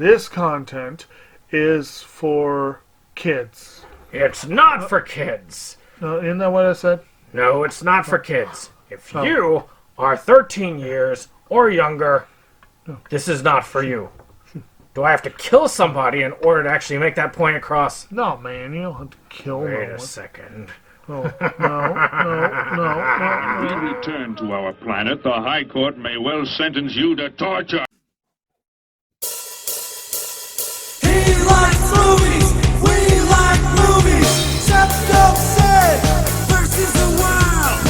this content is for kids. It's not for kids. Isn't that what I said? No, it's not for kids. If you are 13 years or younger, this is not for you. Do I have to kill somebody in order to actually make that point across? No, man, you don't have to kill Wait no one. a second. Oh, no. When we return to our planet, the High Court may well sentence you to torture. He likes movies, we like movies. SeptumSin versus the world.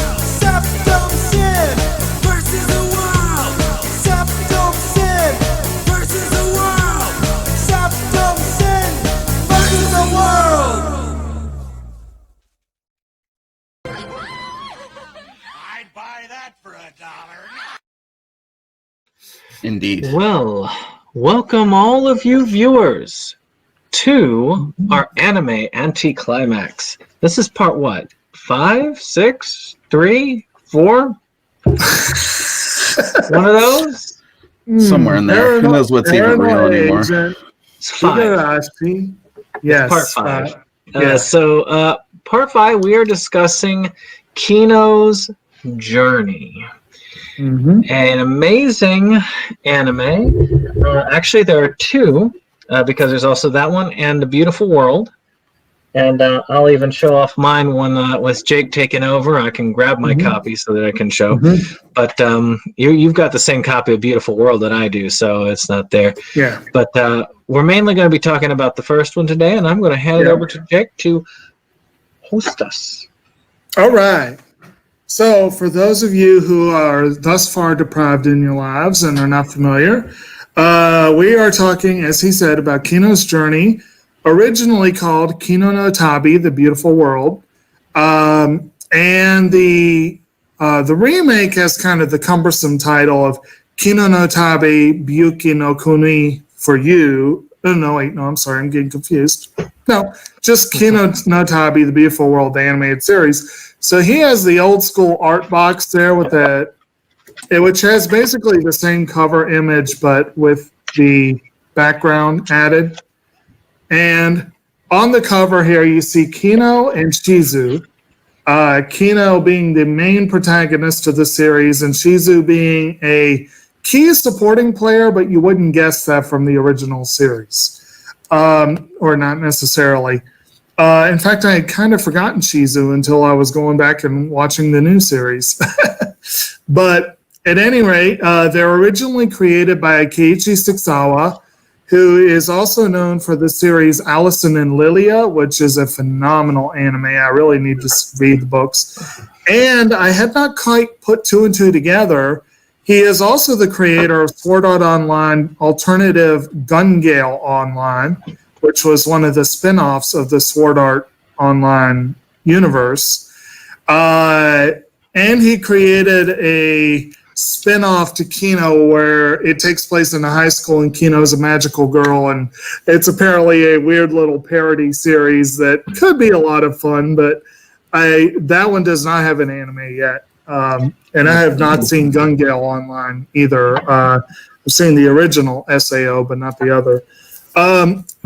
SeptumSin versus the world. SeptumSin versus the world. SeptumSin versus the world. I'd buy that for $1. Indeed. Well, welcome all of you viewers to our anime Anticlimax. This is part what? 5, 6, 3, 4? One of those? Somewhere in there. Who knows what's even real anymore? It's 5. Yes. Part 5. Yeah. So, part 5, we are discussing Kino's Journey. An amazing anime. Actually, there are two, because there's also that one and The Beautiful World. And I'll even show off mine when with Jake taking over. I can grab my copy so that I can show. But you've got the same copy of Beautiful World that I do, so it's not there. Yeah. But we're mainly going to be talking about the first one today, and I'm going to hand it over to Jake to host us. All right. So, for those of you who are thus far deprived in your lives and are not familiar, we are talking, as he said, about Kino's Journey, originally called Kino no Tabi, The Beautiful World. And the remake has kind of the cumbersome title of Kino no Tabi, Byuki no Kuni for You. No, I'm sorry, I'm getting confused. No, just Kino no Tabi, The Beautiful World, the animated series. So he has the old school art box there with which has basically the same cover image, but with the background added. And on the cover here, you see Kino and Shizu. Kino being the main protagonist of the series, and Shizu being a key supporting player, but you wouldn't guess that from the original series, or not necessarily. In fact, I had kind of forgotten Shizu until I was going back and watching the new series. But at any rate, they're originally created by Keiichi Sixawa, who is also known for the series Allison and Lilia, which is a phenomenal anime. I really need to read the books. And I had not quite put two and two together. He is also the creator of Sword Art Online Alternative Gun Gale Online, which was one of the spin-offs of the Sword Art Online universe. And he created a spin-off to Kino where it takes place in a high school and Kino's a magical girl, and it's apparently a weird little parody series that could be a lot of fun, but that one does not have an anime yet. And I have not seen Gun Gale Online either. I've seen the original SAO, but not the other.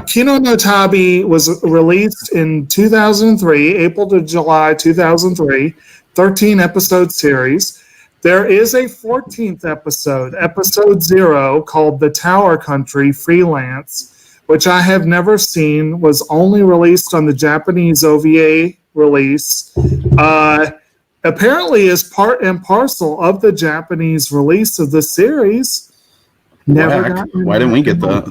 Kino no Tabi was released in 2003, April to July 2003, 13-episode series. There is a 14th episode, episode 0, called The Tower Country Freelance, which I have never seen, was only released on the Japanese OVA release. Apparently is part and parcel of the Japanese release of the series. Why didn't we get that?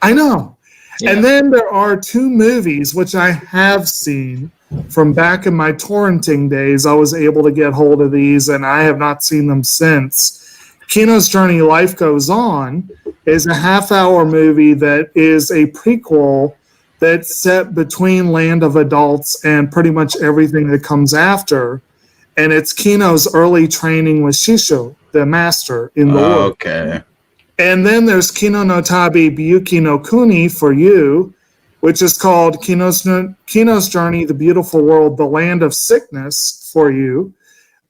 I know. Yeah. And then there are 2 movies, which I have seen from back in my torrenting days. I was able to get hold of these, and I have not seen them since. Kino's Journey Life Goes On is a half-hour movie that is a prequel that's set between Land of Adults and pretty much everything that comes after. And it's Kino's early training with Shisho, the master in the world. Okay. And then there's Kino no Tabi Byuki no Kuni for You, which is called Kino's Journey, The Beautiful World, The Land of Sickness for You,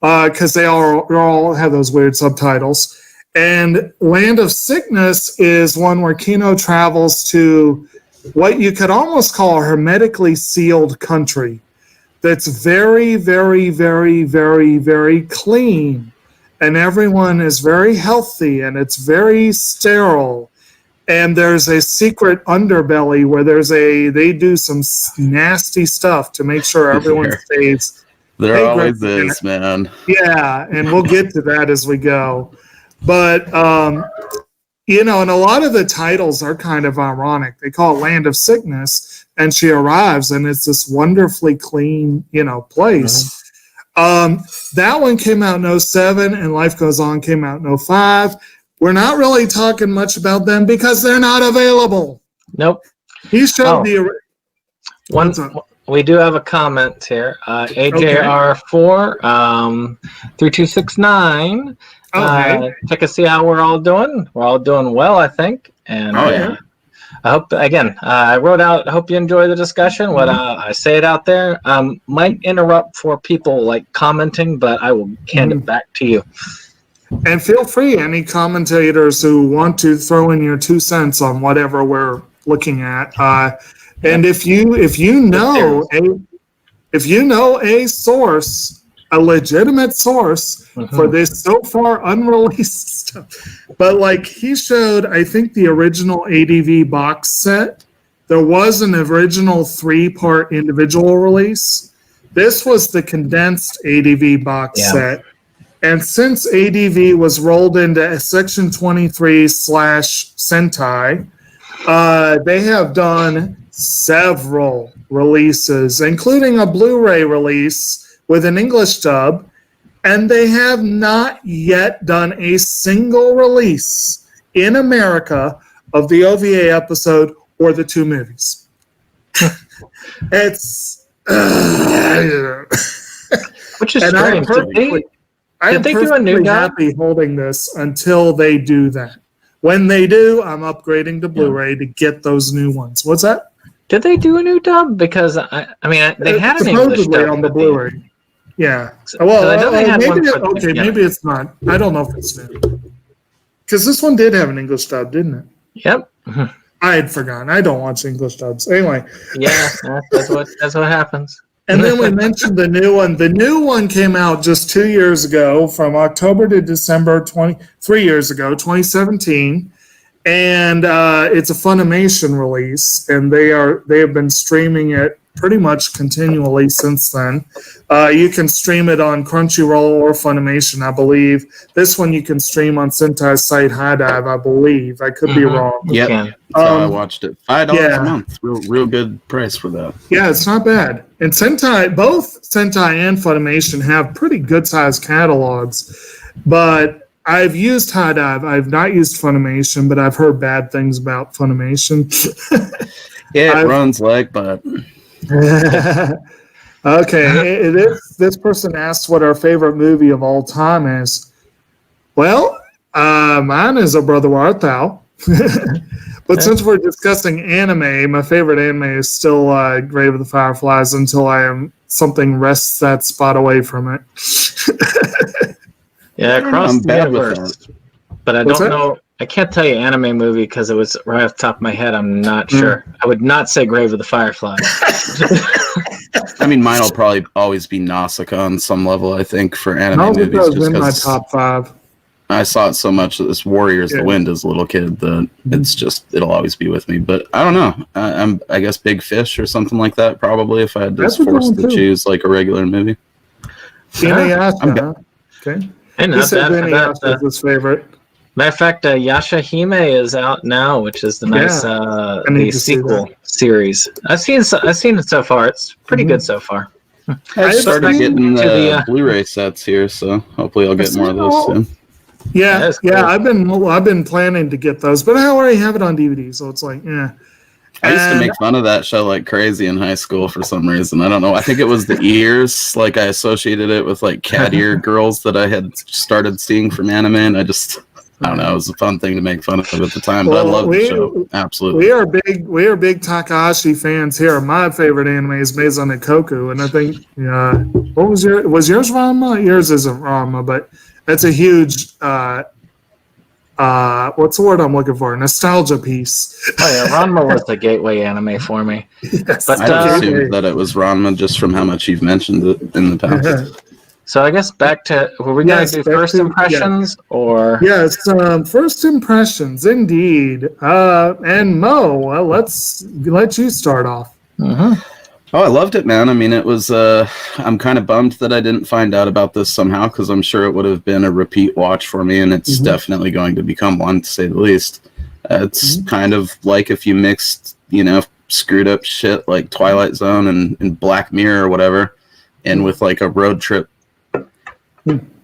because they all have those weird subtitles. And Land of Sickness is one where Kino travels to what you could almost call a hermetically sealed country that's very, very, very, very, very clean. And everyone is very healthy and it's very sterile. And there's a secret underbelly where they do some nasty stuff to make sure everyone stays. There always is, man. Yeah, and we'll get to that as we go. But, and a lot of the titles are kind of ironic. They call it Land of Sickness, and she arrives, and it's this wonderfully clean, place. That one came out in 2007, and Life Goes On came out in 2005. We're not really talking much about them because they're not available. Nope. He showed We do have a comment here. AJR4 3269. Check to see how we're all doing. We're all doing well, I think. And I hope, again, I wrote out, I hope you enjoy the discussion. What I say it out there. Might interrupt for people like commenting, but I will hand it back to you. And feel free, any commentators who want to throw in your 2 cents on whatever we're looking at. And if you know a source, a legitimate source for this so far unreleased stuff, but like he showed, I think the original ADV box set, there was an original 3-part individual release. This was the condensed ADV box set. And since ADV was rolled into Section 23/Sentai, they have done several releases, including a Blu-ray release with an English dub, and they have not yet done a single release in America of the OVA episode or the 2 movies. It's which is strange. I'm perfectly happy holding this until they do that. When they do, I'm upgrading to Blu-ray to get those new ones. What's that? Did they do a new dub? Because I mean, they had an English dub on the Blu-ray. Yeah. Well, maybe it's not. I don't know if it's new. Because this one did have an English dub, didn't it? Yep. I had forgotten. I don't watch English dubs. Anyway. Yeah, that's what happens. And then we mentioned the new one. The new one came out just 2 years ago, from October to December 3 years ago, 2017. And it's a Funimation release, and they have been streaming it pretty much continually since then. You can stream it on Crunchyroll or Funimation, I believe. This one you can stream on Sentai's site High Dive, I believe. I could be wrong. Yeah, I watched it. $5 a month, real good price for that. Yeah, it's not bad. And both Sentai and Funimation have pretty good sized catalogs, but I've used High Dive. I've not used Funimation, but I've heard bad things about Funimation. Yeah, it runs like but. Okay, this person asks what our favorite movie of all time is. Well, mine is A Brother Art Thou. But since we're discussing anime, my favorite anime is still Grave of the Fireflies until something wrests that spot away from it. Yeah, across the universe. But I don't know. I can't tell you anime movie because it was right off the top of my head. I'm not sure. I would not say Grave of the Fireflies. I mean, mine will probably always be Nausicaa on some level, I think, for anime movies. Just in my top 5. I saw it so much that this Warriors the Wind as a little kid that it'll always be with me. But I don't know. I guess Big Fish or something like that, probably, if I had to force to choose like a regular movie. Inuyasha. Okay. And he said Inuyasha is his favorite. Matter of fact, Yashahime is out now, which is the nice the sequel series. I've seen it so far. It's pretty good so far. I started getting the Blu-ray sets here, so hopefully I'll get more of those soon. Yeah, cool. I've been planning to get those, but I already have it on DVD, so it's like, yeah. I used to make fun of that show like crazy in high school for some reason. I don't know. I think it was the ears. Like I associated it with like cat ear girls that I had started seeing from anime, and I don't know. It was a fun thing to make fun of at the time, but I love the show. Absolutely. We are big Takahashi fans here. My favorite anime is Maison Ikkoku, and I think what was yours Ranma? Yours isn't Ranma, but that's a huge what's the word I'm looking for? Nostalgia piece. Oh yeah, Ranma was the gateway anime for me. Yes. But, I assumed that it was Ranma just from how much you've mentioned it in the past. So I guess back to, were we going Yes, to do back first to- impressions or? Yes, first impressions, indeed. And Mo, well, let's let you start off. Oh, I loved it, man. I mean, it was, I'm kind of bummed that I didn't find out about this somehow, because I'm sure it would have been a repeat watch for me, and it's definitely going to become one, to say the least. It's kind of like if you mixed, screwed up shit like Twilight Zone and Black Mirror or whatever, and with like a road trip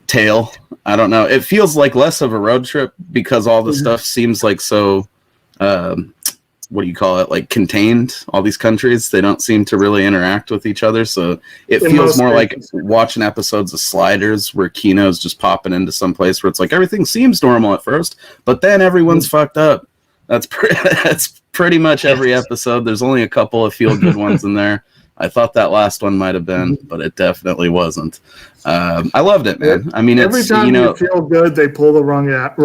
tale. I don't know. It feels like less of a road trip because all the stuff seems like so, what do you call it? Like contained. All these countries, they don't seem to really interact with each other. So it feels more like watching episodes of Sliders where Kino's just popping into some place where it's like everything seems normal at first, but then everyone's fucked up. That's pretty much every episode. There's only a couple of feel-good ones in there. I thought that last one might have been, but it definitely wasn't. I loved it, man. I mean, Every it's, time you feel good, they pull the rug out.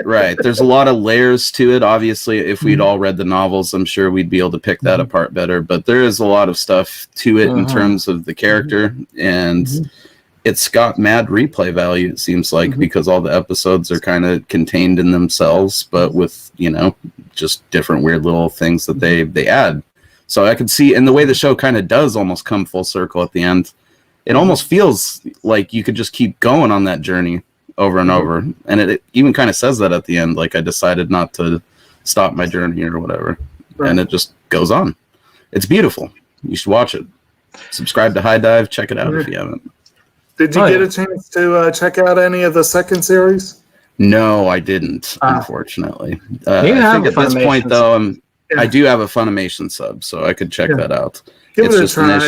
Right. There's a lot of layers to it. Obviously, if we'd all read the novels, I'm sure we'd be able to pick that apart better. But there is a lot of stuff to it in terms of the character, and it's got mad replay value, it seems like, because all the episodes are kind of contained in themselves, but with, just different weird little things that they add. So I could see, and the way the show kind of does almost come full circle at the end, it almost feels like you could just keep going on that journey over and over. And it even kind of says that at the end, like I decided not to stop my journey or whatever. Right. And it just goes on. It's beautiful. You should watch it. Subscribe to High Dive. Check it out if you haven't. Did you get a chance to check out any of the second series? No, I didn't, unfortunately. I think at this point, though, I do have a Funimation sub, so I could check that out. Give it a try.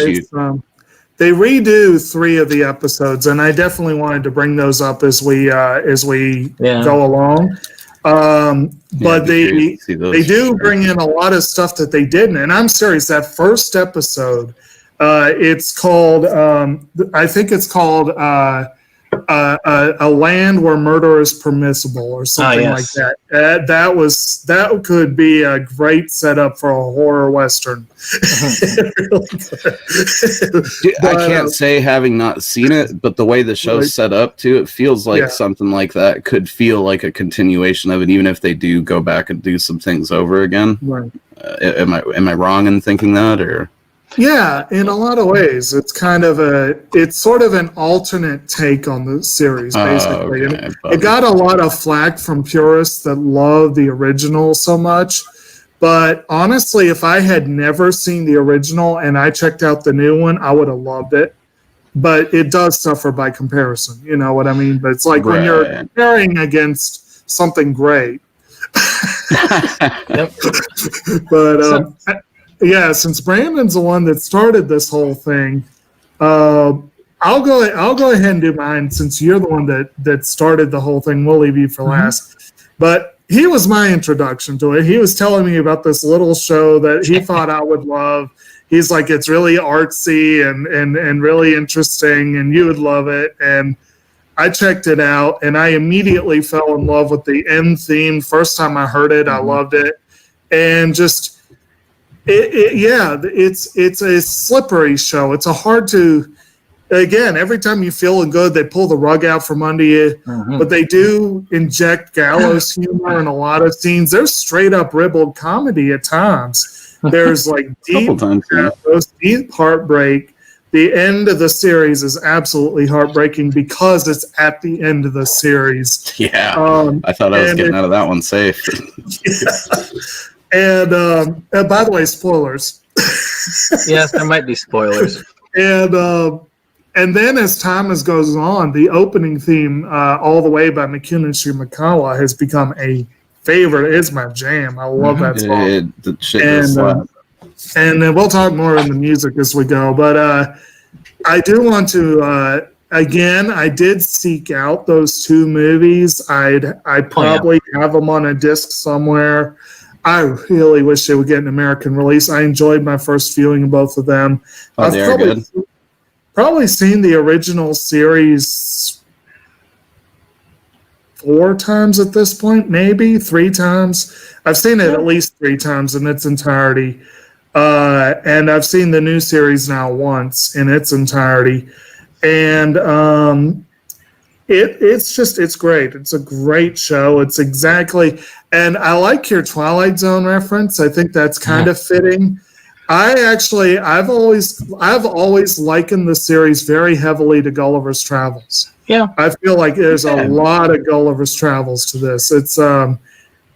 They redo 3 of the episodes, and I definitely wanted to bring those up as we go along. But they do bring in a lot of stuff that they didn't, and I'm serious. That first episode, it's called I think it's called a land where murder is permissible or something like that. That could be a great setup for a horror western. I can't say having not seen it, but the way the show's set up too, it feels like something like that could feel like a continuation of it, even if they do go back and do some things over again. Right. Am I wrong in thinking that, or? Yeah, in a lot of ways, it's sort of an alternate take on the series, basically. And it got a lot of flack from purists that love the original so much. But honestly, if I had never seen the original and I checked out the new one, I would have loved it. But it does suffer by comparison, you know what I mean? But it's like when you're comparing against something great. But yeah, since Brandon's the one that started this whole thing, I'll go ahead and do mine since you're the one that started the whole thing. We'll leave you for last. But he was my introduction to it. He was telling me about this little show that he thought I would love. He's like, it's really artsy and really interesting, and you would love it. And I checked it out, and I immediately fell in love with the end theme. First time I heard it, I loved it. And just... it's a slippery show. It's a hard to, again, every time you feeling good, they pull the rug out from under you. But they do inject gallows humor in a lot of scenes. There's straight up ribald comedy at times. There's like deep heartbreak. The end of the series is absolutely heartbreaking because it's at the end of the series. Yeah, I thought I was getting out of that one safe. And by the way, spoilers. Yes, there might be spoilers. And then as time goes on, the opening theme, All the Way by Mikuna Shimakawa, has become a favorite. It's my jam. I love that song. And we'll talk more in the music as we go. But I do want to, again, I did seek out those 2 movies. I probably have them on a disc somewhere. I really wish they would get an American release. I enjoyed my first viewing of both of them. I've probably seen the original series 4 times at this point, maybe 3 times. I've seen it at least 3 times in its entirety. And I've seen the new series now once in its entirety. And it's great. It's a great show. It's exactly, and I like your Twilight Zone reference. I think that's kind of fitting. I've always likened the series very heavily to Gulliver's Travels. Yeah. I feel like there's a lot of Gulliver's Travels to this. It's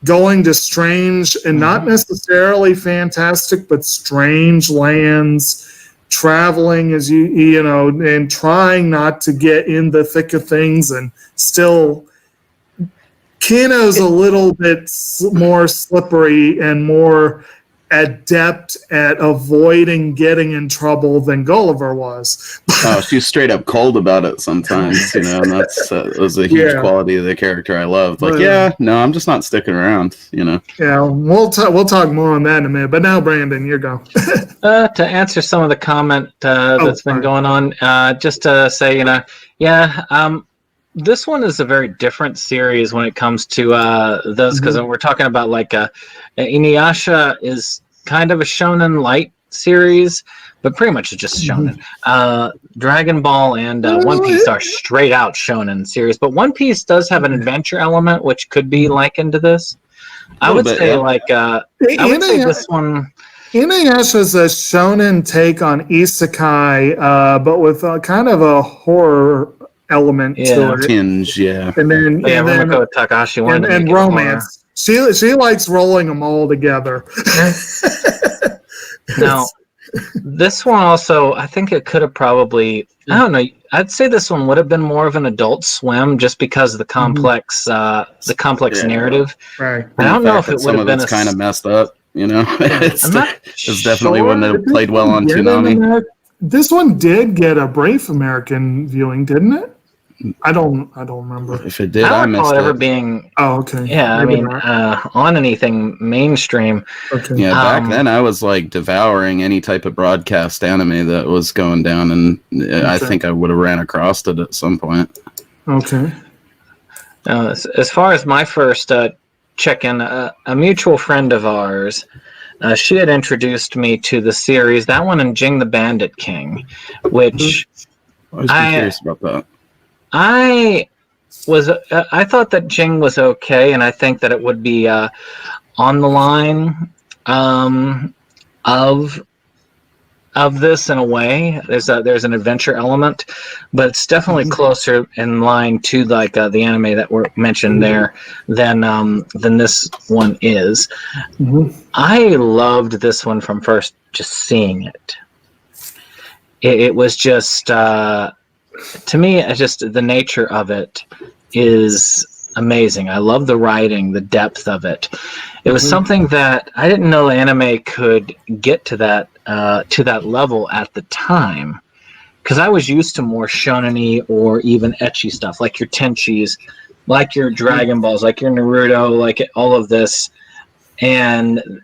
going to strange and not necessarily fantastic, but strange lands, traveling as you know, and trying not to get in the thick of things, and still Kino's a little bit more slippery and more adept at avoiding getting in trouble than Gulliver was. Oh, she's straight up cold about it sometimes, you know, and that's was a huge quality of the character I loved. Like, I'm just not sticking around, you know. Yeah, we'll talk more on that in a minute. But now, Brandon, you go. To answer some of the comment that's been going on, just to say, you know, this one is a very different series when it comes to those, because we're talking about like Inuyasha is kind of a shonen light series, but pretty much just shonen. Dragon Ball and One Piece are straight out shonen series, but One Piece does have an adventure element which could be likened to this. I would say this one. Inuyasha is a shonen take on isekai, but with kind of a horror element to it. Tinge, and then Rumiko Takahashi and romance. She likes rolling them all together. Now, this one also, I think it could have probably, I don't know, I'd say this one would have been more of an Adult Swim just because of the complex narrative. Right. I don't know if it would have been kind of messed up, you know. It's definitely wouldn't have played well on Toonami. This one did get a Brave American viewing, didn't it? I don't remember. If it did, I don't missed recall it it. ever being. Oh, okay. Yeah, I mean, on anything mainstream. Okay. Yeah, back then I was like devouring any type of broadcast anime that was going down, and I think I would have ran across it at some point. Okay. As far as my first check-in, a mutual friend of ours, she had introduced me to the series, that one and Jing the Bandit King, which I was curious about that. I thought that Jing was okay, and I think that it would be on the line of this in a way. There's an adventure element, but it's definitely closer in line to like the anime that were mentioned there than this one is. I loved this one from first just seeing it. It was just. To me, just the nature of it is amazing. I love the writing, the depth of it. It was something that I didn't know anime could get to that level at the time, because I was used to more shonen-y or even ecchi stuff, like your Tenchis, like your Dragon Balls, like your Naruto, like all of this, and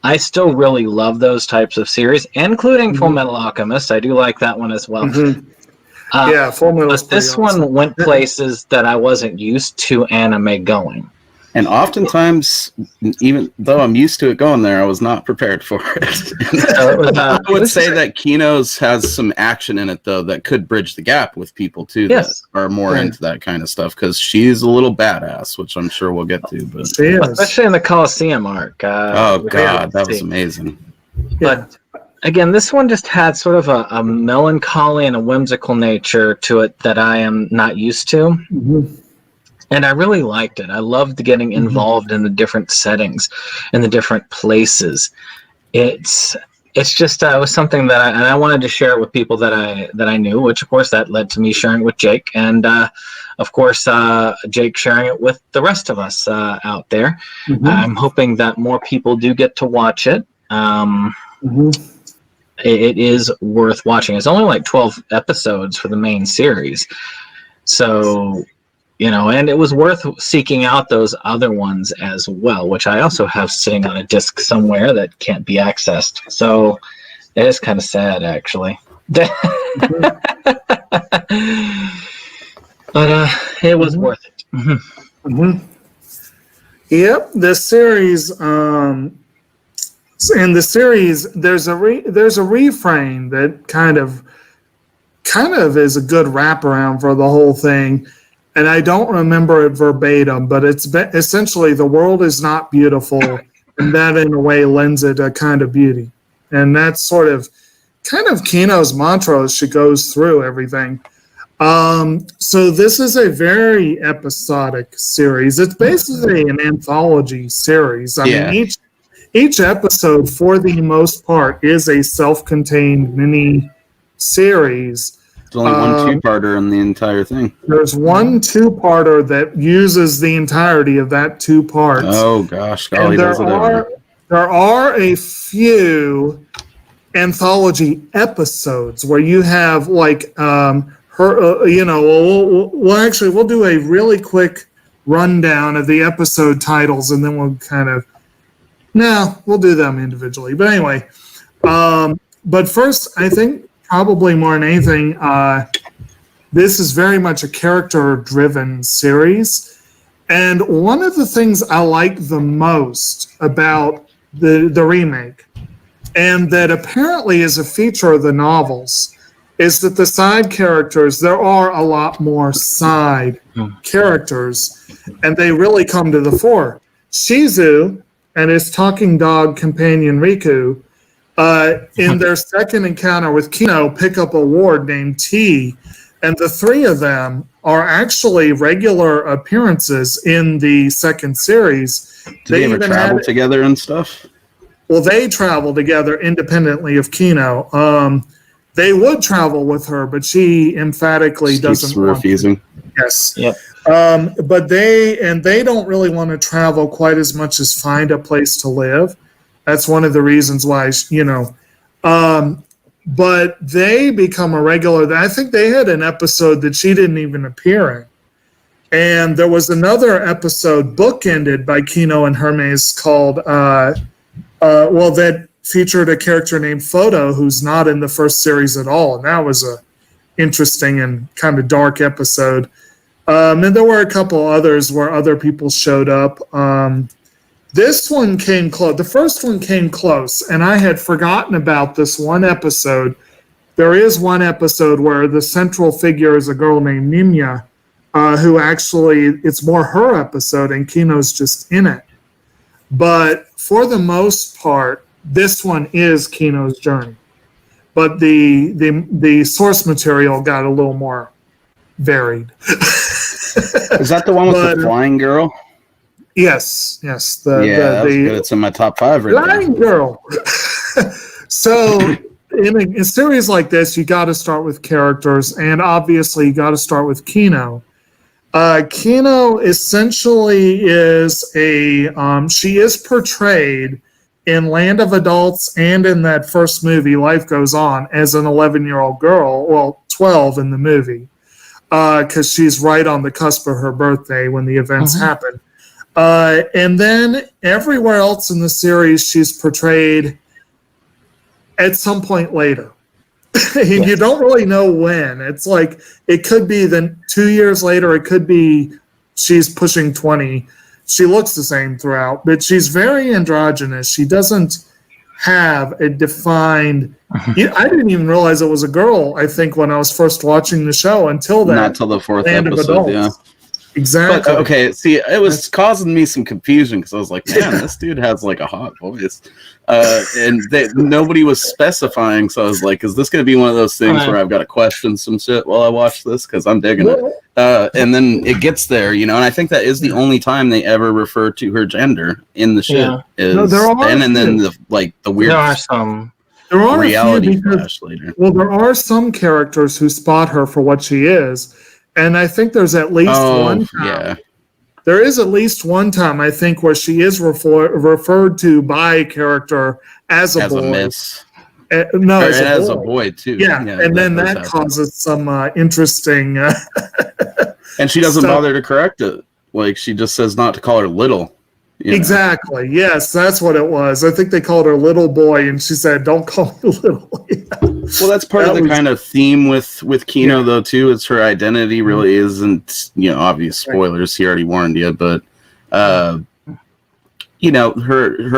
I still really love those types of series, including Full Metal Alchemist. I do like that one as well. Full Metal. But this one went places that I wasn't used to anime going. And oftentimes, even though I'm used to it going there, I was not prepared for it. I would say that Kino's has some action in it, though, that could bridge the gap with people, too, that are more into that kind of stuff, because she's a little badass, which I'm sure we'll get to. But especially in the Coliseum arc. Oh, God, that was amazing. But again, this one just had sort of a melancholy and a whimsical nature to it that I am not used to. And I really liked it. I loved getting involved in the different settings and the different places. It's just it was something that I wanted to share it with people that I knew, which of course that led to me sharing it with Jake, and of course Jake sharing it with the rest of us out there. I'm hoping that more people do get to watch it. It is worth watching. It's only like 12 episodes for the main series, so. You know, and it was worth seeking out those other ones as well, which I also have sitting on a disc somewhere that can't be accessed. So it is kind of sad, actually. But it was worth it. Yep, the series. In the series, there's a refrain that kind of is a good wraparound for the whole thing, and I don't remember it verbatim, but it's essentially the world is not beautiful, and that in a way lends it a kind of beauty, and that's sort of Kino's mantra as she goes through everything. So this is a very episodic series. It's basically an anthology series. I mean, each episode, for the most part, is a self-contained mini series. There's only one two-parter in the entire thing. There's one two-parter that uses the entirety of that two parts. Oh gosh, golly, and there are a few anthology episodes where you have like we'll do a really quick rundown of the episode titles, and then we'll we'll do them individually. But anyway, but first, I think probably more than anything, this is very much a character-driven series. And one of the things I like the most about the remake, and that apparently is a feature of the novels, is that the side characters, there are a lot more side characters, and they really come to the fore. Shizu and his talking dog companion Riku, in their second encounter with Kino, pick up a ward named T, and the three of them are actually regular appearances in the second series. Do they ever travel together and stuff? Well, they travel together independently of Kino. They would travel with her, but she emphatically doesn't. Refusing. Yes. Yep. But they don't really want to travel quite as much as find a place to live. That's one of the reasons why, but they become a regular. I think they had an episode that she didn't even appear in. And there was another episode bookended by Kino and Hermes called, that featured a character named Photo, who's not in the first series at all. And that was a interesting and kind of dark episode. And there were a couple others where other people showed up. This one came close. The first one came close, and I had forgotten about this one episode. There is one episode where the central figure is a girl named Nimya, who actually, it's more her episode, and Kino's just in it. But for the most part, this one is Kino's journey. But the source material got a little more varied. Is that the one with the flying girl? Yes. That's good. It's in my top 5 right flying girl. So in a series like this, you got to start with characters, and obviously you got to start with Kino. Kino essentially is she is portrayed in Land of Adults and in that first movie, Life Goes On, as an 11-year-old girl, well, 12 in the movie, because she's right on the cusp of her birthday when the events happen. And then everywhere else in the series, she's portrayed at some point later. And you don't really know when. It's like, it could be 2 years later, it could be she's pushing 20. She looks the same throughout, but she's very androgynous. She doesn't have a defined... I didn't even realize it was a girl, I think, when I was first watching the show, until that. Not till the 4th episode, yeah. Exactly. But, okay, see, it was causing me some confusion, because I was like, man, this dude has like a hot voice. And nobody was specifying, so I was like, is this going to be one of those things where I've got to question some shit while I watch this? Because I'm digging it. And then it gets there, and I think that is the only time they ever refer to her gender in the shit. Yeah. Then the weird there are some reality flash later. Well, there are some characters who spot her for what she is. And I think there's at least one time. Yeah. There is at least one time, I think, where she is referred to by a character as a boy. A miss. No, as a boy, too. Yeah, and then that causes some interesting... and she doesn't bother to correct it. Like, she just says not to call her little. Exactly. Yes, that's what it was. I think they called her little boy, and she said, don't call me little. Well, that's part of the kind of theme with Kino, though, too. It's her identity really isn't, obvious spoilers. He already warned you, but, her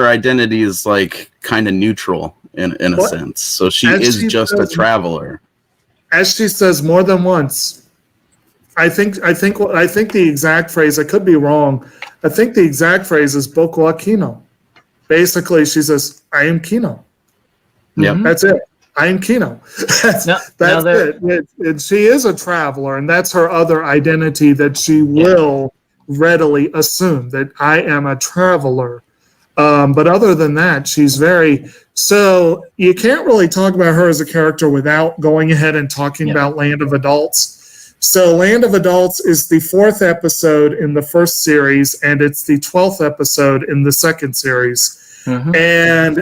identity is like kind of neutral in a sense. So she is just a traveler. As she says more than once, I think the exact phrase, I could be wrong. I think the exact phrase is Boko Kino. Basically, she says, I am Kino. Yep. That's it. I am Kino. That's it. And she is a traveler, and that's her other identity that she will readily assume, that I am a traveler. But other than that, she's very... So you can't really talk about her as a character without going ahead and talking about Land of Adults. So Land of Adults is the 4th episode in the first series, and it's the 12th episode in the second series. And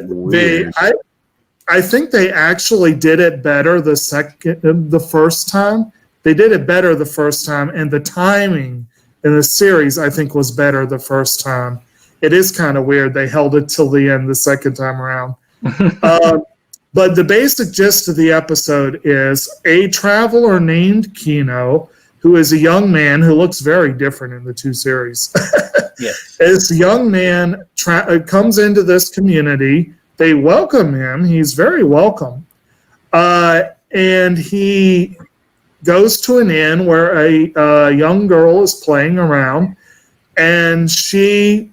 I think they actually did it better the first time. They did it better the first time, and the timing in the series, I think, was better the first time. It is kind of weird. They held it till the end the second time around. But the basic gist of the episode is a traveler named Kino, who is a young man who looks very different in the two series. This young man comes into this community. They welcome him. He's very welcome. And he goes to an inn where a young girl is playing around, and she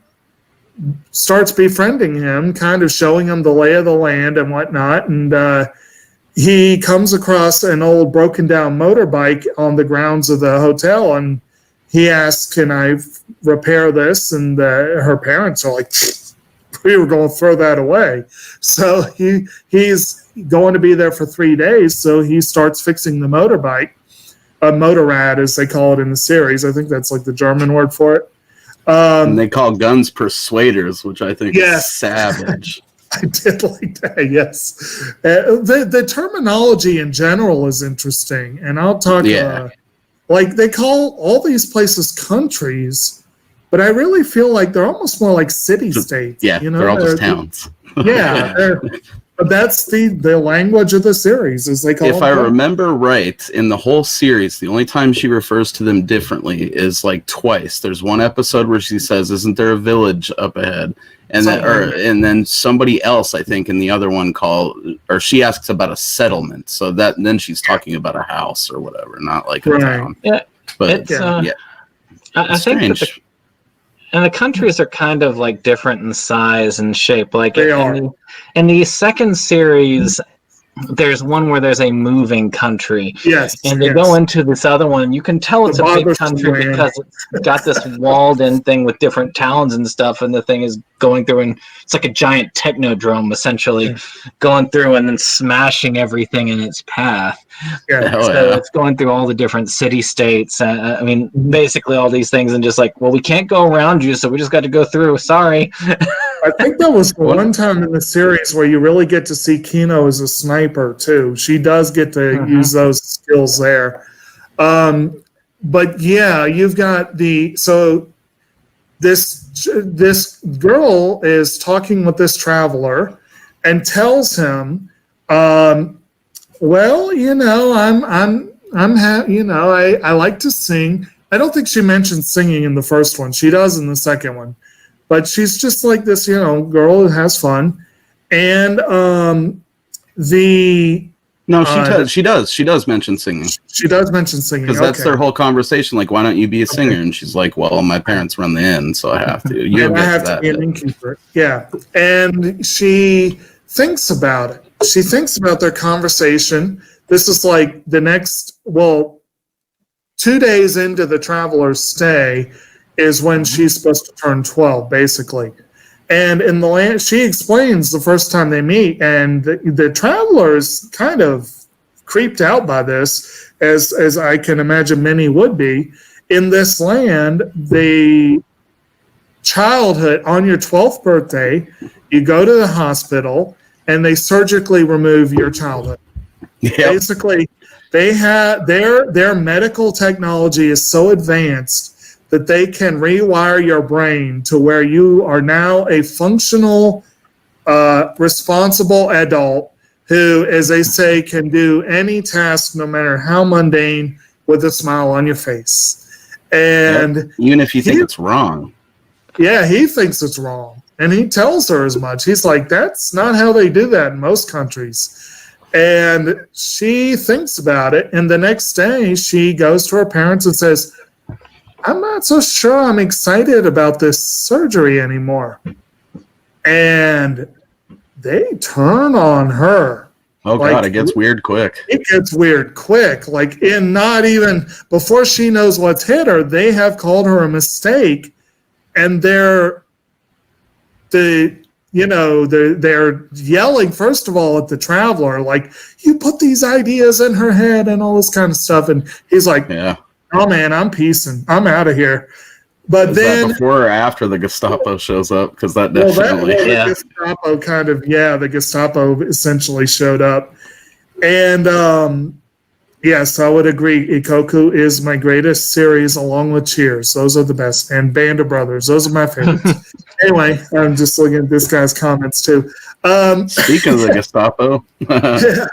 starts befriending him, kind of showing him the lay of the land and whatnot. And he comes across an old broken down motorbike on the grounds of the hotel, and he asks, can I repair this? And her parents are like, we were going to throw that away. So he's going to be there for 3 days, so he starts fixing the motorbike. A motorrad, as they call it in the series. I think that's like the German word for it. And they call guns persuaders, which I think is savage. I did like that, yes. The terminology in general is interesting, and I'll talk. Like they call all these places countries, but I really feel like they're almost more like city-states. Yeah, they're all just towns. But that's the language of the series, as they call it. If I remember right, in the whole series, the only time she refers to them differently is like twice. There's one episode where she says, "Isn't there a village up ahead?" And then somebody else, I think, in the other one she asks about a settlement. So then she's talking about a house or whatever, not like a town. Yeah, but I think that and the countries are kind of like different in size and shape. Like they are. In the second series, there's one where there's a moving country. And they go into this other one. You can tell it's a big country because it's got this walled in thing with different towns and stuff. And the thing is going through, and it's like a giant technodrome, essentially, going through and then smashing everything in its path. It's going through all the different city states. I mean, basically all these things, and just like, well, we can't go around you, so we just got to go through. Sorry. I think that was the one time in the series where you really get to see Kino as a sniper too. She does get to use those skills there. But yeah, you've got this girl is talking with this traveler and tells him, well, I like to sing. I don't think she mentioned singing in the first one. She does in the second one. But she's just like this, girl who has fun. And she does mention singing. She does mention singing. Because that's their whole conversation. Like, why don't you be a singer? And she's like, well, my parents run the inn, so I have to. I have to be an innkeeper. Yeah. And she thinks about it. She thinks about their conversation. This is like the next, 2 days into the traveler's stay is when she's supposed to turn 12, basically. And in the land, she explains the first time they meet, and the traveler is kind of creeped out by this, as I can imagine many would be. In this land, the childhood, on your 12th birthday, you go to the hospital, and they surgically remove your childhood. Basically, they have their medical technology is so advanced that they can rewire your brain to where you are now a functional, responsible adult who, as they say, can do any task, no matter how mundane, with a smile on your face. And even if you think it's wrong. Yeah, he thinks it's wrong. And he tells her as much. He's like, that's not how they do that in most countries. And she thinks about it. And the next day, she goes to her parents and says, I'm not so sure I'm excited about this surgery anymore. And they turn on her. Oh, God, it gets weird quick. It gets weird quick. Like, in not even before she knows what's hit her, they have called her a mistake. And they're yelling, first of all, at the traveler, like, you put these ideas in her head and all this kind of stuff. And he's like, oh, man, I'm peacing. I'm out of here. But is then, that before or after the Gestapo shows up? Because that definitely... the Gestapo the Gestapo essentially showed up. And, yes, I would agree. Ikoku is my greatest series, along with Cheers. Those are the best. And Band of Brothers. Those are my favorites. Anyway, I'm just looking at this guy's comments, too. Speaking of the Gestapo,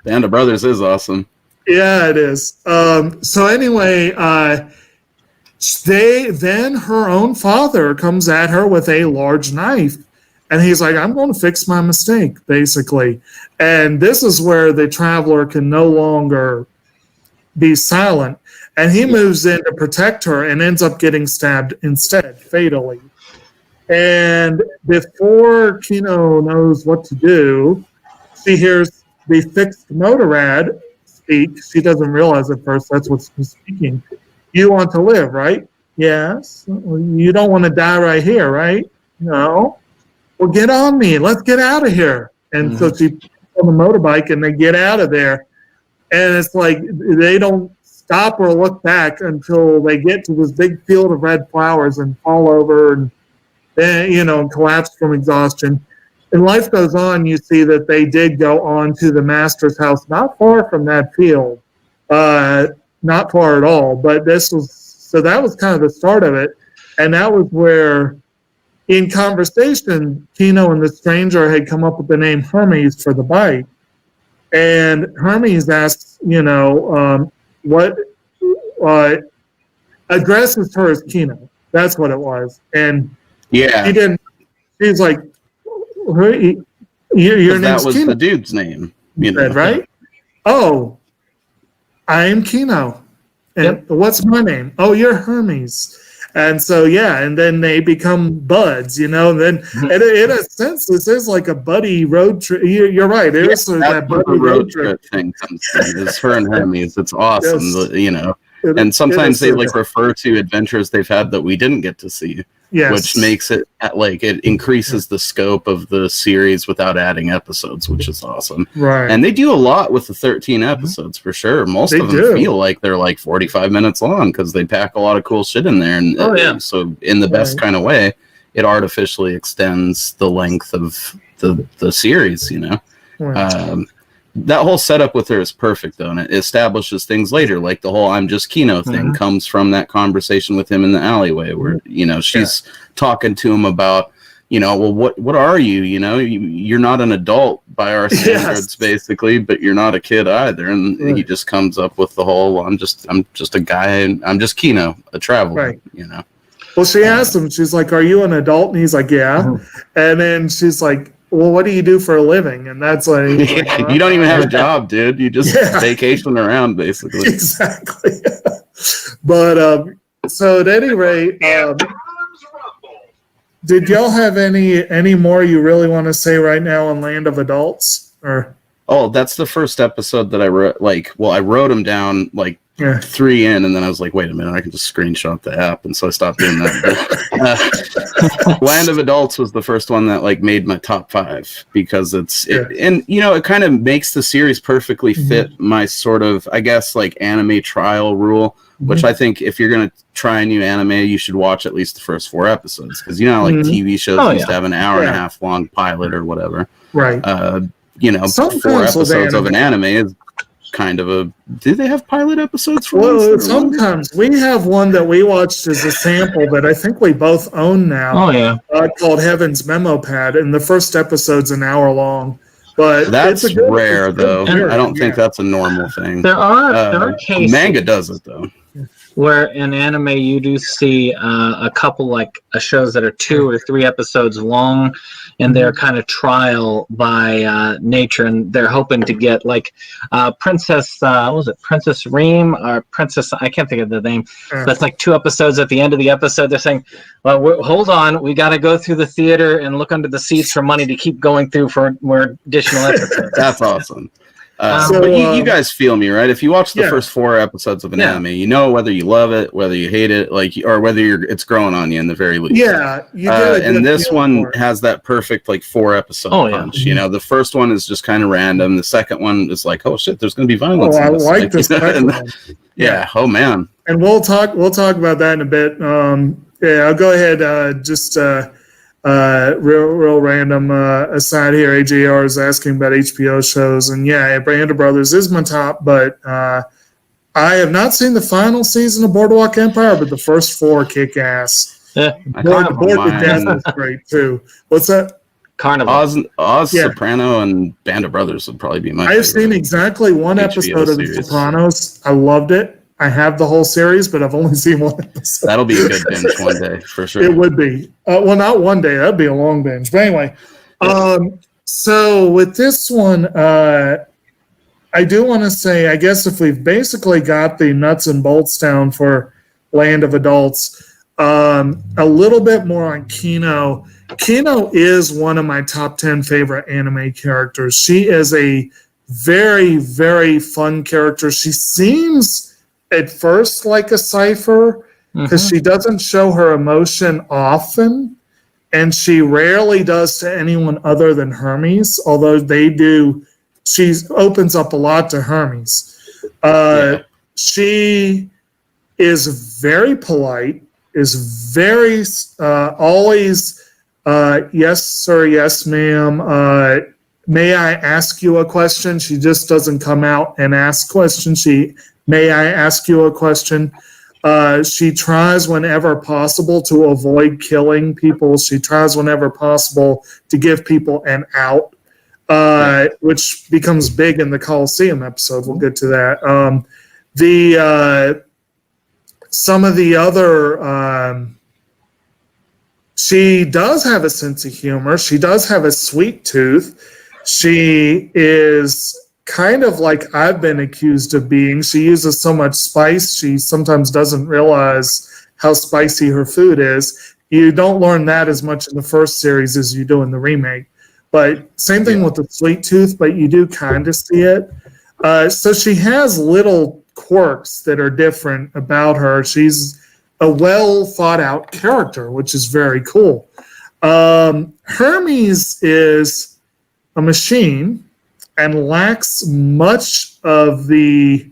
Band of Brothers is awesome. Yeah, it is. So anyway, then her own father comes at her with a large knife. And he's like, I'm going to fix my mistake, basically. And this is where the traveler can no longer be silent, and he moves in to protect her and ends up getting stabbed instead, fatally. And before Kino knows what to do, she hears the fixed motorrad speak. She doesn't realize at first that's what's speaking. You want to live, right? Yes. You don't want to die right here, right? No. Well, get on me. Let's get out of here. And so she puts on the motorbike and they get out of there. And it's like they don't stop or look back until they get to this big field of red flowers and fall over and then, collapse from exhaustion. And life goes on. You see that they did go on to the master's house, not far from that field, not far at all. But that was kind of the start of it. And that was where, in conversation, Kino and the stranger had come up with the name Hermes for the bite. And Hermes asks, what addresses her as Kino. That's what it was. And he didn't. He's like, your name's that was Kino. the dude's name. Said, right? Oh, I am Kino. And what's my name? Oh, you're Hermes. And so, and then they become buds, and then in a sense, this is like a buddy road trip. You're right. It is that buddy road trip thing. It's her and Hermes. It's awesome, And sometimes they refer to adventures they've had that we didn't get to see, which makes it it increases the scope of the series without adding episodes, which is awesome. Right. And they do a lot with the 13 episodes for sure. Most of them feel like they're 45 minutes long because they pack a lot of cool shit in there. And so in the best kind of way, it artificially extends the length of the series, Right. That whole setup with her is perfect, though, and it establishes things later, like the whole "I'm just Kino" thing comes from that conversation with him in the alleyway, where she's talking to him about, well, what are you? You're not an adult by our standards, basically, but you're not a kid either, and he just comes up with the whole "I'm just a guy, I'm just Kino, a traveler," Well, she asked him, she's like, "Are you an adult?" And he's like, "Yeah," and then she's like, well, what do you do for a living? And that's like, you don't even have a job, dude. You just vacation around, basically. Exactly. But so at any rate, did y'all have any more you really want to say right now on Land of Adults? Or that's the first episode that I wrote. I wrote them down 3 in, and then I was like, wait a minute, I can just screenshot the app, and so I stopped doing that. Land of Adults was the first one that made my top 5 because it kind of makes the series perfectly fit my sort of, I guess, anime trial rule, which I think if you're gonna try a new anime, you should watch at least the first 4 episodes, because TV shows used to have an hour and a half long pilot or whatever, right? 4 episodes of an anime is kind of a. Do they have pilot episodes for this? Sometimes we have one that we watched as a sample that I think we both own now. Oh yeah, called Heaven's Memo Pad, and the first episode's an hour long. But That's it's a good, rare, it's a good though. period, I don't think yeah. that's a normal thing. There are cases Manga does it, though. where in anime you do see a couple shows that are 2 or 3 episodes long, and they're kind of trial by nature, and they're hoping to get Princess what was it, Princess Reem or Princess, I can't think of the name, but it's like 2 episodes. At the end of the episode they're saying, well, hold on, we got to go through the theater and look under the seats for money to keep going through for more additional episodes. That's awesome. So, but you guys feel me, right? If you watch the yeah. first 4 episodes of an Yeah. anime, you know whether you love it, whether you hate it, or whether it's growing on you in the very least. Yeah, you get a good and this feel one for it. has that perfect 4 episode Oh, yeah. punch. You know, the first one is just kind of random. The second one is like, oh shit, there's going to be violence. Oh, I in this. like this second one. Yeah. Oh man. And we'll talk about that in a bit. Yeah, I'll go ahead. Real random aside here. AJR is asking about HBO shows, and yeah, Band of Brothers is my top, but I have not seen the final season of Boardwalk Empire, but the first 4 kick ass. Yeah, Bored to Death is great too. What's that? Carnival. Oz, Yeah. Soprano, and Band of Brothers would probably be my. I have seen favorite. exactly one HBO episode of The series. Sopranos. I loved it. I have the whole series, but I've only seen one episode. That'll be a good binge one day for sure. It would be. Well, not one day. That'd be a long binge. But anyway, so with this one, I do want to say, I guess if we've basically got the nuts and bolts down for Land of Adults, a little bit more on Kino. Kino is one of my top 10 favorite anime characters. She is a very, very fun character. She seems at first like a cipher because she doesn't show her emotion often, and she rarely does to anyone other than Hermes, although they do. She opens up a lot to Hermes. She is very polite, is very always yes sir, yes ma'am, may I ask you a question? She just doesn't come out and ask questions. May I ask you a question? She tries whenever possible to avoid killing people. She tries whenever possible to give people an out, which becomes big in the Coliseum episode. We'll get to that. Some of the other, she does have a sense of humor. She does have a sweet tooth. She is kind of like I've been accused of being. She uses so much spice, she sometimes doesn't realize how spicy her food is. You don't learn that as much in the first series as you do in the remake. But same thing with the sweet tooth, but you do kind of see it. So she has little quirks that are different about her. She's a well thought out character, which is very cool. Hermes is a machine and lacks much of the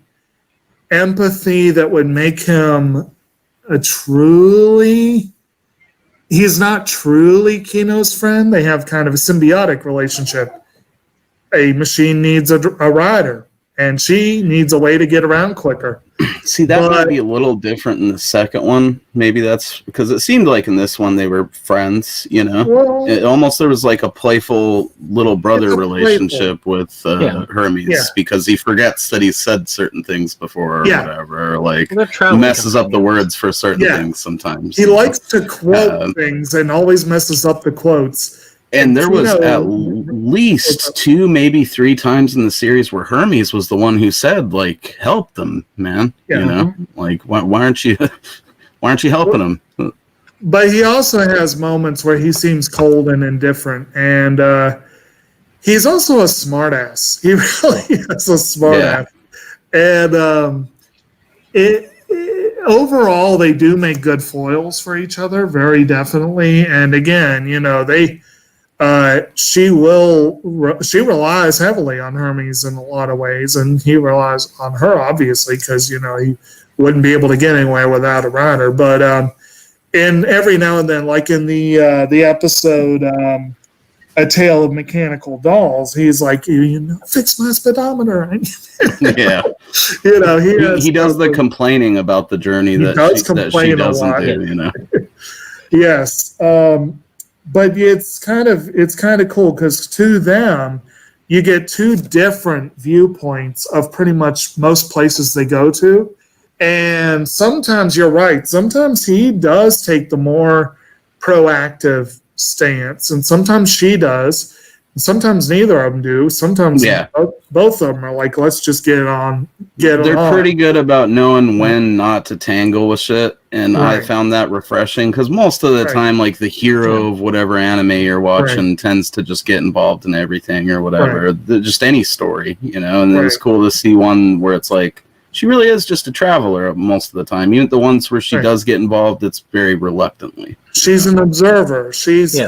empathy that would make him he's not truly Kino's friend. They have kind of a symbiotic relationship. A machine needs a rider, and she needs a way to get around quicker. See, that might be a little different in the second one. Maybe that's because it seemed like in this one they were friends, you know? Well, there was like a playful little brother relationship with Hermes because he forgets that he said certain things before or whatever, or like messes up the words for certain things sometimes. He likes to quote things and always messes up the quotes. And there was at least 2, maybe 3 times in the series where Hermes was the one who said, like, help them, man. You know? Like, why aren't you helping them? But he also has moments where he seems cold and indifferent. And he's also a smartass. He really is a smartass. And overall, they do make good foils for each other, very definitely. And again, you know, she relies heavily on Hermes in a lot of ways, and he relies on her obviously because you know he wouldn't be able to get anywhere without a rider. But in every now and then, like in the episode "A Tale of Mechanical Dolls," he's like, you know, fix my speedometer. Yeah, you know, he does the complaining about the journey that she doesn't do. You know, yes. But it's kind of cool because to them, you get two different viewpoints of pretty much most places they go to. And sometimes you're right. Sometimes he does take the more proactive stance, and sometimes she does. And sometimes neither of them do. Sometimes both of them are like, let's just get on. They're pretty good about knowing when not to tangle with shit, and I found that refreshing because most of the time, like the hero of whatever anime you're watching tends to just get involved in everything or whatever, just any story, you know. And it's cool to see one where it's like she really is just a traveler most of the time. Even the ones where she does get involved, it's very reluctantly. She's an observer. She's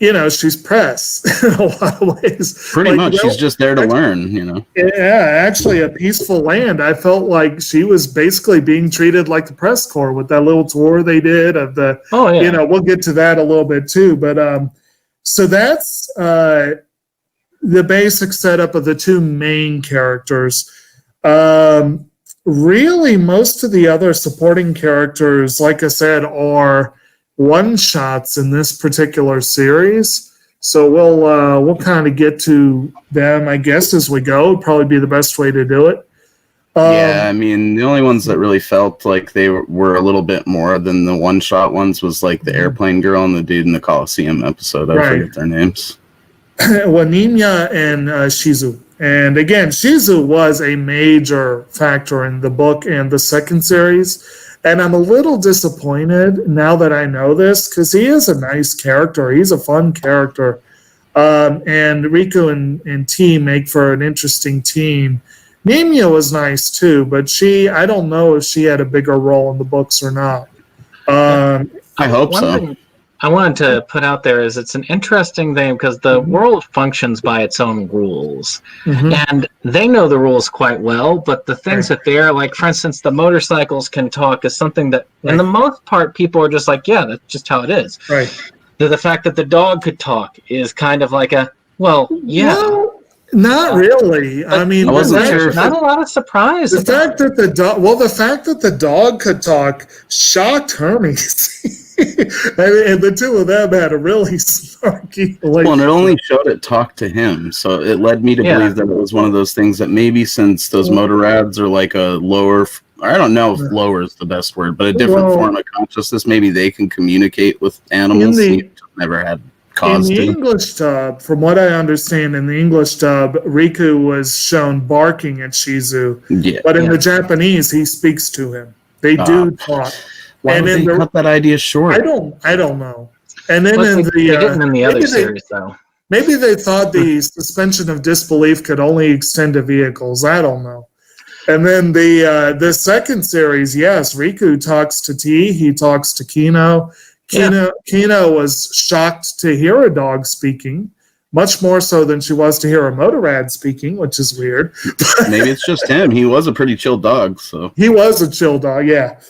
you know, she's press in a lot of ways. Pretty much, she's just there to learn, you know. Yeah, actually, A Peaceful Land, I felt like she was basically being treated like the press corps with that little tour they did of the, you know, we'll get to that a little bit too. But so that's the basic setup of the two main characters. Really, most of the other supporting characters, like I said, are one-shots in this particular series, so we'll kind of get to them, I guess, as we go. Would probably be the best way to do it. Yeah, I mean, the only ones that really felt like they were a little bit more than the one-shot ones was like the airplane girl and the dude in the Coliseum episode. I forget their names. Well, Nimya and Shizu. And again, Shizu was a major factor in the book and the second series. And I'm a little disappointed now that I know this, because he is a nice character. He's a fun character. And Riku and T make for an interesting team. Nimya was nice too, but I don't know if she had a bigger role in the books or not. I hope so. I wanted to put out there is it's an interesting thing because the world functions by its own rules, and they know the rules quite well, but the things that they're like, for instance, the motorcycles can talk is something that, in the most part, people are just like, yeah, that's just how it is. The fact that the dog could talk is kind of like well, not really. I mean, I wasn't sure. Not a lot of surprise. The fact that the dog could talk shocked Hermes. And the two of them had a really snarky relationship. Well, and it only showed it talk to him, so it led me to believe that it was one of those things that maybe since those motorads are like a lower, I don't know if lower is the best word, but a different form of consciousness, maybe they can communicate with animals. Never had cause in the English dub, from what I understand, in the English dub, Riku was shown barking at Shizu, but in the Japanese, he speaks to him. They do talk. Why would they cut that idea short? I don't know. And then they didn't in the other series, though. Maybe they thought the suspension of disbelief could only extend to vehicles. I don't know. And then the second series, yes, Riku talks to T. He talks to Kino. Kino was shocked to hear a dog speaking, much more so than she was to hear a motorrad speaking, which is weird. Maybe it's just him. He was a pretty chill dog. So he was a chill dog, yeah.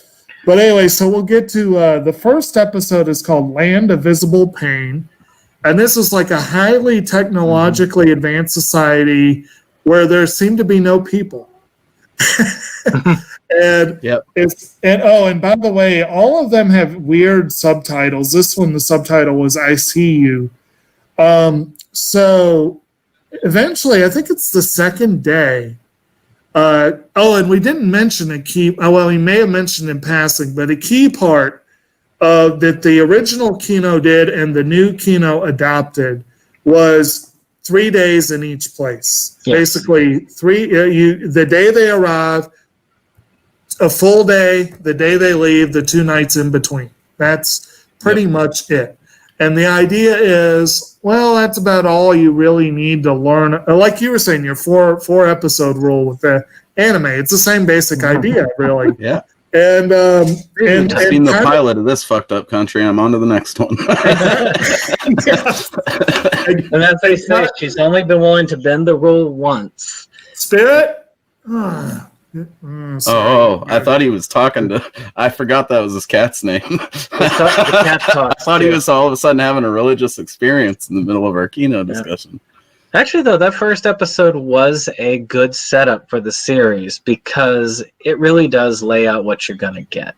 But anyway, so we'll get to the first episode is called Land of Visible Pain. And this is like a highly technologically advanced society where there seem to be no people. And and by the way, all of them have weird subtitles. This one, the subtitle was "I See You." So eventually, I think it's the second day. And we didn't mention a key. Well, we may have mentioned in passing, but a key part that the original Kino did and the new Kino adopted was 3 days in each place. Yes. Basically, the day they arrive, a full day, the day they leave, the 2 nights in between. That's pretty much it. And the idea is, well, that's about all you really need to learn. Like you were saying, your four episode rule with the anime. It's the same basic idea, really. Yeah. And I've seen the pilot of this fucked up country. I'm on to the next one. And as they say, she's only been willing to bend the rule once. Spirit? I thought he was talking to. I forgot that was his cat's name. The cat I thought he was all of a sudden having a religious experience in the middle of our Kino discussion. Actually, though, that first episode was a good setup for the series because it really does lay out what you're going to get.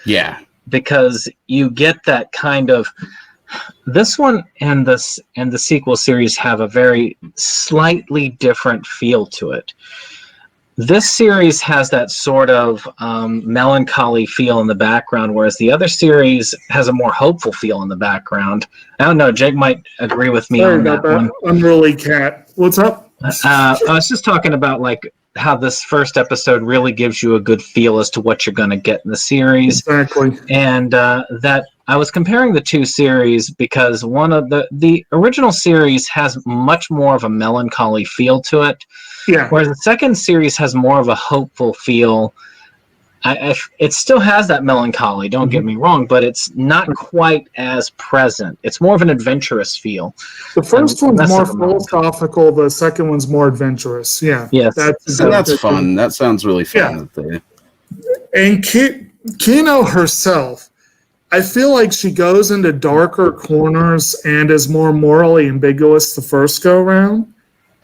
Yeah. Because you get that kind of This one and the sequel series have a very slightly different feel to it. This series has that sort of melancholy feel in the background, whereas the other series has a more hopeful feel in the background. I don't know. Jake might agree with me Sorry on about that that. one. Unruly cat. What's up? I was just talking about like how this first episode really gives you a good feel as to what you're going to get in the series. Exactly. And that I was comparing the two series because one of the original series has much more of a melancholy feel to it, Yeah. whereas the second series has more of a hopeful feel. It still has that melancholy, don't get me wrong, but it's not quite as present. It's more of an adventurous feel. The first one's less more of a melancholy. philosophical. The second one's more adventurous. Yeah. Yes. And that's fun. That sounds really fun. Yeah. And Kino herself, I feel like she goes into darker corners and is more morally ambiguous the first go round.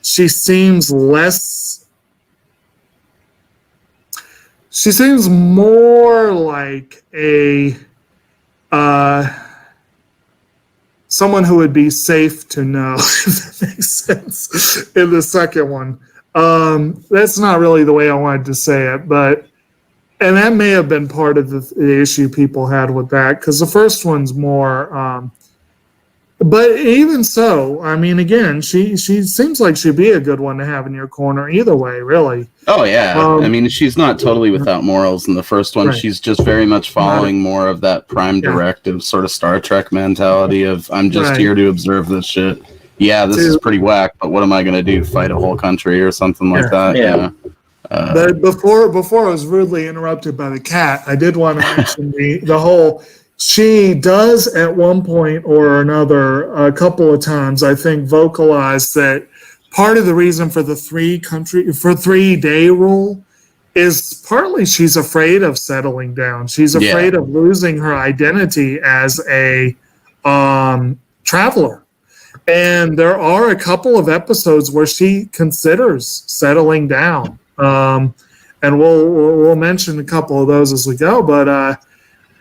She seems more like a someone who would be safe to know, if that makes sense, in the second one. That's not really the way I wanted to say it, and that may have been part of the issue people had with that, because the first one's more. But even so, I mean, again, she seems like she'd be a good one to have in your corner either way, really. Oh yeah, I mean, she's not totally without morals in the first one. Right. She's just very much following more of that prime directive sort of Star Trek mentality of I'm just here to observe this shit. Yeah, this is pretty whack, but what am I going to do? Fight a whole country or something like that? Yeah. But before I was rudely interrupted by the cat, I did want to mention the whole. She does at one point or another, a couple of times, I think, vocalize that part of the reason for the 3-day rule is partly she's afraid of settling down. She's afraid of losing her identity as a traveler. And there are a couple of episodes where she considers settling down. And we'll mention a couple of those as we go, but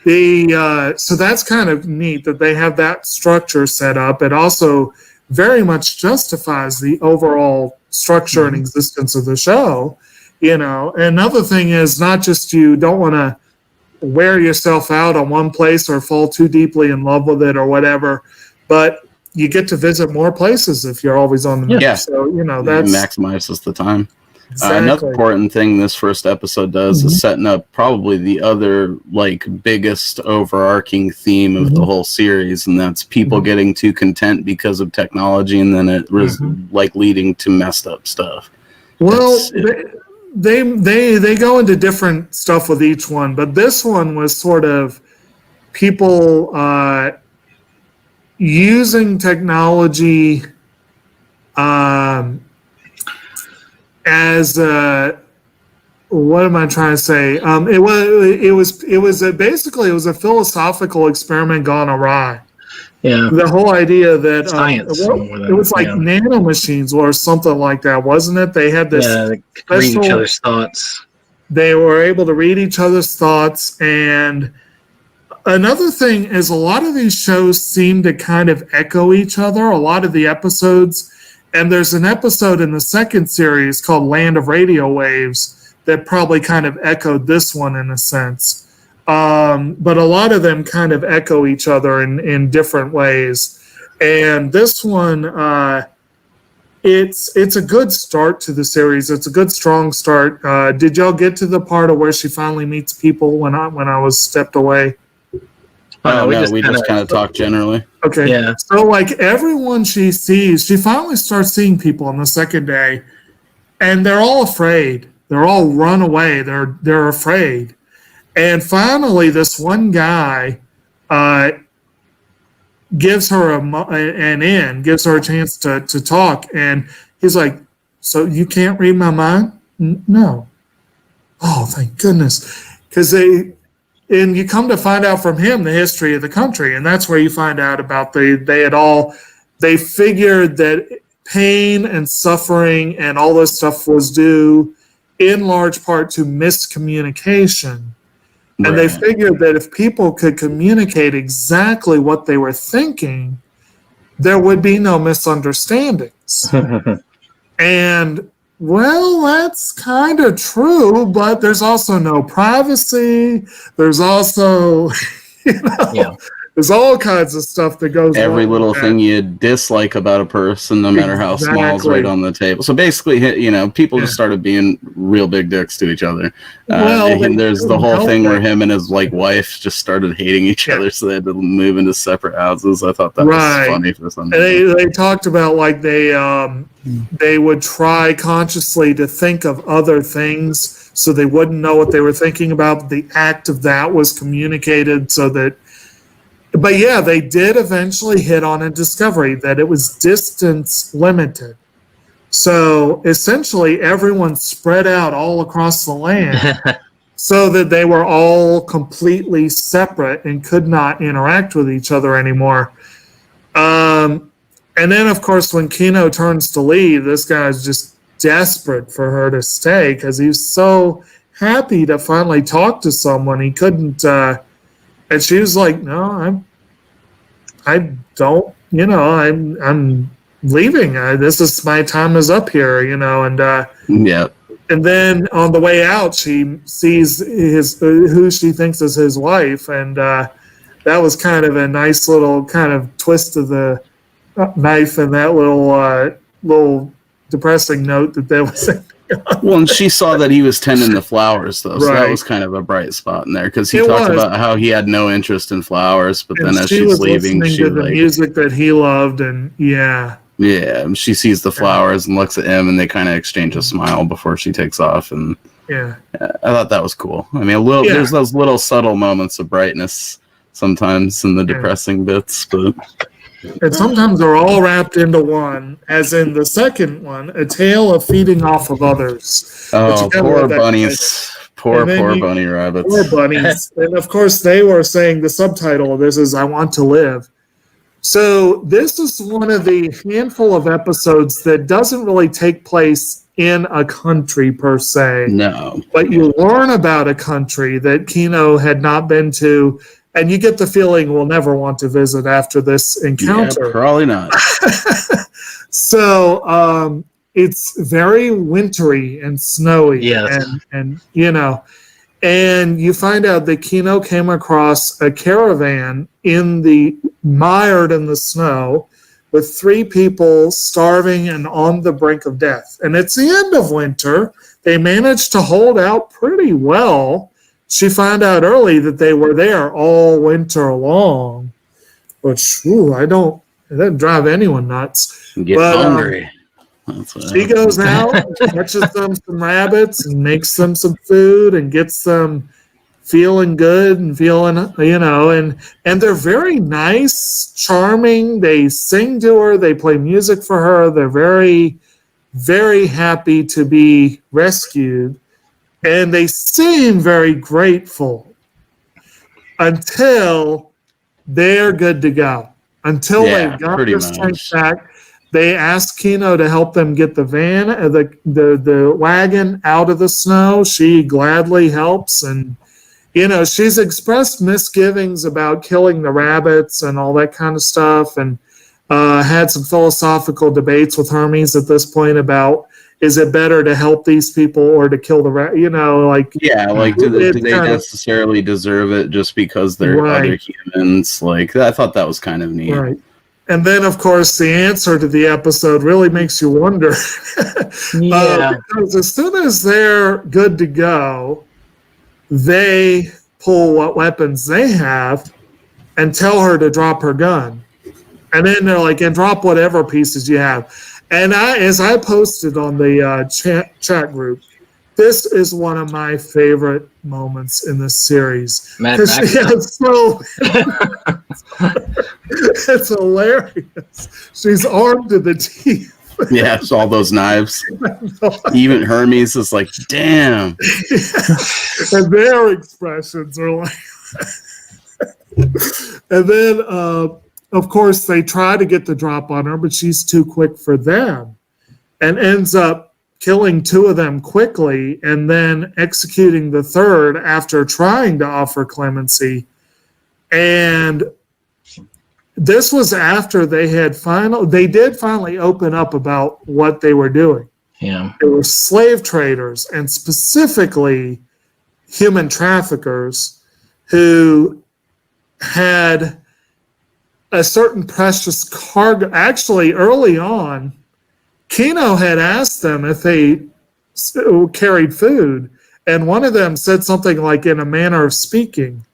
so that's kind of neat that they have that structure set up. It also very much justifies the overall structure and existence of the show. Another thing is not just you don't want to wear yourself out on one place or fall too deeply in love with it or whatever, but you get to visit more places if you're always on the move. Yeah. So that maximizes the time. Exactly. Another important thing this first episode does is setting up probably the other biggest overarching theme of the whole series, and that's people getting too content because of technology, and then it was leading to messed up stuff. Well, they go into different stuff with each one, but this one was sort of people using technology as what am I trying to say? It was basically a philosophical experiment gone awry. Yeah. The whole idea that science. It was like nanomachines or something like that, wasn't it? They had this read each other's thoughts. They were able to read each other's thoughts, and another thing is a lot of these shows seem to kind of echo each other. A lot of the episodes. And there's an episode in the second series called Land of Radio Waves that probably kind of echoed this one in a sense. But a lot of them kind of echo each other in different ways. And this one, it's a good start to the series. It's a good, strong start. Did y'all get to the part of where she finally meets people when I was stepped away? We just kind of talk generally. Okay. Yeah. So everyone she sees, she finally starts seeing people on the second day, and they're all afraid. They're all run away. They're afraid. And finally, this one guy gives her gives her a chance to talk, and he's like, "So you can't read my mind?" No. Oh, thank goodness, because and you come to find out from him the history of the country, and that's where you find out about they figured that pain and suffering and all this stuff was due in large part to miscommunication. And they figured that if people could communicate exactly what they were thinking, there would be no misunderstandings. And, well, that's kind of true, but there's also no privacy. There's also, there's all kinds of stuff that goes on. Every little thing you dislike about a person, no matter how small, is right on the table. So basically, people just started being real big dicks to each other. And there's the whole thing where him and his wife just started hating each other, so they had to move into separate houses. I thought that was funny for some reason. They talked about they would try consciously to think of other things so they wouldn't know what they were thinking about. The act of that was communicated so that. But yeah, they did eventually hit on a discovery that it was distance limited. So essentially everyone spread out all across the land so that they were all completely separate and could not interact with each other anymore. And then, of course, when Kino turns to leave, this guy's just desperate for her to stay because he's so happy to finally talk to someone. He couldn't... and she was like, "No, I don't. I'm leaving. My time is up here. And then on the way out, she sees who she thinks is his wife, and that was kind of a nice little kind of twist of the knife and that little depressing note that there was. Well, and she saw that he was tending the flowers, though, so that was kind of a bright spot in there, because he talked about how he had no interest in flowers, but then as she's leaving, she the music that he loved, and she sees the flowers and looks at him, and they kind of exchange a smile before she takes off, and I thought that was cool. I mean, there's those little subtle moments of brightness sometimes in the depressing bits, but. And sometimes they're all wrapped into one, as in the second one, A Tale of Feeding Off of Others. Oh, poor bunnies. Poor bunny rabbits. Poor bunnies. And of course, they were saying the subtitle of this is I Want to Live. So this is one of the handful of episodes that doesn't really take place in a country per se. No. But you learn about a country that Kino had not been to. And you get the feeling we'll never want to visit after this encounter. Yeah, probably not. So it's very wintry and snowy. And you find out that Kino came across a caravan mired in the snow with 3 people starving and on the brink of death. And it's the end of winter. They managed to hold out pretty well. She found out early that they were there all winter long, which it doesn't drive anyone nuts. Get hungry. She goes out, and catches them some rabbits, and makes them some food, and gets them feeling good and feeling, and they're very nice, charming. They sing to her, they play music for her. They're very, very happy to be rescued. And they seem very grateful until they're good to go. Until they've got their strength back, they ask Kino to help them get the van, the wagon out of the snow. She gladly helps, and she's expressed misgivings about killing the rabbits and all that kind of stuff, and had some philosophical debates with Hermes at this point about. Is it better to help these people or to kill the rat? Do they necessarily deserve it just because they're other humans? I thought that was kind of neat. Right. And then, of course, the answer to the episode really makes you wonder. Because as soon as they're good to go, they pull what weapons they have and tell her to drop her gun. And then they're like, and drop whatever pieces you have. And as I posted on the chat group, this is one of my favorite moments in this series. It's hilarious. She's armed to the teeth. Yeah, it's all those knives. Even Hermes is like, damn. And their expressions are like... And then... of course, they try to get the drop on her, but she's too quick for them and ends up killing 2 of them quickly and then executing the third after trying to offer clemency. And this was after they did finally open up about what they were doing. Yeah. They were slave traders, and specifically human traffickers who had a certain precious cargo. Actually, early on, Kino had asked them if they carried food, and one of them said something like, in a manner of speaking.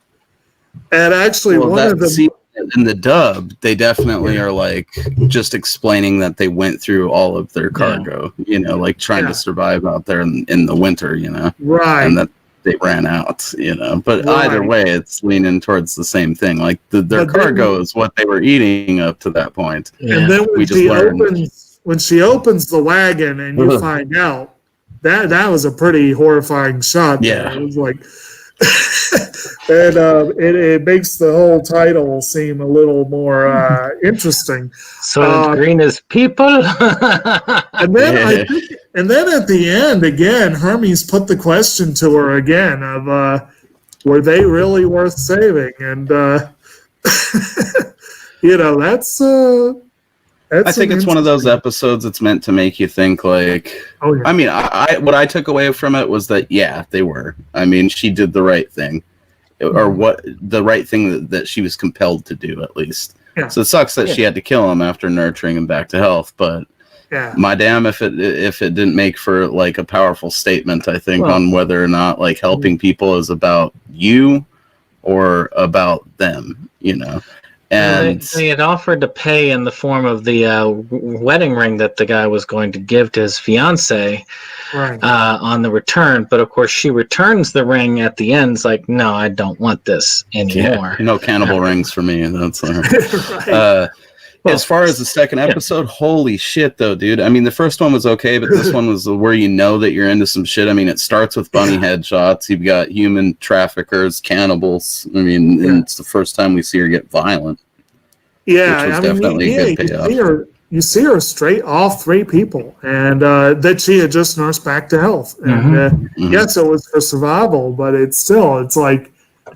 And actually, one of them... in the dub, they definitely are like just explaining that they went through all of their cargo, you know, like trying to survive out there in the winter, you know, right? And that they ran out, you know. But either way, it's leaning towards the same thing. Like their cargo is what they were eating up to that point. Yeah. And then when she opens the wagon and you find out that was a pretty horrifying shot. Yeah, it was like. And it makes the whole title seem a little more interesting. So green is people. And then and then at the end again, Hermes put the question to her again of were they really worth saving? And you know, that's I think it's one of those episodes that's meant to make you think, like, oh, yeah. I mean, what I took away from it was that, yeah, they were. I mean, she did the right thing, or the right thing that she was compelled to do, at least. Yeah. So it sucks that she had to kill him after nurturing him back to health, but my damn if it didn't make for, like, a powerful statement, I think, on whether or not, like, helping people is about you or about them, you know. And they had offered to pay in the form of the wedding ring that the guy was going to give to his fiance on the return. But of course, she returns the ring at the end. It's like, no, I don't want this anymore. No cannibal rings for me. That's as far as the second episode, holy shit, though, dude. I mean, the first one was okay, but this one was where you know that you're into some shit. I mean, it starts with bunny headshots. You've got human traffickers, cannibals. I mean, and it's the first time we see her get violent. Yeah, which was definitely a good payoff. You see her straight off 3 people, and that she had just nursed back to health. And yes, it was for survival, but it's like,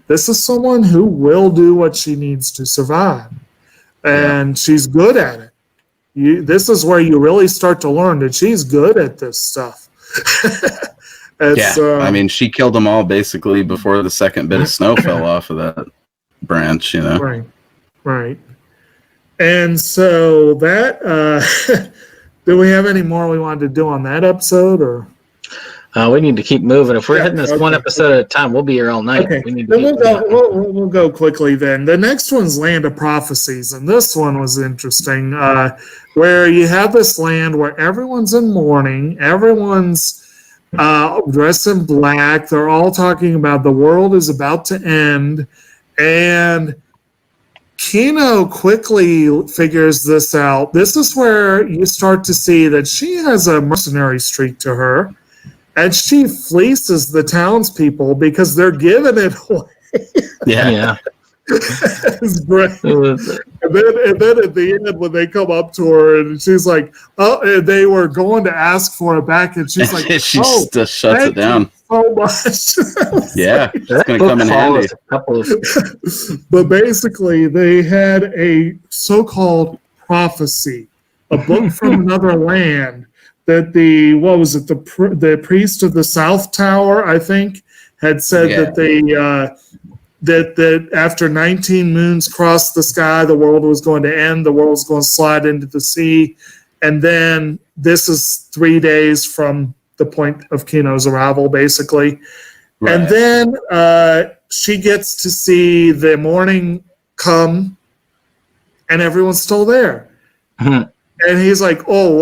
this is someone who will do what she needs to survive. And she's good at it. This is where you really start to learn that she's good at this stuff. I mean, she killed them all basically before the second bit of snow fell off of that branch, you know. Right. And so that, do we have any more we wanted to do on that episode, or? We need to keep moving. If we're hitting this one episode at a time, we'll be here all night. Okay. We need to we'll go quickly then. The next one's Land of Prophecies, and this one was interesting, where you have this land where everyone's in mourning, everyone's dressed in black. They're all talking about the world is about to end, and Kino quickly figures this out. This is where you start to see that she has a mercenary streak to her. And she fleeces the townspeople because they're giving it away. Yeah. It's great. And then at the end, when they come up to her and she's like, oh, and they were going to ask for it back. And she's like, she just shuts it down. So much. Yeah, it's going to come in handy. But basically, they had a so-called prophecy, a book from another land. That the priest of the South Tower, I think, had said that they that after 19 moons crossed the sky, the world was going to end. The world was going to slide into the sea, and then this is 3 days from the point of Kino's arrival, basically. Right. And then she gets to see the morning come, and everyone's still there. And he's like, "Oh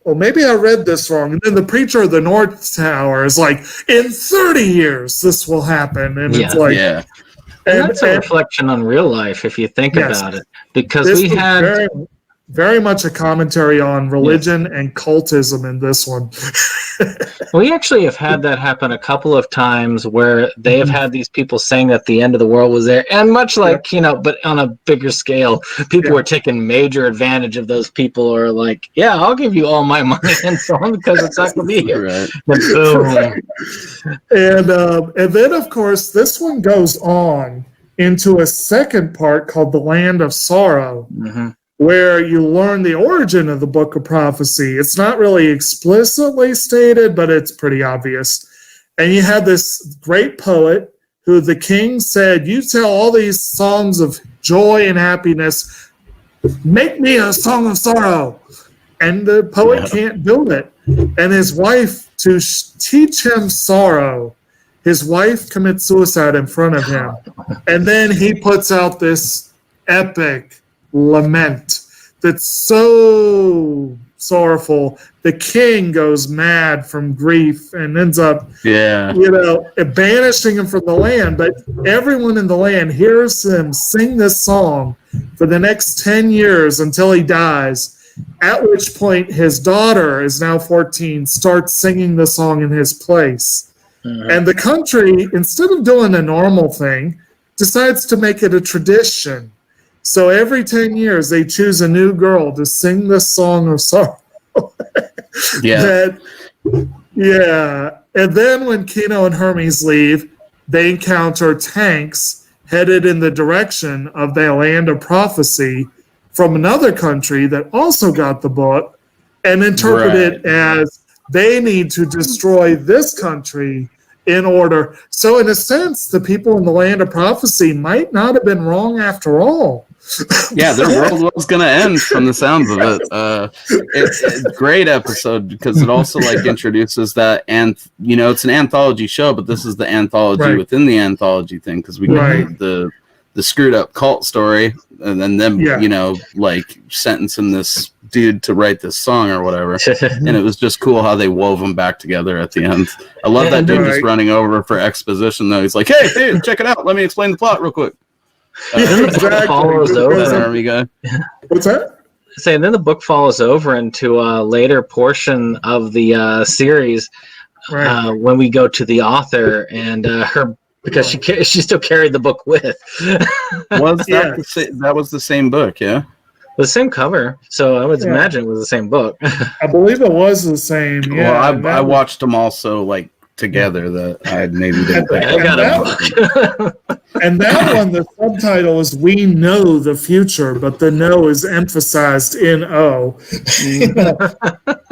well, maybe I read this wrong." And then the preacher of the North Tower is like, in 30 years, this will happen. And it's like... Yeah. And that's a reflection on real life, if you think about it. Because we had... very much a commentary on religion and cultism in this one. We actually have had that happen a couple of times where they have had these people saying that the end of the world was there, and much like but on a bigger scale, people were taking major advantage of those people, or like, yeah, I'll give you all my money and so on because it's not going to be here. Right. And boom. And then, of course, this one goes on into a second part called The Land of Sorrow, where you learn the origin of the Book of Prophecy. It's not really explicitly stated, but it's pretty obvious. And you had this great poet who the king said, you tell all these songs of joy and happiness, make me a song of sorrow. And the poet can't do it. And his wife, to teach him sorrow, his wife commits suicide in front of him. And then he puts out this epic lament that's so sorrowful. The king goes mad from grief and ends up, banishing him from the land. But everyone in the land hears him sing this song for the next 10 years until he dies, at which point his daughter, is now 14, starts singing the song in his place. And the country, instead of doing a normal thing, decides to make it a tradition. So every 10 years, they choose a new girl to sing this song of sorrow. And then when Kino and Hermes leave, they encounter tanks headed in the direction of the Land of Prophecy from another country that also got the book and interpret it as they need to destroy this country in order. So in a sense, the people in the Land of Prophecy might not have been wrong after all. Yeah, their world was going to end from the sounds of it. It's a great episode because it also like introduces that, and it's an anthology show, but this is the anthology within the anthology thing, because we get the screwed up cult story, and then them like sentencing this dude to write this song or whatever. And it was just cool how they wove them back together at the end. I love that dude just running over for exposition though. He's like, hey dude, check it out, let me explain the plot real quick. Then the book follows over. Army guy. What's that? Then the book follows over into a later portion of the series when we go to the author and her, because she still carried the book with. That was the same book, yeah? The same cover, so I would imagine it was the same book. I believe it was the same. Yeah, well, I watched them also like together. That I maybe didn't think. And that one, the subtitle is "We Know the Future," but the "know" is emphasized in O.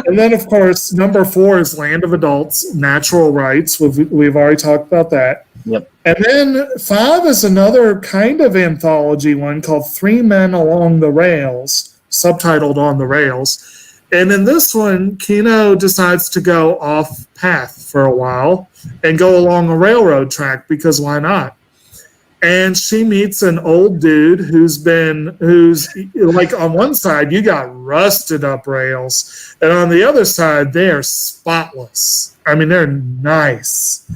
And then, of course, number 4 is Land of Adults, Natural Rights. We've already talked about that. Yep. And then 5 is another kind of anthology one called Three Men Along the Rails, subtitled On the Rails. And in this one, Kino decides to go off path for a while and go along a railroad track because why not? And she meets an old dude who's like, on one side, you got rusted up rails. And on the other side, they're spotless. I mean, they're nice.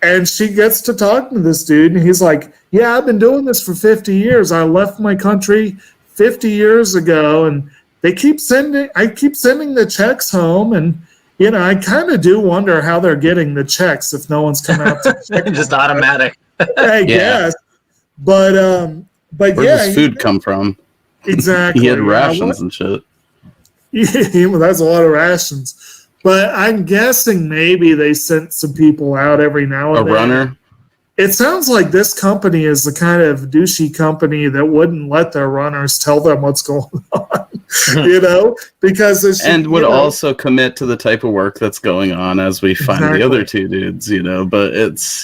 And she gets to talking to this dude, and he's like, yeah, I've been doing this for 50 years. I left my country 50 years ago, and I keep sending the checks home, and I kind of do wonder how they're getting the checks if no one's come out to check. Just automatic. I guess. But where does food come from? Exactly. He had rations and shit. That's a lot of rations. But I'm guessing maybe they sent some people out every now and then. A runner? It sounds like this company is the kind of douchey company that wouldn't let their runners tell them what's going on, because would also commit to the type of work that's going on, as we find the other two dudes, But it's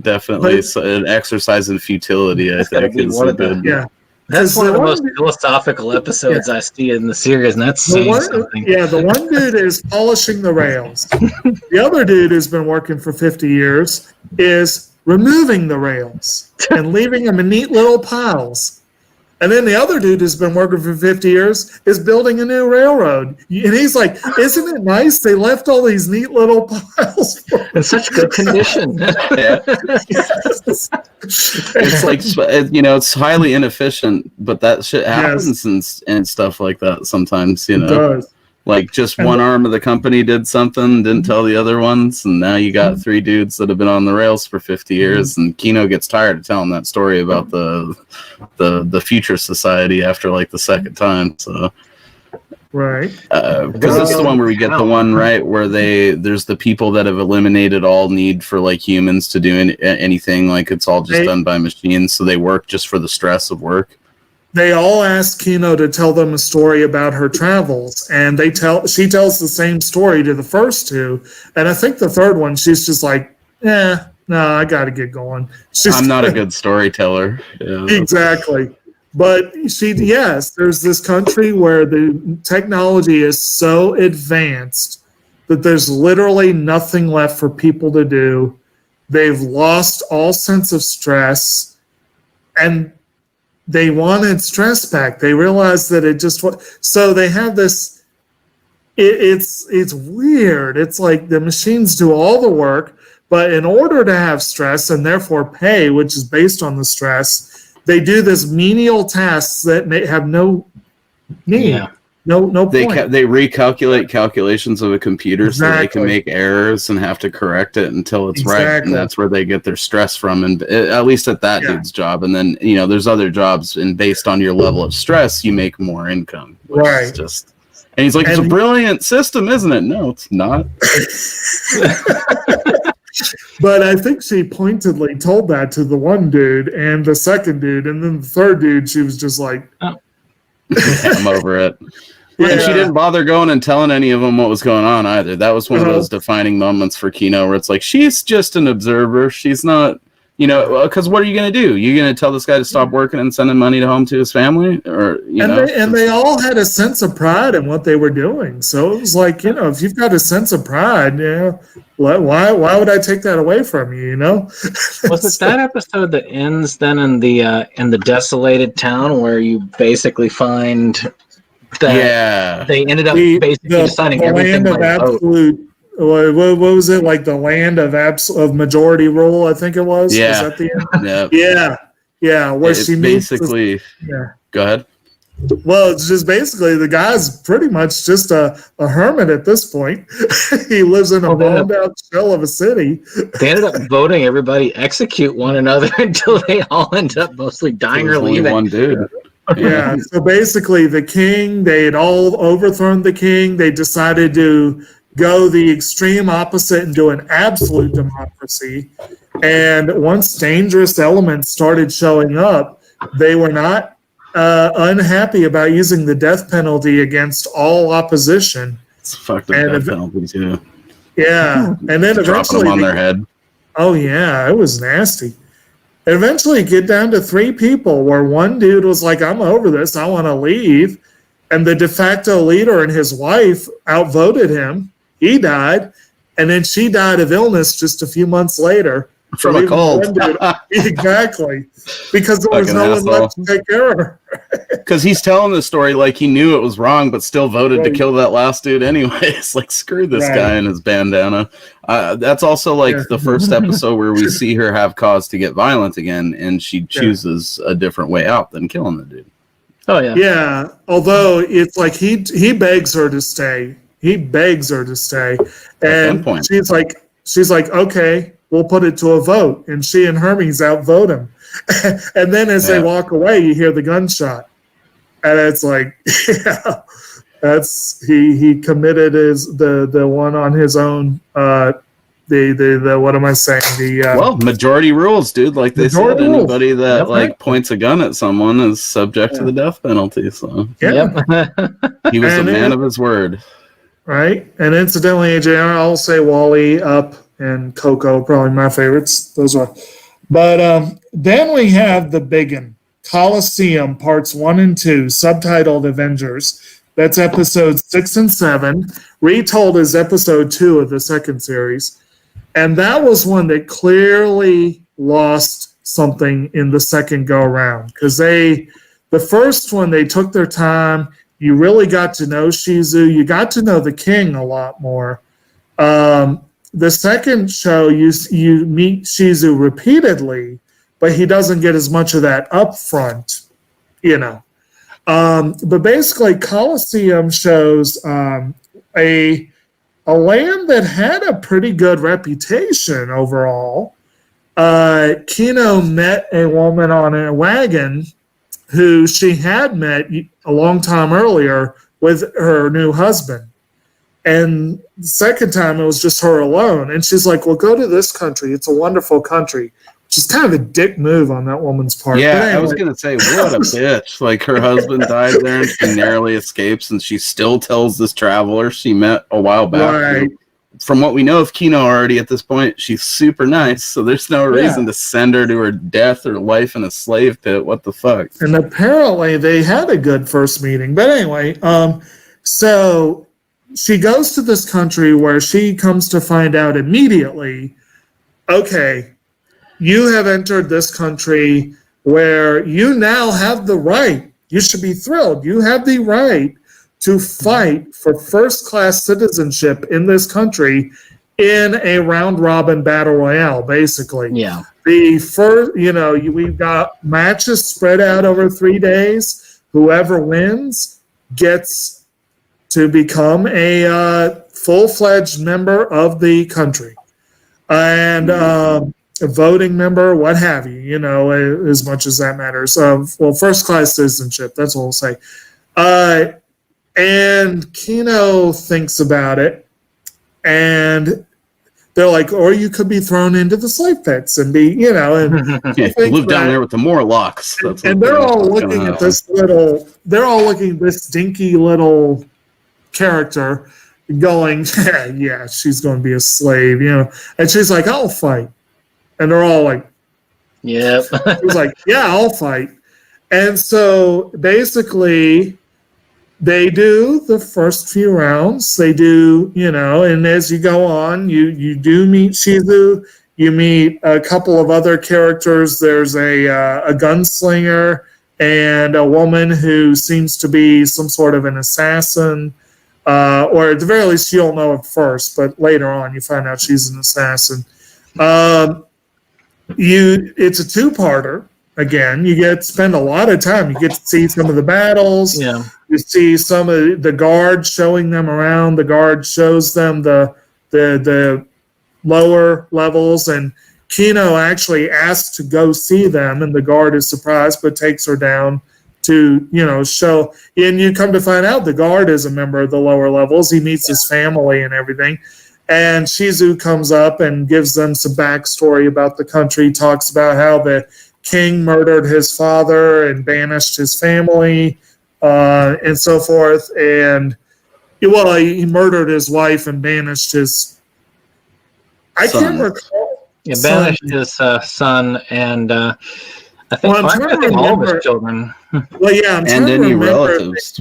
definitely an exercise in futility. I think is a good. Yeah. That's one of the most philosophical episodes I see in the series, and that's saying something. Yeah, the one dude is polishing the rails. The other dude who's been working for 50 years is removing the rails and leaving them in neat little piles. And then the other dude who's been working for 50 years is building a new railroad. And he's like, isn't it nice? They left all these neat little piles. In such good condition. Yeah. It's like, it's highly inefficient, but that shit happens and stuff like that sometimes, It does. Like just one arm of the company did something, didn't tell the other ones, and now you got three dudes that have been on the rails for 50 years, and Kino gets tired of telling that story about the future society after like the second time. So right, because it's the one where we get the one right where there's the people that have eliminated all need for like humans to do anything, like it's all just done by machines, so they work just for the stress of work. They all ask Kino to tell them a story about her travels, and she tells the same story to the first two, and I think the third one she's just like, no, I got to get going. I'm not a good storyteller. Yeah. Exactly, but there's this country where the technology is so advanced that there's literally nothing left for people to do. They've lost all sense of stress, and they wanted stress back. They realized that it just was. So they have this. It's weird. It's like the machines do all the work, but in order to have stress and therefore pay, which is based on the stress, they do this menial tasks that have no need. Yeah. No point. They recalculate calculations of a computer so they can make errors and have to correct it until it's right, and that's where they get their stress from. And at least at that dude's job, and then there's other jobs, and based on your level of stress, you make more income. Right. And he's like, it's a brilliant system, isn't it? No, it's not. But I think she pointedly told that to the one dude and the second dude, and then the third dude, she was just like, I'm over it. Yeah. And she didn't bother going and telling any of them what was going on either. That was one of those defining moments for Kino where it's like, she's just an observer. She's not, because what are you going to do? You're going to tell this guy to stop working and sending money home to his family? Or, they all had a sense of pride in what they were doing. So it was like, if you've got a sense of pride, why would I take that away from you, Was it that episode that ends then in the desolated town where you basically find that they ended up basically deciding everything by absolute vote. What was it, like the land of majority rule, I think it was? Yeah. Was that the end? Yeah, where she basically go ahead. Well, it's just basically the guy's pretty much just a hermit at this point. He lives in a bombed out shell of a city. They ended up voting everybody execute one another until they all ended up mostly dying or leaving. One dude. Yeah, so basically the king, they had all overthrown the king. They decided to go the extreme opposite and do an absolute democracy. And once dangerous elements started showing up, they were not unhappy about using the death penalty against all opposition. It's fucked up death penalty too. Yeah, and then dropping eventually them on their head. Oh yeah, it was nasty. Eventually get down to 3 people where one dude was like, I'm over this, I want to leave. And the de facto leader and his wife outvoted him. He died. And then she died of illness just a few months later. From a cold. Exactly. Because there was no one left to take care of her. Because he's telling the story like he knew it was wrong, but still voted to kill that last dude anyways. Like, screw this guy and his bandana. That's also like the first episode where we see her have cause to get violent again, and she chooses a different way out than killing the dude. Oh, yeah. Yeah. Although it's like he begs her to stay. He begs her to stay. And she's like, okay, we'll put it to a vote. And she and Hermes outvote him. And then as they walk away, you hear the gunshot. And it's like, that's he committed the one on his own. The what am I saying? Majority rules, dude. Like they said, anybody that points a gun at someone is subject to the death penalty. So he was a man of his word. Right, and incidentally, AJ, I'll say Wall-E, Up, and Coco, probably my favorites. Those are. But then we have the big one, Colosseum, parts 1 and 2, subtitled Avengers. That's episodes 6 and 7, retold as episode 2 of the second series. And that was one that clearly lost something in the second go-around, because the The first one, they took their time. You really got to know Shizu. You got to know the king a lot more. The second show, you meet Shizu repeatedly, but he doesn't get as much of that up front, you know. But basically, Colosseum shows a land that had a pretty good reputation overall. Kino met a woman on a wagon who she had met a long time earlier with her new husband. And the second time, it was just her alone. And she's like, well, go to this country. It's a wonderful country. Which is kind of a dick move on that woman's part. Yeah, anyway. I was going to say, what a bitch. Like, her husband died there and she narrowly escapes, and she still tells this traveler she met a while back. Right. From what we know of Kino already at this point, she's super nice, so there's no reason to send her to her death or life in a slave pit. What the fuck? And apparently they had a good first meeting. But anyway, so she goes to this country where she comes to find out immediately, okay, you have entered this country where you now have the right. You should be thrilled. You have the right to fight for first-class citizenship in this country in a round-robin battle royale, basically. Yeah. The first, we've got matches spread out over 3 days. Whoever wins gets to become a full-fledged member of the country. And a voting member, what have you, as much as that matters. First-class citizenship, that's what we'll say. And Kino thinks about it, and they're like, or you could be thrown into the slave pits and be, and live down there with the Morlocks. And they're all looking at this this dinky little character going, yeah, she's going to be a slave, and she's like, I'll fight. And they're all like, yep. She's like, yeah, I'll fight. And so basically, they do the first few rounds. They do, and as you go on, you do meet Shizu. You meet a couple of other characters. There's a gunslinger and a woman who seems to be some sort of an assassin. Or at the very least, you don't know at first, but later on, you find out she's an assassin. It's a two-parter. Again, you get to spend a lot of time. You get to see some of the battles. Yeah. You see some of the guards showing them around. The guard shows them the lower levels, and Kino actually asks to go see them, and the guard is surprised but takes her down to show. And you come to find out the guard is a member of the lower levels. He meets his family and everything. And Shizu comes up and gives them some backstory about the country, talks about how the king murdered his father and banished his family, and so forth. And he murdered his wife and banished his. I can't recall. Yeah, banished his son and I think, all of his children. Well, yeah, I'm trying to remember. Relatives.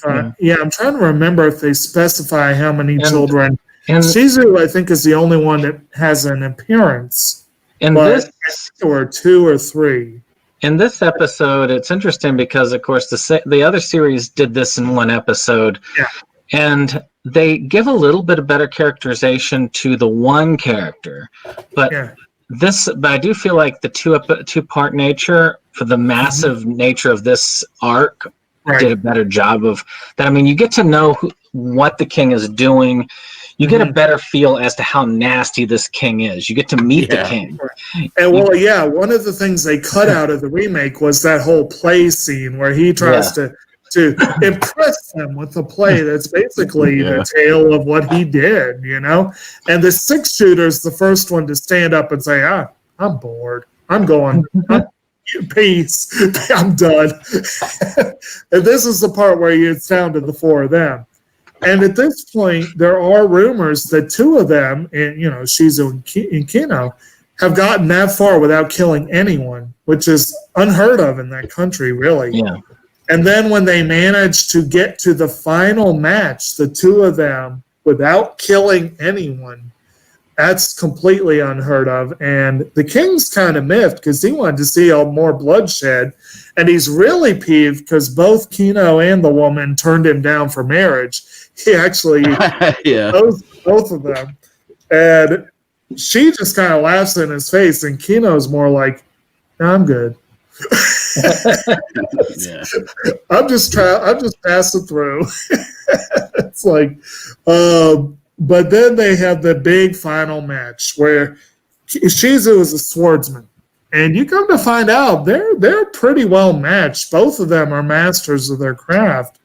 I'm trying to remember if they specify how many children. And Shizu, I think, is the only one that has an appearance. And but this, I think there were 2 or 3. In this episode, it's interesting because, of course, the other series did this in one episode. Yeah. And they give a little bit of better characterization to the one character. But I do feel like the two-part nature for the massive nature of this arc did a better job of that. I mean, you get to know what the king is doing. You get a better feel as to how nasty this king is. You get to meet the king. And one of the things they cut out of the remake was that whole play scene where he tries to impress them with a play that's basically the tale of what he did, And the 6-shooter's the first one to stand up and say, I'm bored. I'm going. Peace. I'm done. And this is the part where it's down to the 4 of them. And at this point, there are rumors that 2 of them, Shizu and Kino, have gotten that far without killing anyone, which is unheard of in that country, really. Yeah. And then when they managed to get to the final match, the 2 of them, without killing anyone, That's completely unheard of. And the king's kind of miffed because he wanted to see more bloodshed. And he's really peeved because both Kino and the woman turned him down for marriage. He actually Yeah. both of them. And she just kind of laughs in his face. And Kino's more like, no, I'm good. Yeah. I'm just passing through. It's like, but then they have the big final match where Shizu is a swordsman, and you come to find out they're pretty well matched. Both of them are masters of their craft,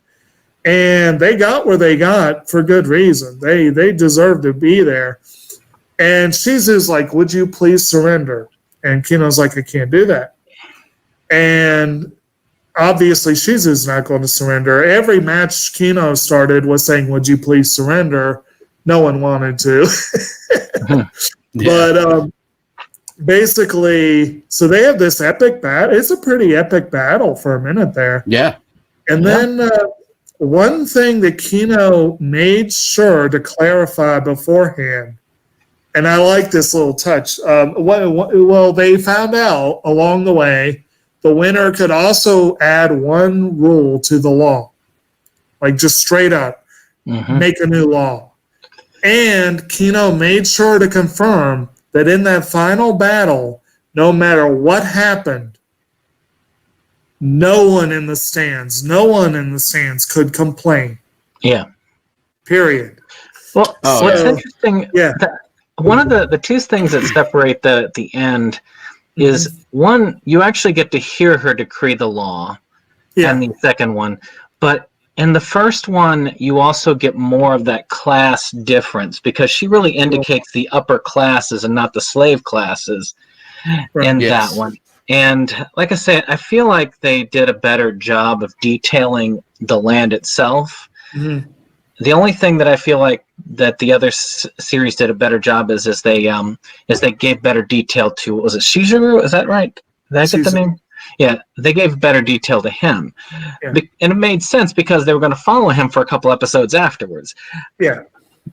and they got where they got for good reason. They deserve to be there. And Shizu's like, "Would you please surrender?" And Kino's like, "I can't do that." And obviously, Shizu's not going to surrender. Every match Kino started was saying, "Would you please surrender?" No one wanted to. Yeah. But basically, so they have this epic battle. It's a pretty epic battle for a minute there. Yeah. And then one thing that Kino made sure to clarify beforehand, and I like this little touch. Well, they found out along the way the winner could also add one rule to the law, like just straight up make a new law. And Kino made sure to confirm that in that final battle, no matter what happened, no one in the stands could complain. Yeah. Period. Well, what's interesting, Yeah. one of the two things that separate the end is, one, you actually get to hear her decree the law, and the second one. But in the first one, you also get more of that class difference because she really indicates the upper classes and not the slave classes in that one. And like I said, I feel like they did a better job of detailing the land itself. The only thing that I feel like that the other series did a better job is they gave better detail to, was it Shizuru? Is that right? Did I get the name? Yeah, they gave better detail to him. Yeah. And it made sense because they were going to follow him for a couple episodes afterwards. Yeah.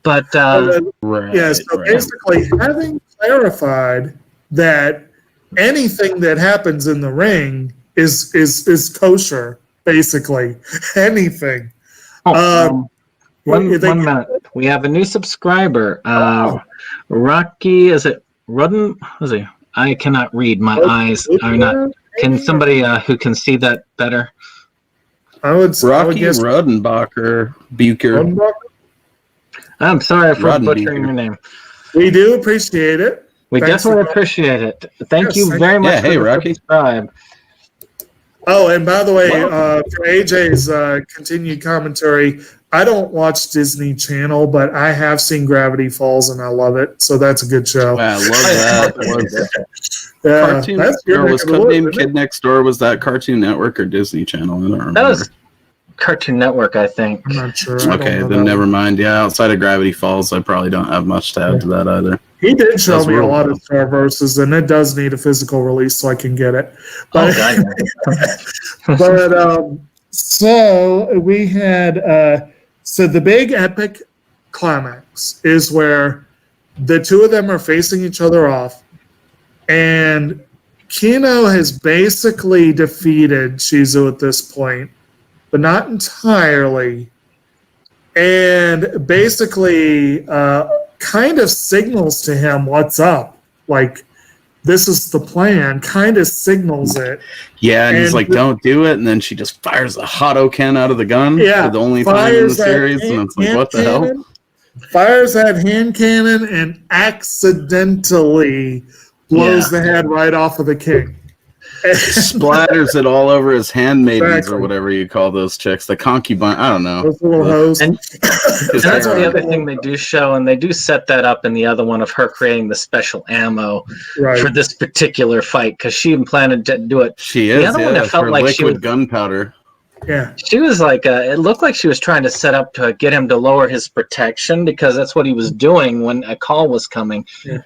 But so basically having clarified that anything that happens in the ring is kosher, basically. Anything. One minute. We have a new subscriber. Rocky, is it Rudden? Is he? I cannot read. My eyes are not. Can somebody who can see that better? Rocky Rodenbacher. Bucher. I'm sorry for butchering your name. We do appreciate it. We definitely appreciate it. Thank you very much for Rocky. Subscribe. Oh, and by the way, for AJ's continued commentary, I don't watch Disney Channel, but I have seen Gravity Falls and I love it. So that's a good show. Wow, I love that. Cartoon Network was codenamed Kid Next Door. Was that Cartoon Network or Disney Channel? I don't remember. That was Cartoon Network, I think. I'm not sure. Okay, then never mind. Yeah, outside of Gravity Falls, I probably don't have much to add to that either. He did show me a lot of Star Verses, and it does need a physical release so I can get it. But, so we had so the big epic climax is where the two of them are facing each other off, and Kino has basically defeated Shizu at this point, but not entirely, and basically kind of signals to him what's up, like this is the plan, kind of signals it. Yeah, and he's like, don't do it, and then she just fires a Hotoken out of the gun for the only time in the series, and it's like, what the hell? Fires that hand cannon and accidentally blows the head right off of the king. Splatters it all over his handmaidens or whatever you call those chicks, the concubine. I don't know. Those little hoes. And that's the other thing they do show, and they do set that up in the other one of her creating the special ammo for this particular fight because she planned to do it. She is. The other one that felt like liquid gunpowder. Yeah, she was like, it looked like she was trying to set up to get him to lower his protection because that's what he was doing when a call was coming. Yeah.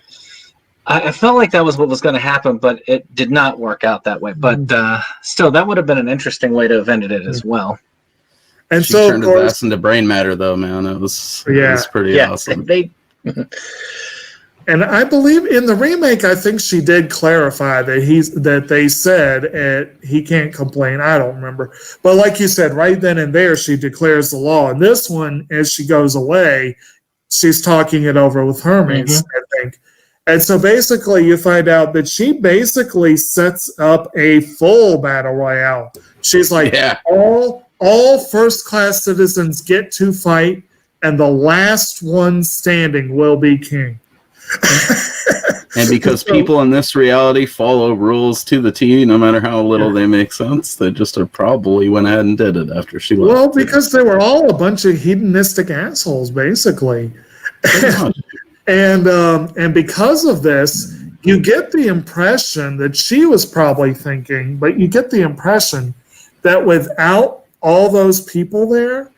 I felt like that was what was going to happen, but it did not work out that way. But still, that would have been an interesting way to have ended it as well. And she so turned his ass into brain matter, though, man. It was pretty awesome. And I believe in the remake, I think she did clarify that they said he can't complain. I don't remember, but like you said, right then and there, she declares the law. And this one, as she goes away, she's talking it over with Hermes, I think. And so basically, you find out that she basically sets up a full battle royale. She's like, all first class citizens get to fight, and the last one standing will be king. And because people in this reality follow rules to the T, no matter how little they make sense, they just probably went ahead and did it after she left. Well, because they were all a bunch of hedonistic assholes, basically. And because of this, you get the impression that she was probably thinking, but you get the impression that without all those people there,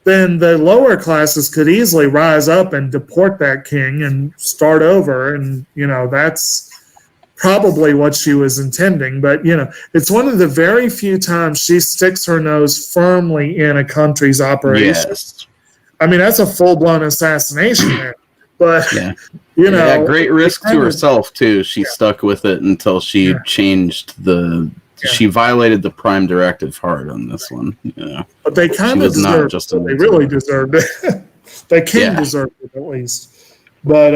then the lower classes could easily rise up and deport that king and start over. And, that's probably what she was intending. But, it's one of the very few times she sticks her nose firmly in a country's operation. Yes. I mean, that's a full-blown assassination there. But, at great risk to herself, too. She stuck with it until she changed she violated the prime directive hard on this one. But they kind of deserved it. They really deserved it. The king deserved it, at least. But,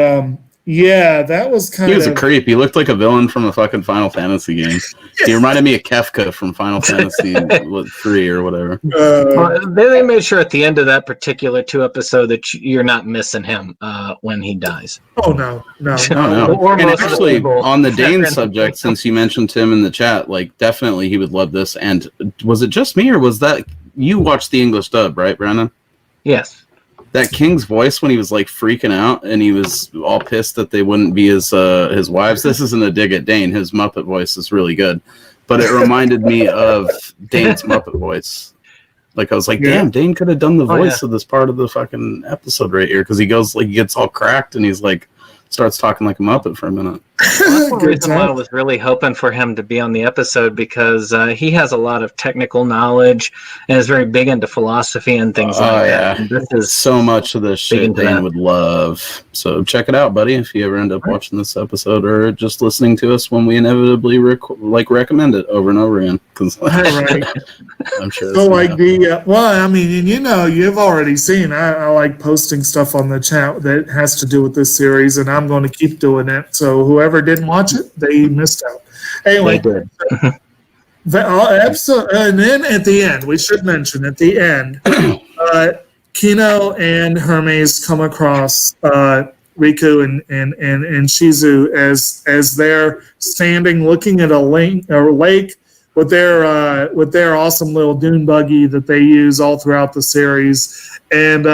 that was kind of... He was a creep. He looked like a villain from a fucking Final Fantasy game. He reminded me of Kefka from Final Fantasy 3 or whatever. They made sure at the end of that particular 2 episode that you're not missing him when he dies. Oh, no. And actually, on the Dane subject, since you mentioned him in the chat, definitely he would love this. And was it just me, or was that... You watched the English dub, right, Brandon? Yes. That king's voice when he was freaking out and he was all pissed that they wouldn't be his wives. This isn't a dig at Dane. His Muppet voice is really good, but it reminded me of Dane's Muppet voice. I was like, damn, Dane could have done the voice of this part of the fucking episode right here, because he goes he gets all cracked and he's starts talking like a Muppet for a minute. That's one reason why I was really hoping for him to be on the episode, because he has a lot of technical knowledge and is very big into philosophy and things like that. And this is so much of this shit Dane would love. So check it out, buddy, if you ever end up watching this episode or just listening to us when we inevitably recommend it over and over again. I'm sure. So you've already seen, I like posting stuff on the chat that has to do with this series, and I'm going to keep doing it. So whoever didn't watch it, they missed out. Anyway, the episode, and then at the end, we should mention at the end, Kino and Hermes come across Riku and Shizu as they're standing looking at a lake with their awesome little dune buggy that they use all throughout the series, and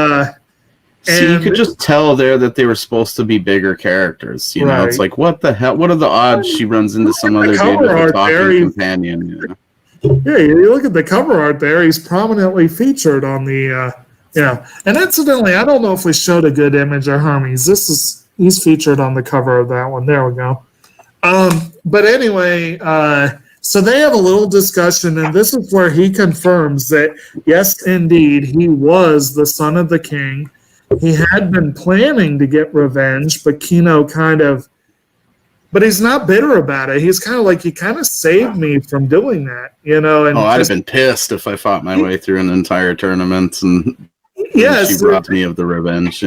you could just tell there that they were supposed to be bigger characters. It's like, what the hell? What are the odds she runs into some other dude with a talking companion? Yeah, you look at the cover art there. He's prominently featured on the And incidentally, I don't know if we showed a good image of Hermes. He's featured on the cover of that one. There we go. But anyway, so they have a little discussion, and this is where he confirms that yes, indeed, he was the son of the king. He had been planning to get revenge, but Kino but he's not bitter about it. He's kind of like, you kind of saved me from doing that, And I'd have been pissed if I fought my way through an entire tournament and she robbed me of the revenge,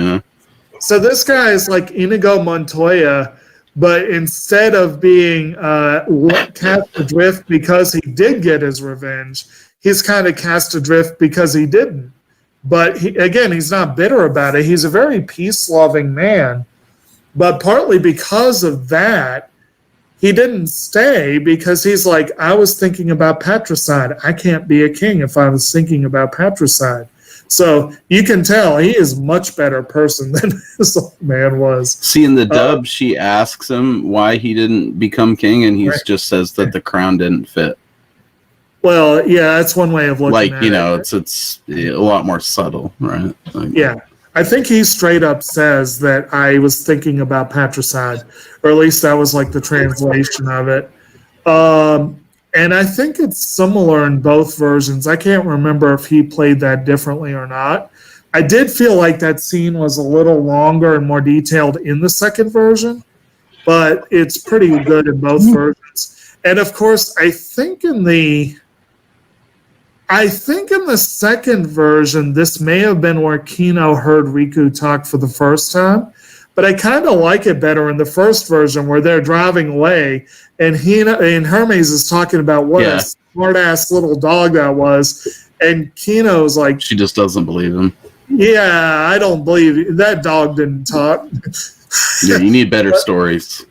So this guy is like Inigo Montoya, but instead of being cast adrift because he did get his revenge, he's kind of cast adrift because he didn't. But he's not bitter about it. He's a very peace-loving man. But partly because of that, he didn't stay, because he's like, I was thinking about patricide. I can't be a king if I was thinking about patricide. So you can tell he is a much better person than this old man was. See, in the dub, she asks him why he didn't become king, and he just says that the crown didn't fit. Well, yeah, that's one way of looking at it. It's a lot more subtle, right? I think he straight up says that I was thinking about patricide, or at least that was like the translation of it. And I think it's similar in both versions. I can't remember if he played that differently or not, I did feel like that scene was a little longer and more detailed in the second version, but it's pretty good in both versions. And of course, I think in the second version, this may have been where Kino heard Riku talk for the first time, but I kind of like it better in the first version where they're driving away and Hermes is talking about what a smart ass little dog that was, and Kino's like, she just doesn't believe him. Yeah, I don't believe you. That dog didn't talk. Yeah, you need better stories.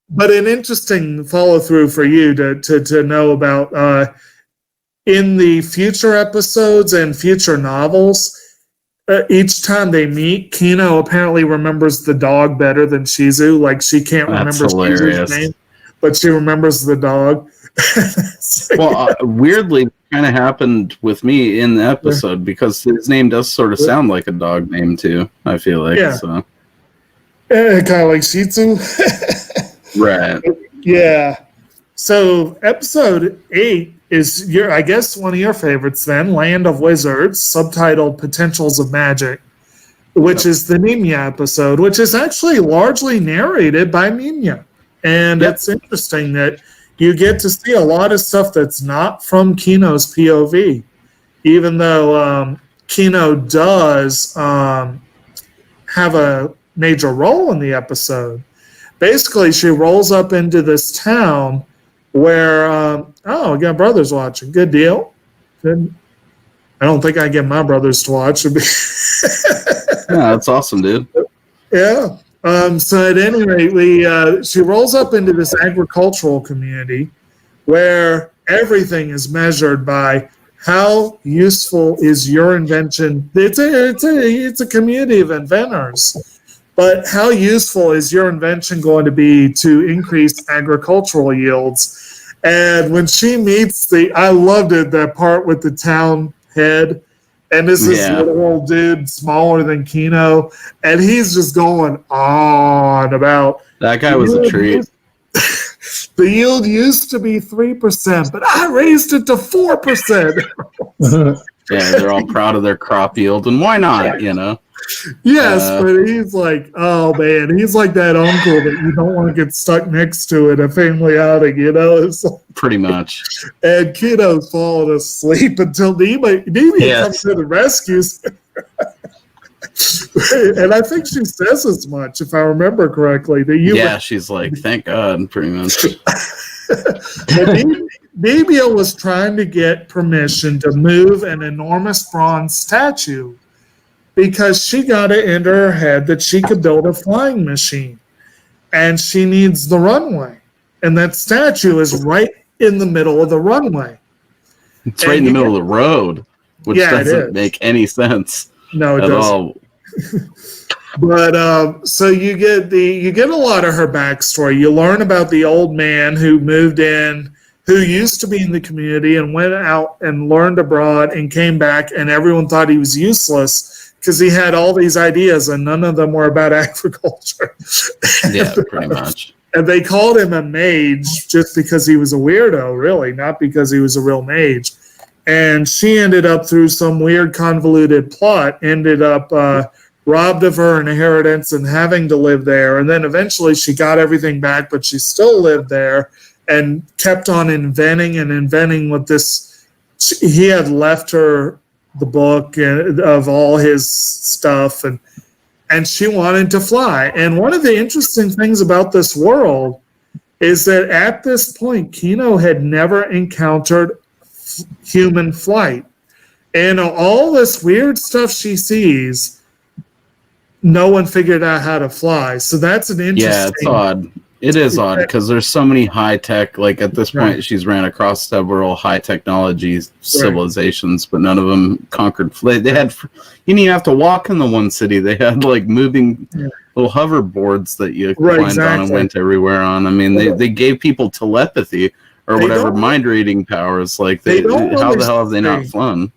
But an interesting follow through for you to know about in the future episodes and future novels. Each time they meet, Kino apparently remembers the dog better than Shizu. Like she can't remember Shizu's name, but she remembers the dog. Well, weirdly, kind of happened with me in the episode because his name does sort of sound like a dog name too. I feel like so. Kind of like Shih Tzu. Right. Yeah. So episode 8 is I guess one of your favorites then, Land of Wizards, subtitled Potentials of Magic, which is the Minya episode, which is actually largely narrated by Minya. And it's interesting that you get to see a lot of stuff that's not from Kino's POV, even though Kino does have a major role in the episode. Basically, she rolls up into this town where, we got brothers watching. Good deal. Good. I don't think I get my brothers to watch. Yeah, that's awesome, dude. Yeah. So at any rate, she rolls up into this agricultural community where everything is measured by how useful is your invention. It's a community of inventors, but how useful is your invention going to be to increase agricultural yields? And when she meets I loved it, that part with the town head. And this is little old dude, smaller than Kino, and he's just going on about that guy was a treat. The yield used to be 3%, but I raised it to 4%. Yeah, they're all proud of their crop yield, and why not? You know. Yes, but he's like, oh man, he's like that uncle that you don't want to get stuck next to at a family outing, you know? It's like, pretty much. And Kiddo's falling asleep until Nemi comes to the rescue. And I think she says as much, if I remember correctly. She's like, thank God, pretty much. Nebia was trying to get permission to move an enormous bronze statue because she got it into her head that she could build a flying machine. And she needs the runway. And that statue is right in the middle of the runway. It's right in the middle of the road, which doesn't make any sense. No, it doesn't. But so you get a lot of her backstory. You learn about the old man who moved in, who used to be in the community and went out and learned abroad and came back, and everyone thought he was useless because he had all these ideas and none of them were about agriculture. Yeah, pretty much. And they called him a mage just because he was a weirdo, really, not because he was a real mage. And she ended up, through some weird convoluted plot, robbed of her inheritance and having to live there. And then eventually she got everything back, but she still lived there and kept on inventing with this. He had left her the book of all his stuff, and she wanted to fly. And one of the interesting things about this world is that at this point, Kino had never encountered human flight. And all this weird stuff she sees, no one figured out how to fly. So that's an interesting... Yeah, it's odd. It is odd because there's so many high tech. Like at this point, she's ran across several high technology civilizations, but none of them conquered. They had, you didn't even have to walk in the one city. They had like moving little hoverboards that you climbed on and went everywhere on. I mean, they gave people telepathy or whatever mind reading powers. Like how the hell have they not flown?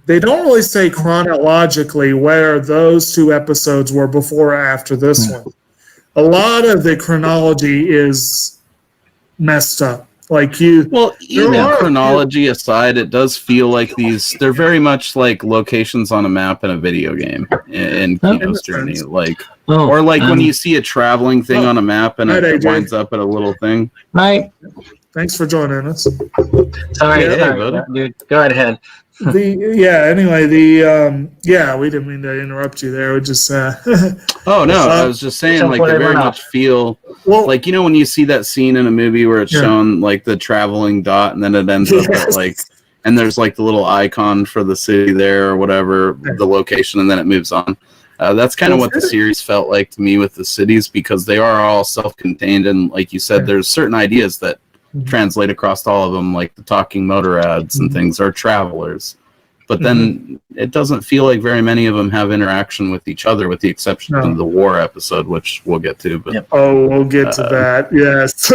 They don't really say chronologically where those two episodes were before or after this one. A lot of the chronology is messed up. Like you, Well, there even are- chronology aside, it does feel like they're very much like locations on a map in a video game in Kino's Journey. Like, or like when you see a traveling thing on a map and Right, it AJ. winds up at a little thing. Right. Thanks for joining us. Sorry, Hey, sorry, buddy. dude. Go right ahead. Anyway, we didn't mean to interrupt you there. We just Oh no, I was just saying, like, they very much feel like, you know, when you see that scene in a movie where it's shown like the traveling dot and then it ends up at like, and there's like the little icon for the city there or whatever, the location, and then it moves on. That's kind of what the series felt like to me with the cities, because they are all self-contained, and like you said, there's certain ideas that translate across all of them, like the talking motor ads and things are travelers. But then it doesn't feel like very many of them have interaction with each other, with the exception of the war episode, which we'll get to. But we'll get to that. Yes,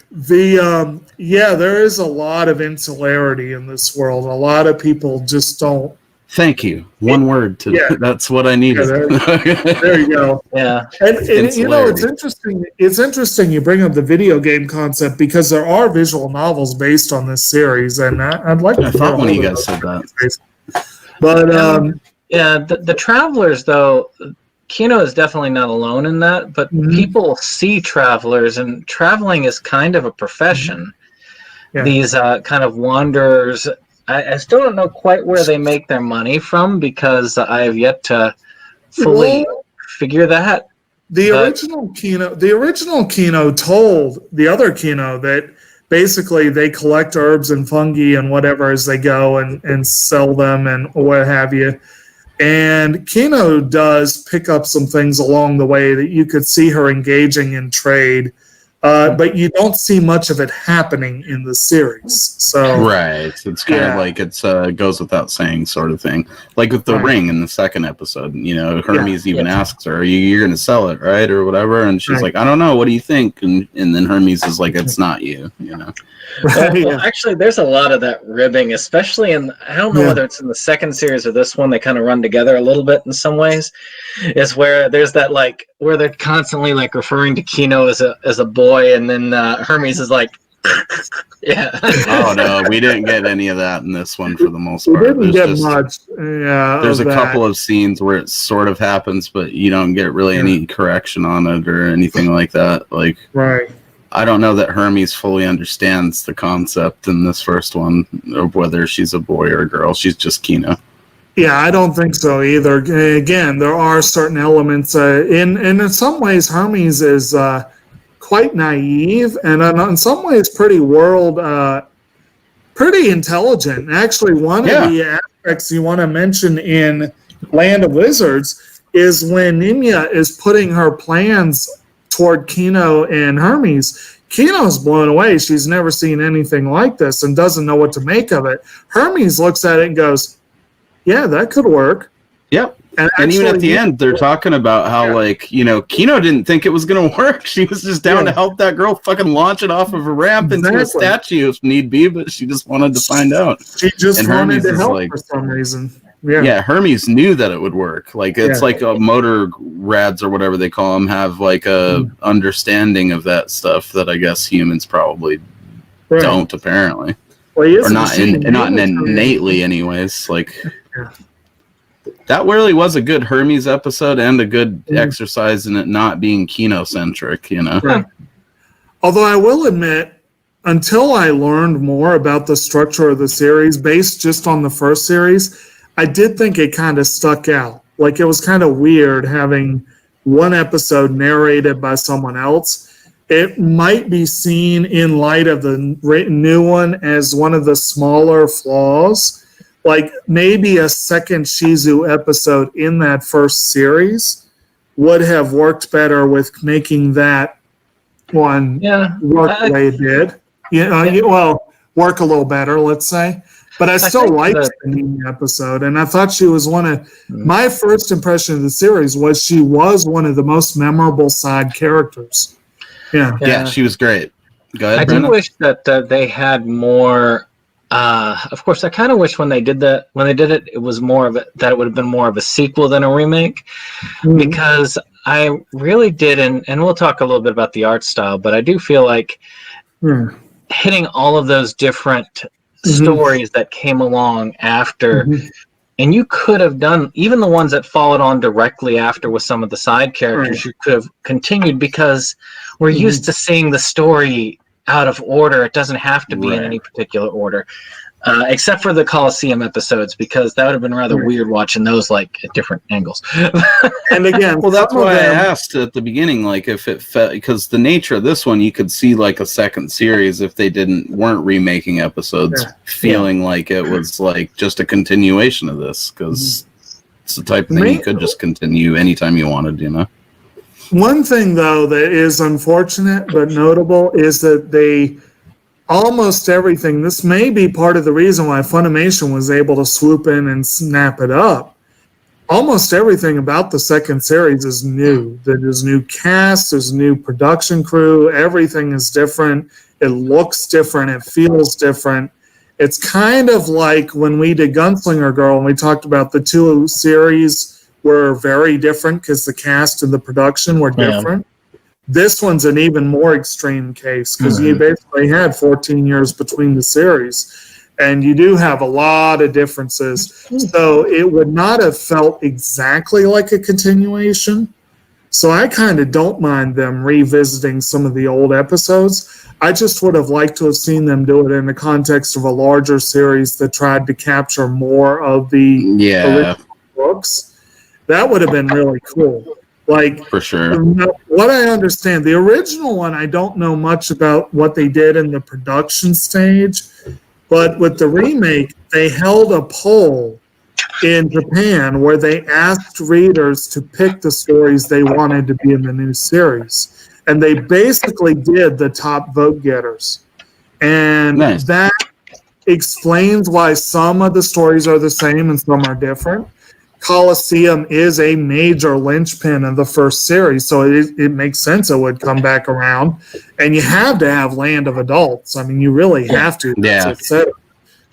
there is a lot of insularity in this world. A lot of people just don't. Thank you. One word to that's what I needed. There you go. Yeah, and you know, it's interesting. It's interesting you bring up the video game concept, because there are visual novels based on this series, and I'd like to. I thought one of you guys said that. But the travelers, though, Kino is definitely not alone in that. But people see travelers, and traveling is kind of a profession. These kind of wanderers. I still don't know quite where they make their money from, because I have yet to fully figure that. The original Kino told the other Kino that basically they collect herbs and fungi and whatever as they go and sell them and what have you. And Kino does pick up some things along the way that you could see her engaging in trade. But you don't see much of it happening in the series. So right, it's kind of like it's goes without saying sort of thing. Like with the ring in the second episode, you know, Hermes even asks her, you're going to sell it, right, or whatever, and she's like, I don't know, what do you think? And then Hermes is like, it's not you, you know. Well, actually, there's a lot of that ribbing, especially in, I don't know whether it's in the second series or this one, they kind of run together a little bit in some ways, is where there's that, like, where they're constantly, like, referring to Kino as a boy, and then Hermes is like, Oh, no, we didn't get any of that in this one for the most part. We didn't get much. There's a couple of scenes where it sort of happens, but you don't get really any correction on it or anything like that. Like, I don't know that Hermes fully understands the concept in this first one, of whether she's a boy or a girl. She's just Kino. Yeah, I don't think so either. Again, there are certain elements. In some ways, Hermes is quite naive, and in some ways, pretty intelligent. Actually, one of the aspects you want to mention in Land of Wizards is when Nimya is putting her plans toward Kino and Hermes. Kino's blown away. She's never seen anything like this and doesn't know what to make of it. Hermes looks at it and goes, yeah, that could work. Yep. And even at the end, they're talking about how, like, you know, Kino didn't think it was going to work. She was just down to help that girl fucking launch it off of a ramp into a statue if need be, but she just wanted to find out. She just wanted to help for some reason. Yeah, Hermes knew that it would work. Like, it's like a motor rads or whatever they call them have like a understanding of that stuff that I guess humans probably don't, apparently. Well, or not innately anyways. Like, that really was a good Hermes episode and a good exercise in it not being Kino-centric, you know? Right. Although I will admit, until I learned more about the structure of the series based just on the first series, I did think it kind of stuck out. Like, it was kind of weird having one episode narrated by someone else. It might be seen in light of the new one as one of the smaller flaws. Like, maybe a second Shizu episode in that first series would have worked better with making that one work the way it did. Work a little better, let's say. But I still liked the episode, and I thought she was one of my first impression of the series was she was one of the most memorable side characters. Yeah, she was great. Go ahead, I do wish that they had more. Of course, I kind of wish when they did it, it was more of that it would have been more of a sequel than a remake, because I really did, and we'll talk a little bit about the art style, but I do feel like hitting all of those different stories that came along after. And you could have done even the ones that followed on directly after with some of the side characters. You could have continued because we're used to seeing the story out of order. It doesn't have to be in any particular order, except for the Coliseum episodes, because that would have been rather weird watching those like at different angles. And again, well, that's why I asked at the beginning, like if it felt, because the nature of this one, you could see like a second series if they weren't remaking episodes, feeling like it was like just a continuation of this, because it's the type of thing you could just continue anytime you wanted, you know. One thing though that is unfortunate but notable is that they almost everything. This may be part of the reason why Funimation was able to swoop in and snap it up. Almost everything about the second series is new. There's new cast, there's new production crew, everything is different. It looks different, it feels different. It's kind of like when we did Gunslinger Girl and we talked about the two series were very different because the cast and the production were different. This one's an even more extreme case because you basically had 14 years between the series. And you do have a lot of differences. So it would not have felt exactly like a continuation. So I kind of don't mind them revisiting some of the old episodes. I just would have liked to have seen them do it in the context of a larger series that tried to capture more of the original books. That would have been really cool. Like, for sure. What I understand, the original one, I don't know much about what they did in the production stage. But with the remake, they held a poll in Japan where they asked readers to pick the stories they wanted to be in the new series. And they basically did the top vote getters. And that explains why some of the stories are the same and some are different. Coliseum is a major linchpin of the first series, so it makes sense it would come back around. And you have to have Land of Adults. I mean, you really have to.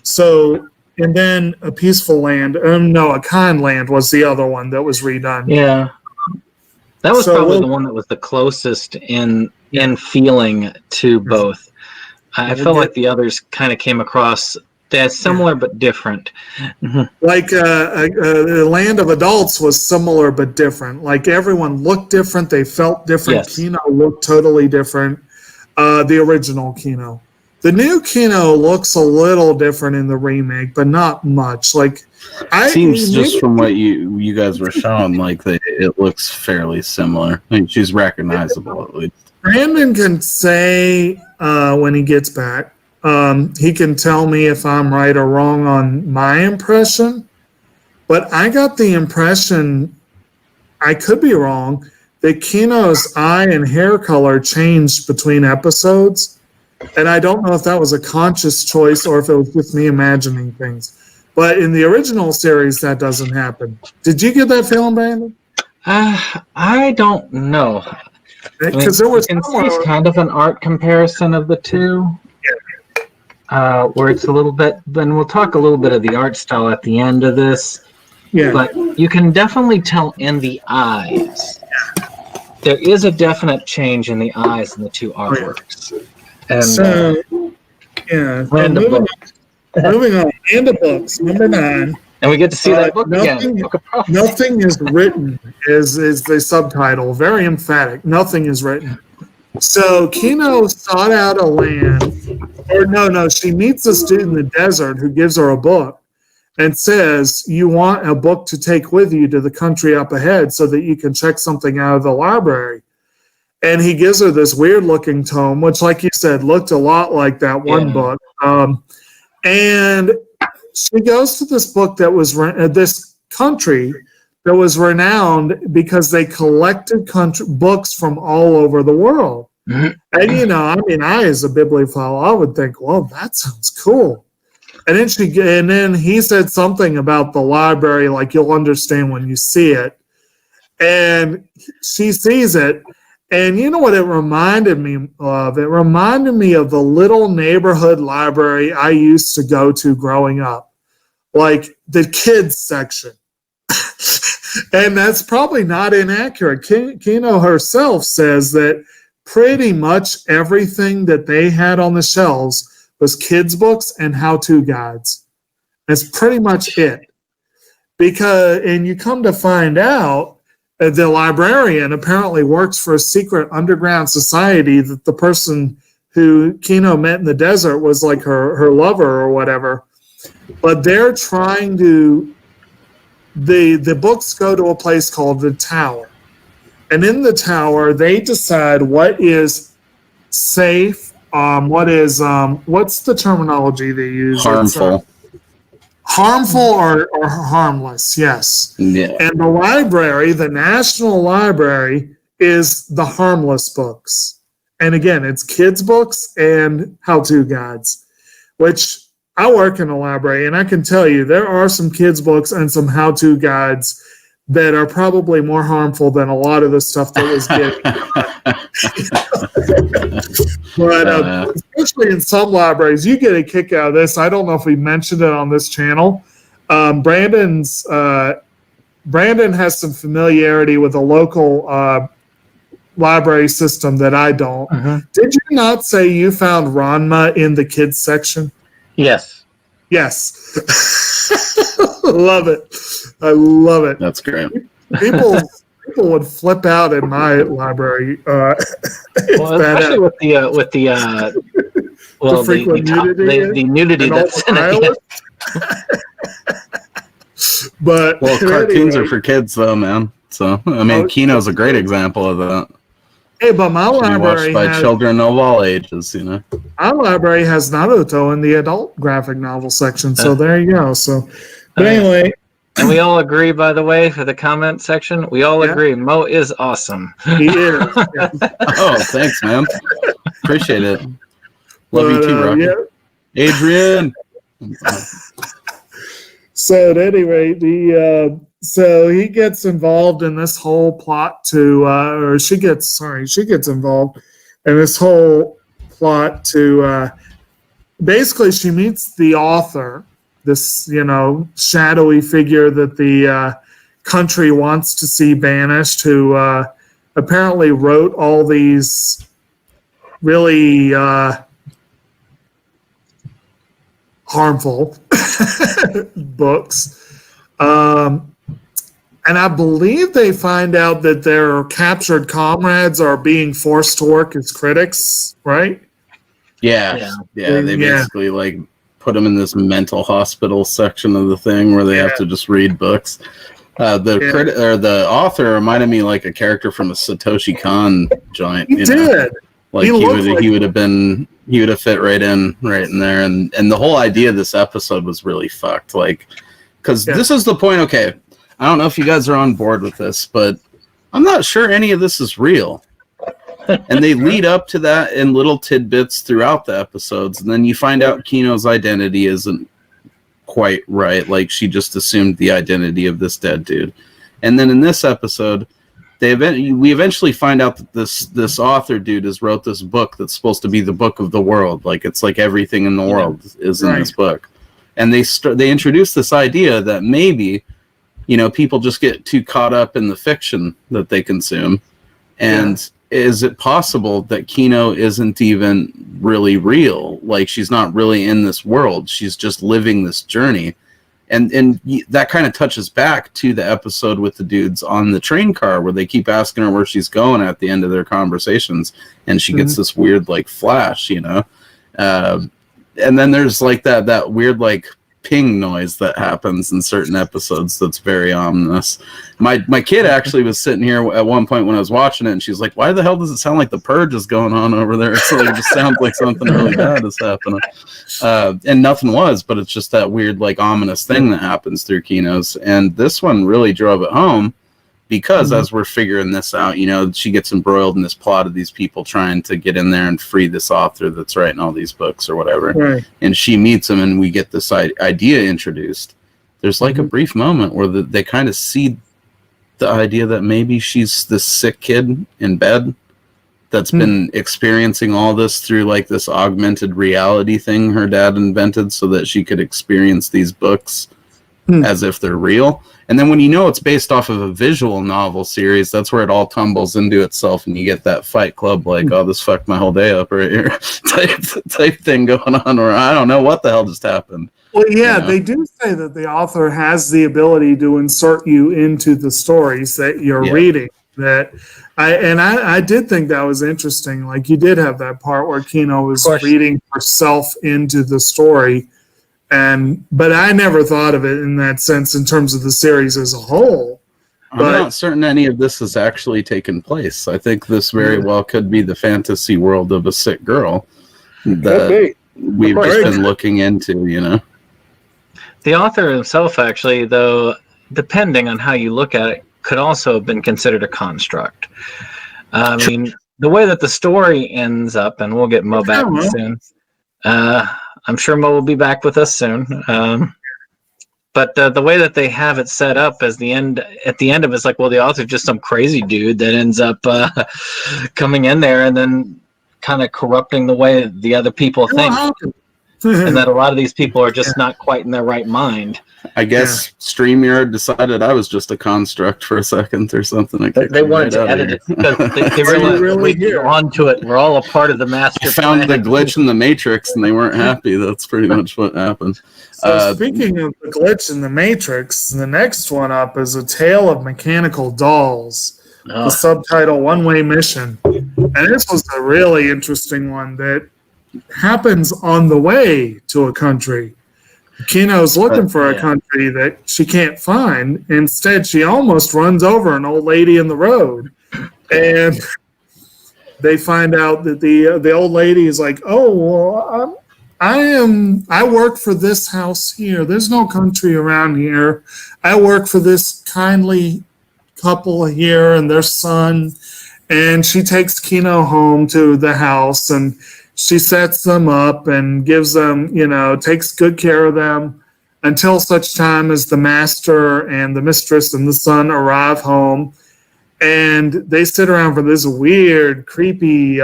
So, and then A Peaceful Land, A Kind Land was the other one that was redone. Yeah. That was probably the one that was the closest in feeling to both. I felt like the others kind of came across as similar but different. Like the Land of Adults was similar but different. Like everyone looked different, they felt different. Kino looked totally different. The original Kino. The new Kino looks a little different in the remake, but not much. Like, seems just from what you guys were showing, like it looks fairly similar. I mean, she's recognizable at least. Brandon can say when he gets back. He can tell me if I'm right or wrong on my impression, but I got the impression, I could be wrong, that Kino's eye and hair color changed between episodes, and I don't know if that was a conscious choice or if it was just me imagining things. But in the original series, that doesn't happen. Did you get that feeling, Brandon? I don't know. Because there was it's kind of an art comparison of the two. Where it's a little bit, then we'll talk a little bit of the art style at the end of this. Yeah. But you can definitely tell in the eyes. There is a definite change in the eyes in the two artworks. And, so, moving on. End of books, number 9. And we get to see that book again. Nothing is written is the subtitle. Very emphatic. Nothing is written. So Kino sought out a land, she meets a student in the desert who gives her a book and says, you want a book to take with you to the country up ahead so that you can check something out of the library. And he gives her this weird-looking tome, which, like you said, looked a lot like that one book. And she goes to this book that was this country that was renowned because they collected books from all over the world. And, I as a bibliophile, I would think, well, that sounds cool. And then he said something about the library, like you'll understand when you see it. And she sees it. And you know what it reminded me of? It reminded me of the little neighborhood library I used to go to growing up, like the kids section. And that's probably not inaccurate. Kino herself says that pretty much everything that they had on the shelves was kids' books and how-to guides. That's pretty much it. And you come to find out that the librarian apparently works for a secret underground society that the person who Kino met in the desert was like her lover or whatever. But they're trying to, the books go to a place called the Tower. And in the Tower, they decide what is safe, what's the terminology they use? Harmful. Harmful or harmless, yes. Yeah. And the library, the National Library, is the harmless books. And again, it's kids' books and how-to guides, which I work in a library, and I can tell you there are some kids' books and some how-to guides that are probably more harmful than a lot of the stuff that was given. But especially in some libraries, you get a kick out of this. I don't know if we mentioned it on this channel. Brandon has some familiarity with a local library system that I don't. Did you not say you found Ranma in the kids section? Yes. Yes. Love it. I love it. That's great. People would flip out in my library. Well, especially with the frequent nudity that's in it. But cartoons are for kids, though, man. So I mean, Kino's a great example of that. Hey, but my Watched library by children of all ages, Our library has Naruto in the adult graphic novel section, so there you go. So, but anyway. And we all agree, by the way, for the comment section, we all agree Mo is awesome. He is. Yeah. Oh, thanks, man. Appreciate it. Love you too, Rocky. Yeah. Adrian. So at any rate, so he gets involved in this whole plot she gets involved in this whole plot to basically she meets the author, this shadowy figure that the country wants to see banished, who apparently wrote all these really harmful books. And I believe they find out that their captured comrades are being forced to work as critics, right? Yeah. They basically put them in this mental hospital section of the thing where they have to just read books. The author reminded me like a character from a Satoshi Kon joint. He did. Like he would have fit right in there, and the whole idea of this episode was really fucked. Because this is the point. Okay, I don't know if you guys are on board with this, but I'm not sure any of this is real. And they lead up to that in little tidbits throughout the episodes, and then you find out Kino's identity isn't quite right. Like she just assumed the identity of this dead dude, and then in this episode, we eventually find out that this author dude has wrote this book that's supposed to be the book of the world. Like it's like everything in the world is in this book, and they introduce this idea that maybe people just get too caught up in the fiction that they consume, and is it possible that Kino isn't even really real? Like she's not really in this world. She's just living this journey. And that kind of touches back to the episode with the dudes on the train car where they keep asking her where she's going at the end of their conversations. And she gets this weird flash, and then there's that weird ping noise that happens in certain episodes that's very ominous. My kid actually was sitting here at one point when I was watching it, and she's like, why the hell does it sound like the purge is going on over there? So it just sounds like something really bad is happening. And nothing was, but it's just that weird ominous thing that happens through Kino's. And this one really drove it home because as we're figuring this out, she gets embroiled in this plot of these people trying to get in there and free this author that's writing all these books or whatever. Right. And she meets him, and we get this idea introduced. There's a brief moment where they kind of see the idea that maybe she's this sick kid in bed that's been experiencing all this through this augmented reality thing her dad invented so that she could experience these books as if they're real. And then when you know it's based off of a visual novel series, that's where it all tumbles into itself, and you get that Fight Club, like, oh, this fucked my whole day up right here type thing going on, or I don't know what the hell just happened. Well, yeah, they do say that the author has the ability to insert you into the stories that you're reading. That I did think that was interesting. Like, you did have that part where Kino was reading herself into the story. But I never thought of it in that sense in terms of the series as a whole. I'm not certain any of this has actually taken place. I think this very well could be the fantasy world of a sick girl that we've just been looking into, you know. The author himself, actually, though, depending on how you look at it, could also have been considered a construct. I mean, the way that the story ends up, and we'll get Mo back soon. I'm sure Mo will be back with us soon. But the way that they have it set up as the end, at the end of it's like, well, the author's just some crazy dude that ends up coming in there and then kind of corrupting the way the other people think. And that a lot of these people are just not quite in their right mind. I guess StreamYard decided I was just a construct for a second or something. They wanted to edit it because they realized we're onto it. We're all a part of the master plan. Found the glitch in the Matrix and they weren't happy. That's pretty much what happened. So speaking of the glitch in the Matrix, the next one up is A Tale of Mechanical Dolls. The subtitle One Way Mission. And this was a really interesting one that happens on the way to a country. Kino's looking for a country that she can't find. Instead, she almost runs over an old lady in the road. And they find out that the old lady is like, oh, well, I work for this house here. There's no country around here. I work for this kindly couple here and their son. And she takes Kino home to the house, and she sets them up and gives them, takes good care of them until such time as the master and the mistress and the son arrive home. And they sit around for this weird, creepy,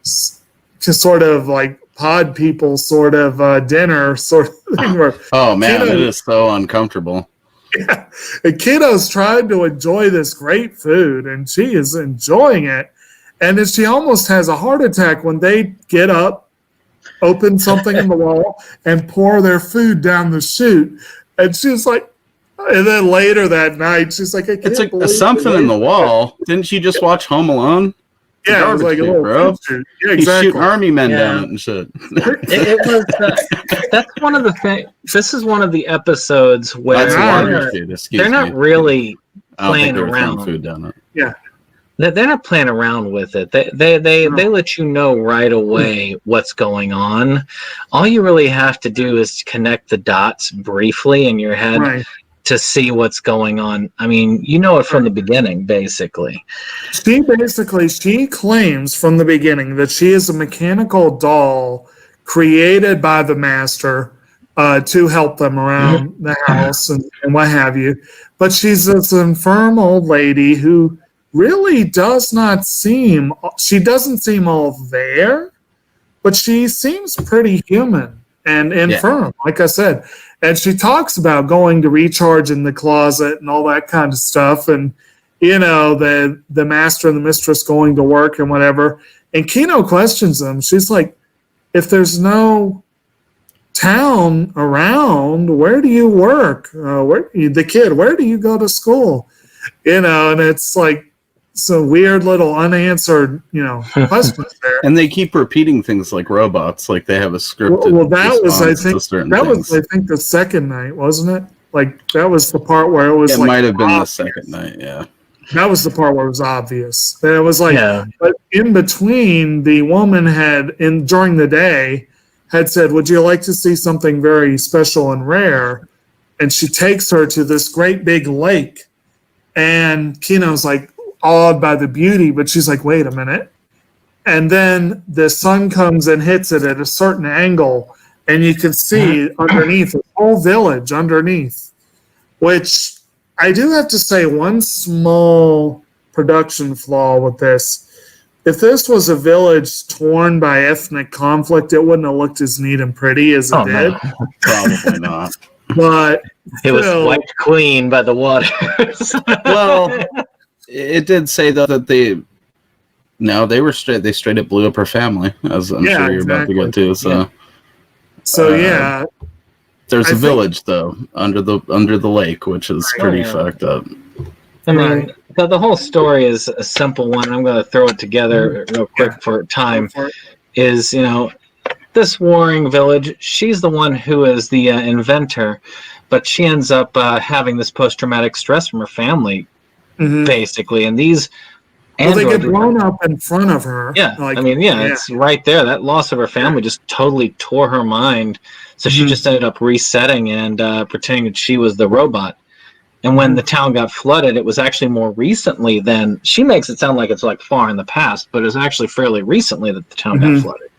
sort of like pod people sort of dinner sort of thing. Where oh, man, it is so uncomfortable. Yeah. And Kino's trying to enjoy this great food, and she is enjoying it. And then she almost has a heart attack when they get up, open something in the wall, and pour their food down the chute. And she's like, and then later that night, she's like, I can't believe it's something in the wall. Didn't she just watch Home Alone? Yeah, it was like a little bro. Yeah, exactly. He's shooting army men down it and shit. It was. That's one of the things. This is one of the episodes where they're not really playing around. Food down it. Yeah. They're not playing around with it. They let you know right away what's going on. All you really have to do is connect the dots briefly in your head to see what's going on. I mean, you know it from the beginning, basically. She claims from the beginning that she is a mechanical doll created by the master to help them around the house and what have you. But she's this infirm old lady who really doesn't seem all there, but she seems pretty human and infirm, like I said. And she talks about going to recharge in the closet and all that kind of stuff. And, the master and the mistress going to work and whatever. And Kino questions them. She's like, if there's no town around, where do you work? Where do you go to school? And it's like, some weird little unanswered, questions there. And they keep repeating things like robots, like they have a scripted. Well, that was, I think, the second night, wasn't it? Like that was the part where it was. It might have been the second night, yeah. That was the part where it was obvious. It was like, but in between, the woman during the day, had said, "Would you like to see something very special and rare?" And she takes her to this great big lake, and Kino's like, awed by the beauty, but she's like, wait a minute. And then the sun comes and hits it at a certain angle, and you can see underneath, a whole village underneath, which I do have to say one small production flaw with this. If this was a village torn by ethnic conflict, it wouldn't have looked as neat and pretty as it did. No. Probably not. but It was still, wiped clean by the waters. Well, it did say though that they straight up blew up her family, as I'm Yeah, sure you're about to exactly. get to. So so yeah, there's I a think- village though under the lake, which is pretty yeah. fucked up. I mean, Right. the whole story is a simple one. I'm going to throw it together real quick for time. Is, this warring village, she's the one who is the inventor, but she ends up having this post-traumatic stress from her family, Mhm. basically. And these Well, they get androids... blown up in front of her. Yeah, Like, it's right there. That loss of her family just totally tore her mind. So she just ended up resetting and pretending that she was the robot. And when the town got flooded, it was actually more recently than... She makes it sound like it's like far in the past, but it was actually fairly recently that the town got flooded.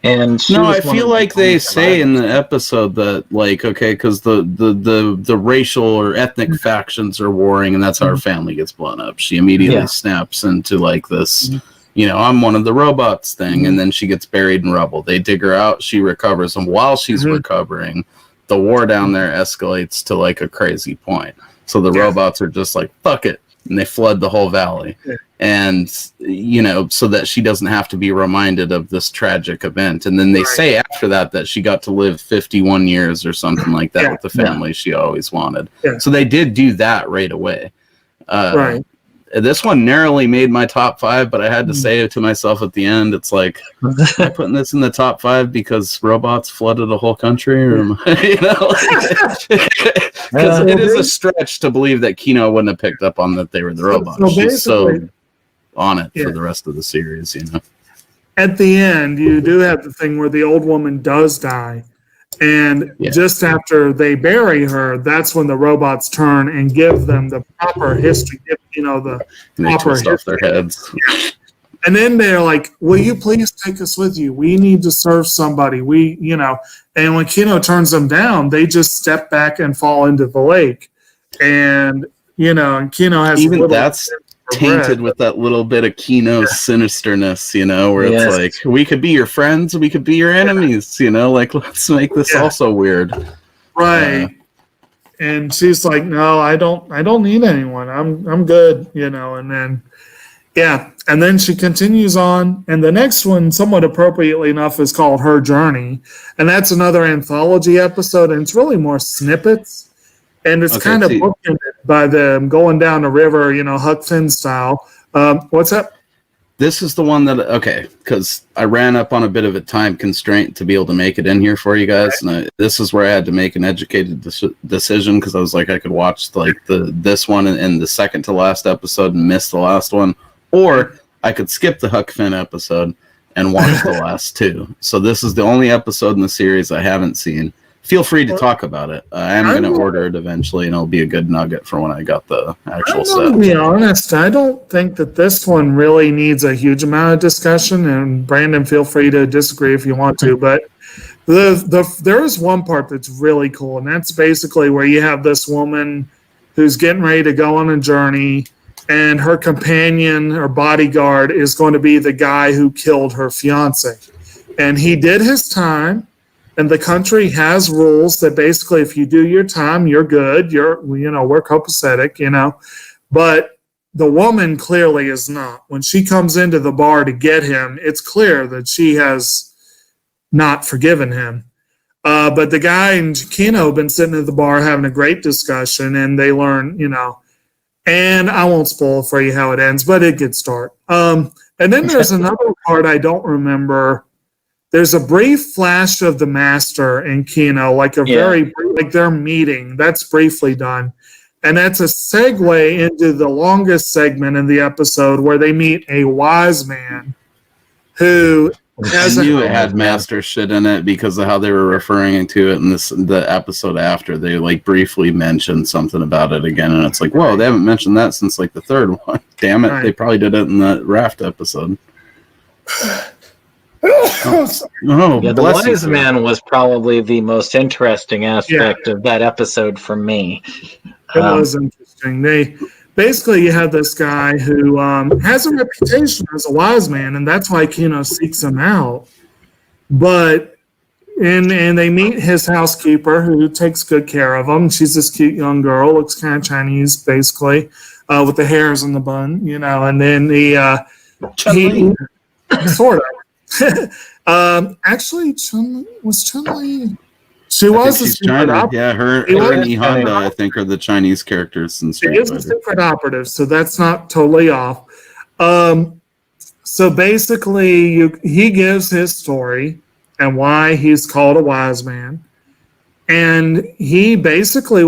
And she No, was I one feel of the like they only say in survivors. the episode that, like, okay, because the racial or ethnic factions are warring, and that's how her family gets blown up. She immediately snaps into like this, I'm one of the robots thing, and then she gets buried in rubble. They dig her out, she recovers, and while she's recovering, the war down there escalates to like a crazy point. So the robots are just like, fuck it, and they flood the whole valley. And, so that she doesn't have to be reminded of this tragic event. And then they say after that she got to live 51 years or something like that with the family she always wanted. Yeah. So they did do that right away. Right. This one narrowly made my top 5, but I had to say to myself at the end, it's like, am I putting this in the top 5 because robots flooded a whole country? Or am I, because it is a stretch to believe that Kino wouldn't have picked up on that they were the robots. So She's so basically- on it for the rest of the series, At the end, you do have the thing where the old woman does die. And just after they bury her, that's when the robots turn and give them the proper history, the And they proper twist off their heads. And then they're like, will you please take us with you? We need to serve somebody. And when Kino turns them down, they just step back and fall into the lake. And, and Kino has Even a little that's tainted with that little bit of Kino's sinisterness, where it's like, we could be your friends, we could be your enemies, like, let's make this also weird. Right. And she's like, no, I don't need anyone. I'm good, and then and then she continues on, and the next one, somewhat appropriately enough, is called Her Journey, and that's another anthology episode, and it's really more snippets. And it's kind of bookended by them going down the river, Huck Finn style. What's up? This is the one that, because I ran up on a bit of a time constraint to be able to make it in here for you guys. And this is where I had to make an educated decision, because I was like, I could watch this one and the second to last episode and miss the last one. Or I could skip the Huck Finn episode and watch the last two. So this is the only episode in the series I haven't seen. Feel free to talk about it. I am going to order it eventually, and it'll be a good nugget for when I got the actual set. To be honest, I don't think that this one really needs a huge amount of discussion. And Brandon, feel free to disagree if you want to. But there is one part that's really cool, and that's basically where you have this woman who's getting ready to go on a journey, and her companion or bodyguard is going to be the guy who killed her fiance, and he did his time. And the country has rules that basically, if you do your time, you're good. We're copacetic, But the woman clearly is not. When she comes into the bar to get him, it's clear that she has not forgiven him. But the guy and Kino have been sitting at the bar having a great discussion, and they learn, and I won't spoil for you how it ends, but it could start. And then there's another part I don't remember. There's a brief flash of the master and Kino, like their meeting. That's briefly done. And that's a segue into the longest segment in the episode where they meet a wise man who has I knew it had master shit in it because of how they were referring to it in the episode after. They briefly mentioned something about it again, and it's like, whoa, they haven't mentioned that since the third one. Damn it, They probably did it in the raft episode. The wise man was probably the most interesting aspect of that episode for me. It was interesting. You have this guy who has a reputation as a wise man, and that's why Kino seeks him out. But and they meet his housekeeper who takes good care of him. She's this cute young girl, looks kind of Chinese, basically, with the hairs in the bun, and then he sort of. Actually, Chun-Li. She was a secret operative. Yeah, her and E Honda, I think, are the Chinese characters in Street Fighter. She is a secret operative, so that's not totally off. So basically, he gives his story and why he's called a wise man. And he basically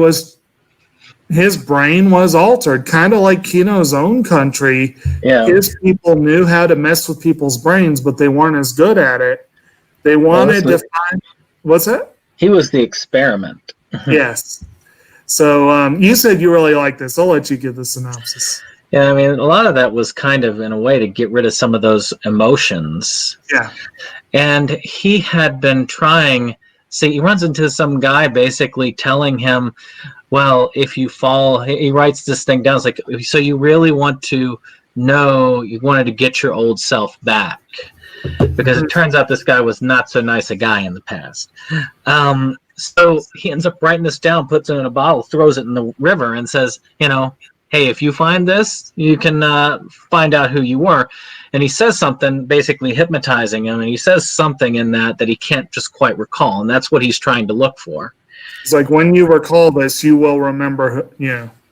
his brain was altered, kind of like Kino's own country. Yeah. His people knew how to mess with people's brains, but they weren't as good at it. They wanted to find... What's that? He was the experiment. Yes. So you said you really like this. I'll let you give the synopsis. Yeah, I mean, a lot of that was kind of, in a way, to get rid of some of those emotions. Yeah. And he had been trying... See, he runs into some guy basically telling him, well, if you fall... He writes this thing down. It's like, so you really want to know... You wanted to get your old self back. Because it turns out this guy was not so nice a guy in the past. So he ends up writing this down, puts it in a bottle, throws it in the river, and says, hey, if you find this, you can find out who you were. And he says something, basically hypnotizing him, and he says something in that he can't just quite recall, and that's what he's trying to look for. It's like, when you recall this, you will remember,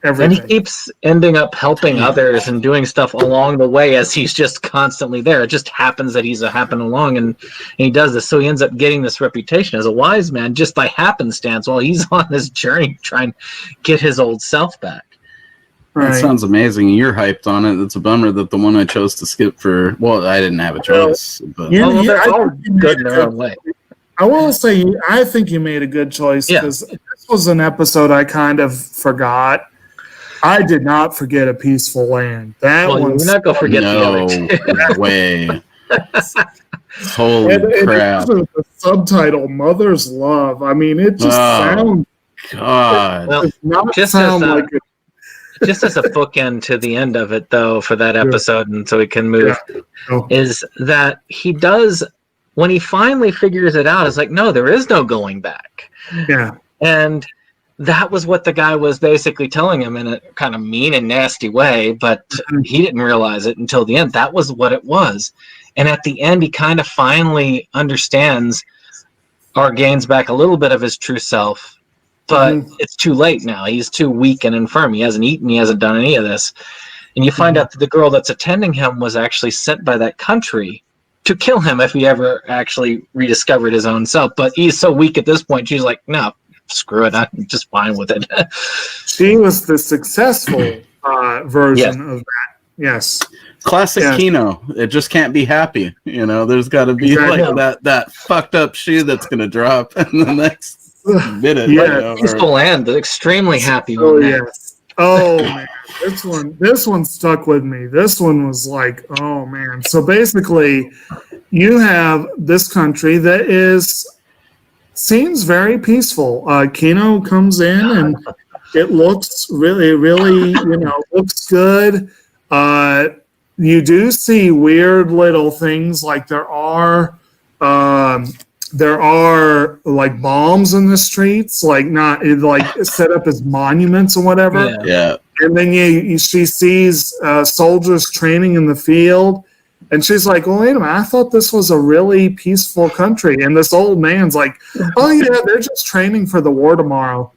everything. And he keeps ending up helping others and doing stuff along the way as he's just constantly there. It just happens that he's happening along, and he does this. So he ends up getting this reputation as a wise man just by happenstance while he's on this journey trying to get his old self back. Right. That sounds amazing. You're hyped on it. It's a bummer that the one I chose to skip for... Well, I didn't have a choice. But they're all good in their own way. I will say, I think you made a good choice, because this was an episode I kind of forgot. I did not forget A Peaceful Land. You're not going to forget the other two. No way. Holy crap. And the subtitle, Mother's Love. I mean, it just sounds... God. Well, just as a bookend to the end of it, though, for that episode, and so we can move, is that he does, when he finally figures it out, it's like, no, there is no going back. Yeah. And that was what the guy was basically telling him in a kind of mean and nasty way, but he didn't realize it until the end. That was what it was. And at the end, he kind of finally understands or gains back a little bit of his true self. But it's too late now. He's too weak and infirm. He hasn't eaten. He hasn't done any of this. And you find out that the girl that's attending him was actually sent by that country to kill him if he ever actually rediscovered his own self. But he's so weak at this point, she's like, no, screw it. I'm just fine with it. She was the successful version of that. Yes. Classic Kino. It just can't be happy. There's got to be that fucked up shoe that's going to drop in the next... minute. Yeah, Peaceful Land, extremely happy. Yes. Oh man, this one stuck with me. This one was like, oh man. So basically, you have this country that seems very peaceful. Kino comes in and it looks really, really, looks good. You do see weird little things, like there are like bombs in the streets, like set up as monuments or whatever. Yeah. And then she sees soldiers training in the field, and she's like, "Well, wait a minute! I thought this was a really peaceful country." And this old man's like, "Oh yeah, they're just training for the war tomorrow."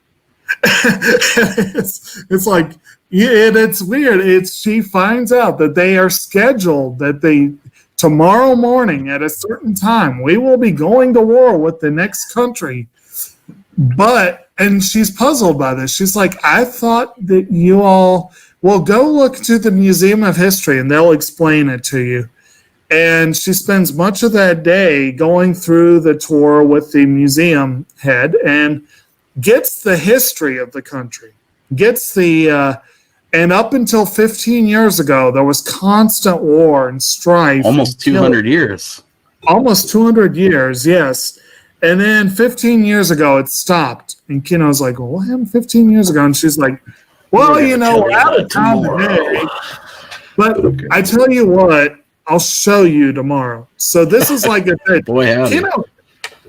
it's like, it's weird. She finds out that they are scheduled tomorrow morning at a certain time, we will be going to war with the next country. And she's puzzled by this. She's like, I thought that you all will go look to the Museum of History and they'll explain it to you. And she spends much of that day going through the tour with the museum head and gets the history of the country, and up until 15 years ago, there was constant war and strife. Almost 200 years. Almost 200 years, yes. And then 15 years ago, it stopped. And Kino's like, well, what happened 15 years ago? And she's like, well, we're out of time today. But I tell you what, I'll show you tomorrow. So this is like a thing. Boy,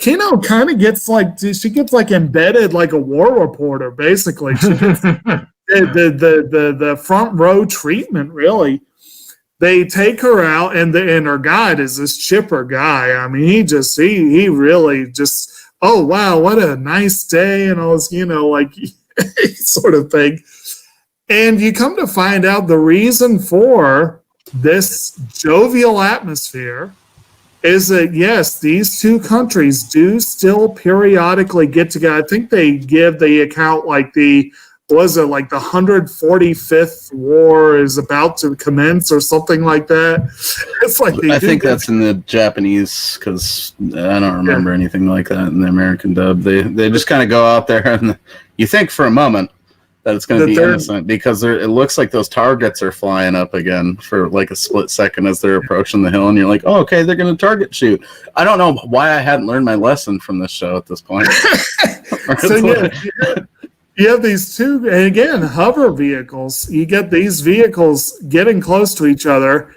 Kino kind of gets like embedded like a war reporter, basically. She gets the front row treatment, really. They take her out, and her guide is this chipper guy. I mean, he really just, oh wow, what a nice day, and all this, like sort of thing. And you come to find out the reason for this jovial atmosphere is that, yes, these two countries do still periodically get together. I think they give the account like the 145th war is about to commence or something like that. It's like I think that's in the Japanese, because I don't remember anything like that in the American dub. They just kind of go out there, and you think for a moment that it's going to be innocent, because it looks like those targets are flying up again for like a split second as they're approaching the hill, and you're like, oh, okay, they're going to target shoot. I don't know why I hadn't learned my lesson from this show at this point. So you have these two, and again, hover vehicles. You get these vehicles getting close to each other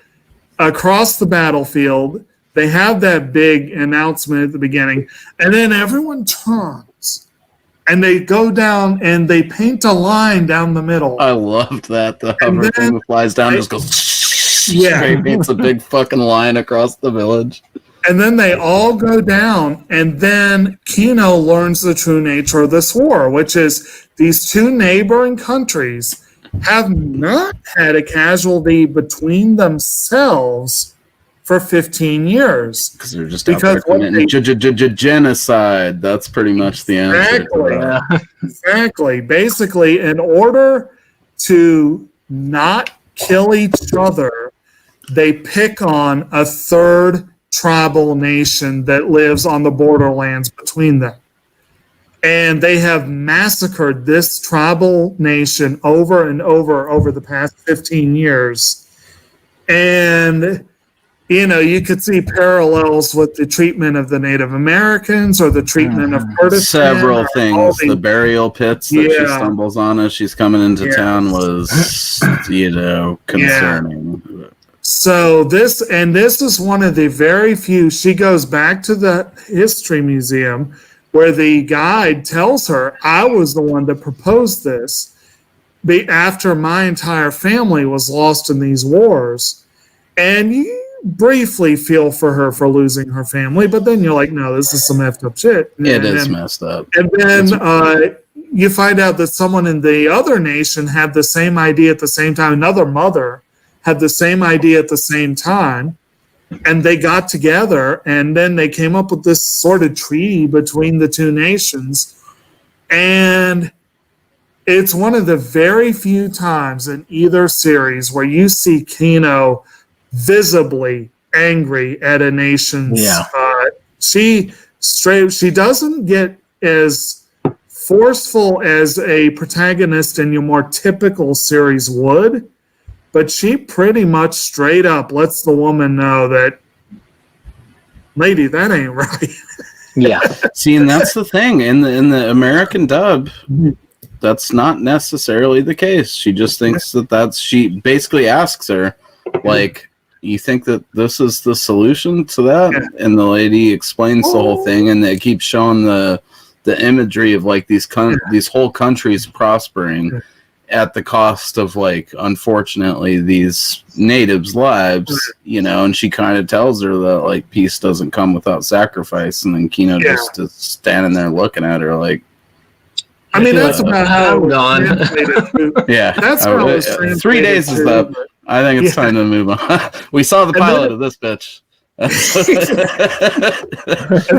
across the battlefield. They have that big announcement at the beginning, and then everyone turns. And they go down and they paint a line down the middle. I loved that. The hover thing that flies down just goes straight, paints a big fucking line across the village. And then they all go down, and then Kino learns the true nature of this war, which is these two neighboring countries have not had a casualty between themselves for 15 years. Because they're just out there committing genocide. That's pretty much the answer. Exactly. Basically, in order to not kill each other, they pick on a third tribal nation that lives on the borderlands between them. And they have massacred this tribal nation over and over the past 15 years. And you could see parallels with the treatment of the Native Americans or the treatment of Kurdistan. Several things. The burial pits that she stumbles on as she's coming into town was, concerning. Yeah. So this is one of the very few. She goes back to the history museum where the guide tells her, I was the one that proposed this after my entire family was lost in these wars. And you briefly feel for her for losing her family, but then you're like, no, this is some effed up shit. It is messed up. And then you find out that someone in the other nation had the same idea at the same time. Another mother had the same idea at the same time, and they got together, and then they came up with this sort of treaty between the two nations. And it's one of the very few times in either series where you see Kino visibly angry at a nation's. She doesn't get as forceful as a protagonist in your more typical series would, but she pretty much straight up lets the woman know that, lady, that ain't right. Yeah. See, and that's the thing in the American dub. That's not necessarily the case. She just thinks she basically asks her, like, you think that this is the solution to that? Yeah. And the lady explains the whole thing, and they keep showing the imagery of like these whole countries prospering at the cost of, like, unfortunately, these natives' lives, and she kind of tells her that, like, peace doesn't come without sacrifice, and then Kino just is standing there looking at her like, I mean, that's about how it was yeah, that's how it was 3 days is up. I think it's time to move on. We saw the pilot of this bitch. And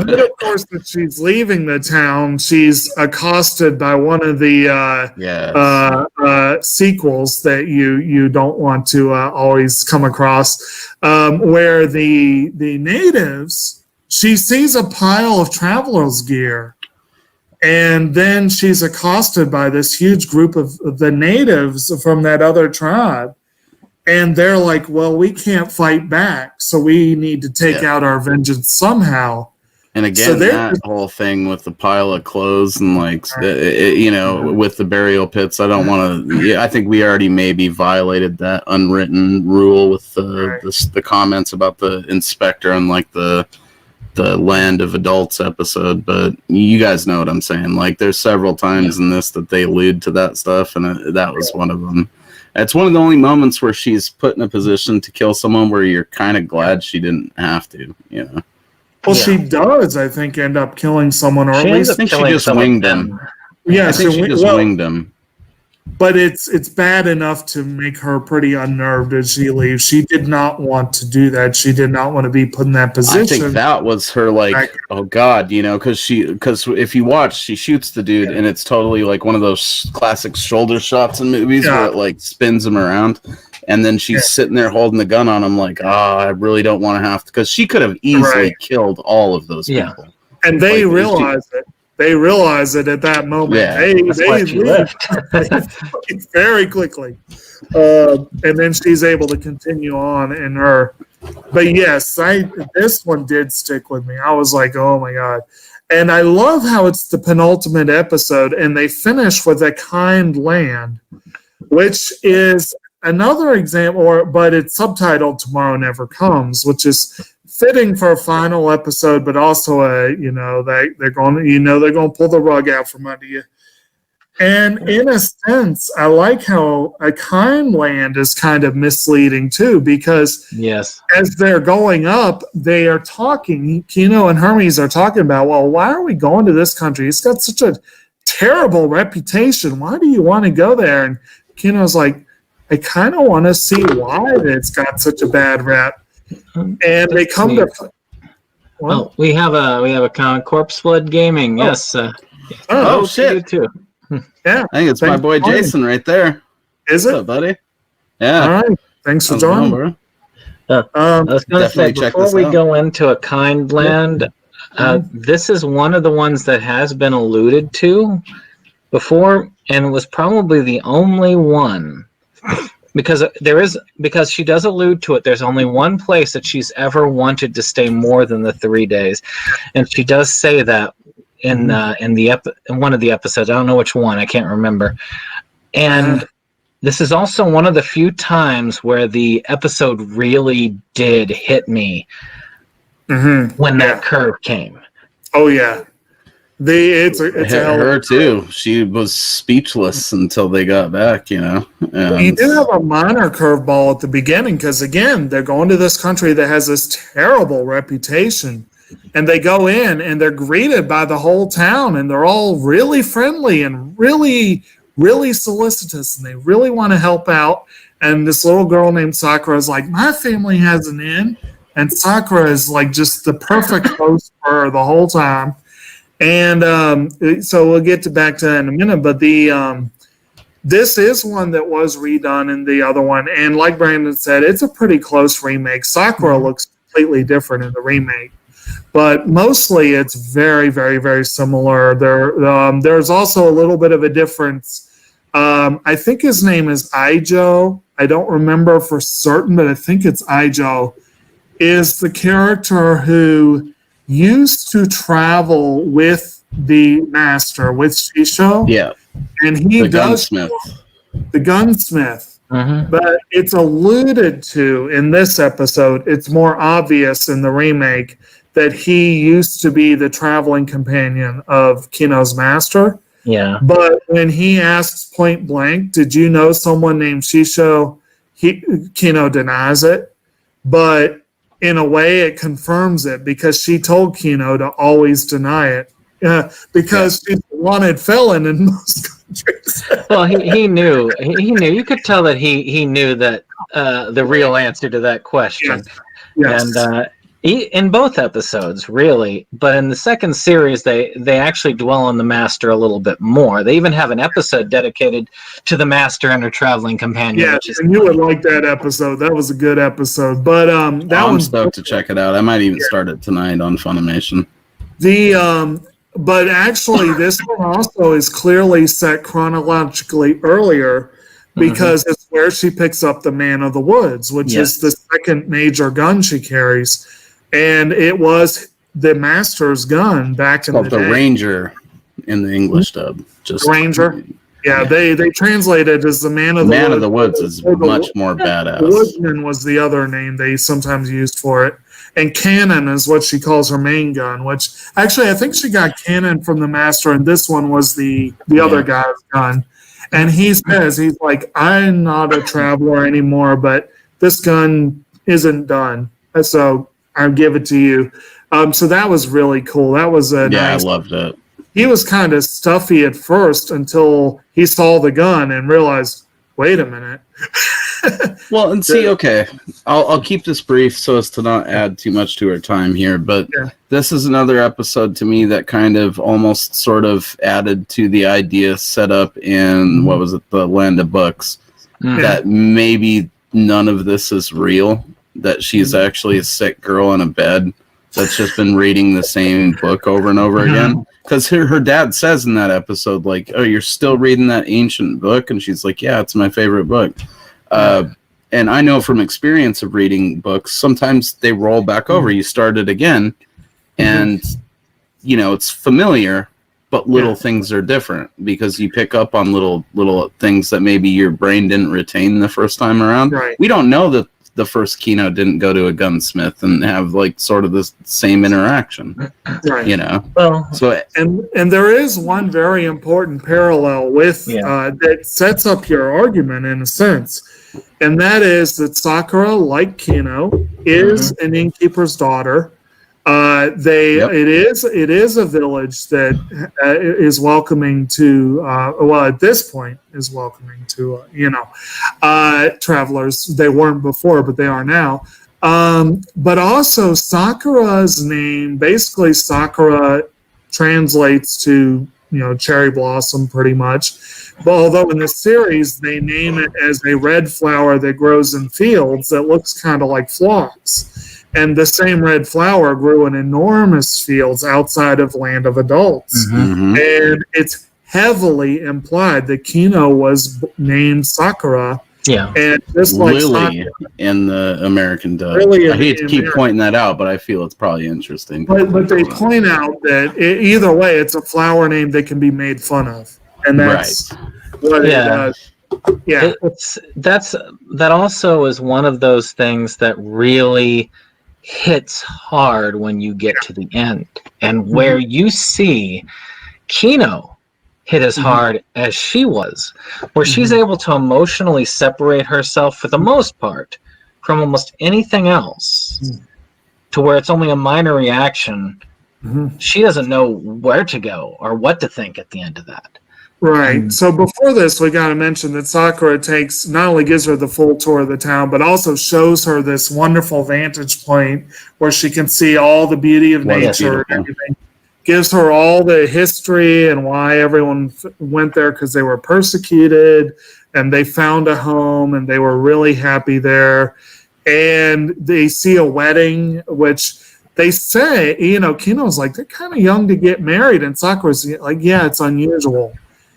then, of course, that she's leaving the town, she's accosted by one of the sequels that you don't want to always come across, where the natives, she sees a pile of traveler's gear, and then she's accosted by this huge group of the natives from that other tribe. And they're like, well, we can't fight back, so we need to take out our vengeance somehow. And again, that whole thing with the pile of clothes and, like, with the burial pits, I don't want to. I think we already maybe violated that unwritten rule with the comments about the inspector and, like, the the Land of Adults episode, but you guys know what I'm saying. Like, there's several times in this that they allude to that stuff, and that was one of them. It's one of the only moments where she's put in a position to kill someone where you're kind of glad she didn't have to, you know. Well, she does, I think, end up killing someone, or She at ends least up I think she killing just some of winged them. him. yeah, I think she just winged him. But it's bad enough to make her pretty unnerved as she leaves. She did not want to do that. She did not want to be put in that position. I think that was her, like, oh god, you know, because if you watch, she shoots the dude, and it's totally like one of those classic shoulder shots in movies where it like spins him around, and then she's sitting there holding the gun on him, like, I really don't want to have to, because she could have easily killed all of those people. And they realize it. They realize it at that moment. Yeah, they leave very quickly, and then she's able to continue on in her. But yes, this one did stick with me. I was like, oh my god! And I love how it's the penultimate episode, and they finish with a kind land, which is another example. But it's subtitled "Tomorrow Never Comes," which is fitting for a final episode, but also they're going to pull the rug out from under you. And in a sense, I like how a kind land is kind of misleading too, because as they're going up, they are talking. Kino and Hermes are talking about, well, why are we going to this country? It's got such a terrible reputation. Why do you want to go there? And Kino's like, I kind of want to see why it's got such a bad rep. And they come to. Well, we have a kind of Corpse Blood Gaming. Yes. Oh shit! You too. Yeah, I think it's my boy Jason right there. Is it, what's up, buddy? Yeah. All right. Thanks for joining, bro. I was going to say, before we go into a kind land, this is one of the ones that has been alluded to before, and it was probably the only one. Because she does allude to it. There's only one place that she's ever wanted to stay more than the 3 days, and she does say that in one of the episodes. I don't know which one. I can't remember. And this is also one of the few times where the episode really did hit me when that curve came. Oh yeah. It's her too. She was speechless until they got back, you know. You do have a minor curveball at the beginning because, again, they're going to this country that has this terrible reputation. And they go in and they're greeted by the whole town, and they're all really friendly and really, really solicitous, and they really want to help out. And this little girl named Sakura is like, my family has an inn. And Sakura is like just the perfect host for her the whole time. And so we'll get back to that in a minute, but this is one that was redone in the other one, and like Brandon said, it's a pretty close remake. Sakura looks completely different in the remake, but mostly it's very, very, very similar. There's also a little bit of a difference. I think his name is Ijo. I don't remember for certain, but I think it's Ijo. Is the character who used to travel with the master, with Shisho. Yeah. And he the does gunsmith. The gunsmith. But it's alluded to in this episode. It's more obvious in the remake that he used to be the traveling companion of Kino's master. Yeah. But when he asks point blank, did you know someone named Shisho? Kino denies it. But in a way, it confirms it because she told Kino to always deny it because she's a wanted felon in most countries. Well, he knew. He knew. You could tell that he knew that the real answer to that question. Yes. And in both episodes, really. But in the second series, they actually dwell on the master a little bit more. They even have an episode dedicated to the master and her traveling companion. Yeah, and you would like that episode. That was a good episode. But I'm stoked to check it out. I might even start it tonight on Funimation. But actually, this one also is clearly set chronologically earlier because it's where she picks up the Man of the Woods, which is the second major gun she carries. And it was the master's gun back in the day. The Ranger in the English dub. Just Ranger. Yeah, they translate it as the Man of the Woods. Man of the Woods is much more badass. The Woodsman was the other name they sometimes used for it. And cannon is what she calls her main gun, which actually I think she got cannon from the master, and this one was the other guy's gun. And he says, he's like, I'm not a traveler anymore, but this gun isn't done. So I'll give it to you. So that was really cool. That was nice. I loved it. He was kind of stuffy at first until he saw the gun and realized, wait a minute. Well, and see, okay, I'll keep this brief so as to not add too much to our time here, but this is another episode to me that kind of almost sort of added to the idea set up in, what was it, the Land of Books, that maybe none of this is real, that she's actually a sick girl in a bed that's just been reading the same book over and over again. Because her dad says in that episode, like, oh, you're still reading that ancient book? And she's like, yeah, it's my favorite book. And I know from experience of reading books, sometimes they roll back over. You start it again, and, you know, it's familiar, but little things are different because you pick up on little things that maybe your brain didn't retain the first time around. Right. We don't know that the first Kino didn't go to a gunsmith and have like sort of the same interaction, Right. you know? Well, So, And there is one very important parallel with that sets up your argument in a sense, and that is that Sakura, like Kino, is an innkeeper's daughter. It is a village that is welcoming to at this point is welcoming to travelers. They weren't before, but they are now. But also Sakura's name, basically Sakura translates to cherry blossom pretty much. But although in the series they name it as a red flower that grows in fields that looks kind of like phlox. And the same red flower grew in enormous fields outside of Land of Adults. And it's heavily implied that Kino was named Sakura. yeah. And just like Lily Sakura, in the American dub. Lily I hate to in keep American. pointing that out, but I feel it's probably interesting. but they point out that either way, it's a flower name that can be made fun of. And that's what it does. Yeah. That also is one of those things that really hits hard when you get to the end, and where you see Kino hit as hard as she was, where she's able to emotionally separate herself for the most part from almost anything else, to where it's only a minor reaction. She doesn't know where to go or what to think at the end of that. Right. So before this, we got to mention that Sakura not only gives her the full tour of the town, but also shows her this wonderful vantage point where she can see all the beauty of nature and everything. Gives her all the history and why everyone went there, because they were persecuted and they found a home and they were really happy there. And they see a wedding, which they say, Kino's like, they're kind of young to get married. And Sakura's like, yeah, it's unusual.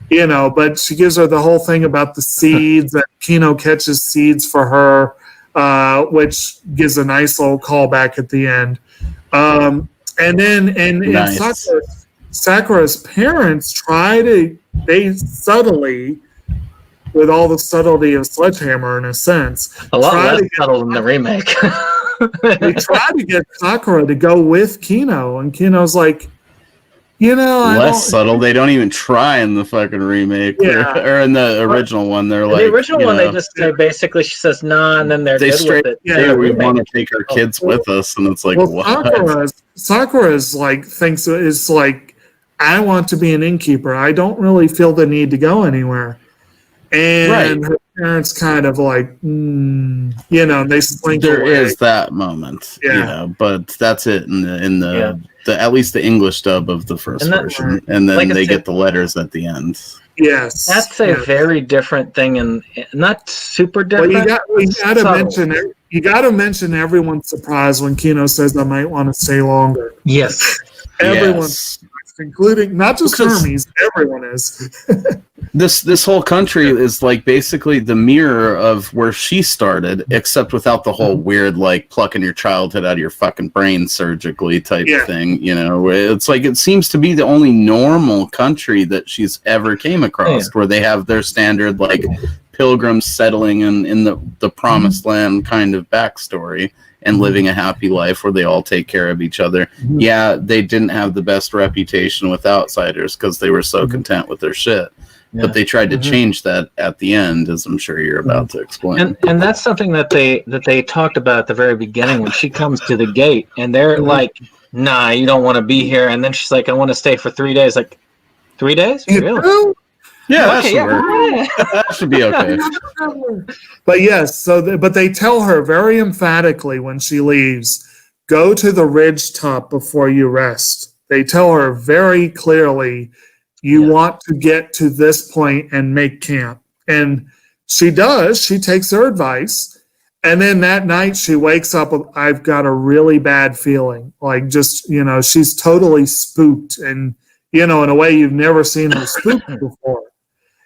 But she gives her the whole thing about the seeds, that Kino catches seeds for her, which gives a nice little callback at the end. And then Nice. Sakura's parents they subtly, with all the subtlety of Sledgehammer in a sense, A lot less subtle in the remake. they try to get Sakura to go with Kino, and Kino's like, Less subtle. They don't even try in the fucking remake or in the original one. They're like, the original one, they just say basically, she says nah, and then they're they good straight with it. say we want to take our kids with us, and it's like, what? Sakura's like thinks it's like, I want to be an innkeeper. I don't really feel the need to go anywhere. And her parents kind of like, they slink There away. is that moment, but that's it in the at least the English dub of the first version, and then they get the letters at the end. Yes, that's a very different thing, and not super different. Well, you got to mention everyone's surprised when Kino says, "I might want to stay longer." Yes, everyone's, including not just Hermes, everyone is. This whole country is like basically the mirror of where she started, except without the whole weird like plucking your childhood out of your fucking brain surgically type thing. It's like it seems to be the only normal country that she's ever came across where they have their standard like pilgrims settling in the promised land kind of backstory, and living a happy life where they all take care of each other. Yeah, they didn't have the best reputation with outsiders because they were so content with their shit. But they tried to change that at the end, as I'm sure you're about to explain. And that's something that they talked about at the very beginning when she comes to the gate, and they're like, "Nah, you don't want to be here." And then she's like, "I want to stay for 3 days." Like, 3 days? Really? Yeah, that Okay, should work. That should be okay. But yes, but they tell her very emphatically when she leaves, go to the ridge top before you rest. They tell her very clearly, you want to get to this point and make camp. And she does. She takes her advice. And then that night she wakes up with, I've got a really bad feeling. Like just, she's totally spooked. And, in a way you've never seen her spooked before.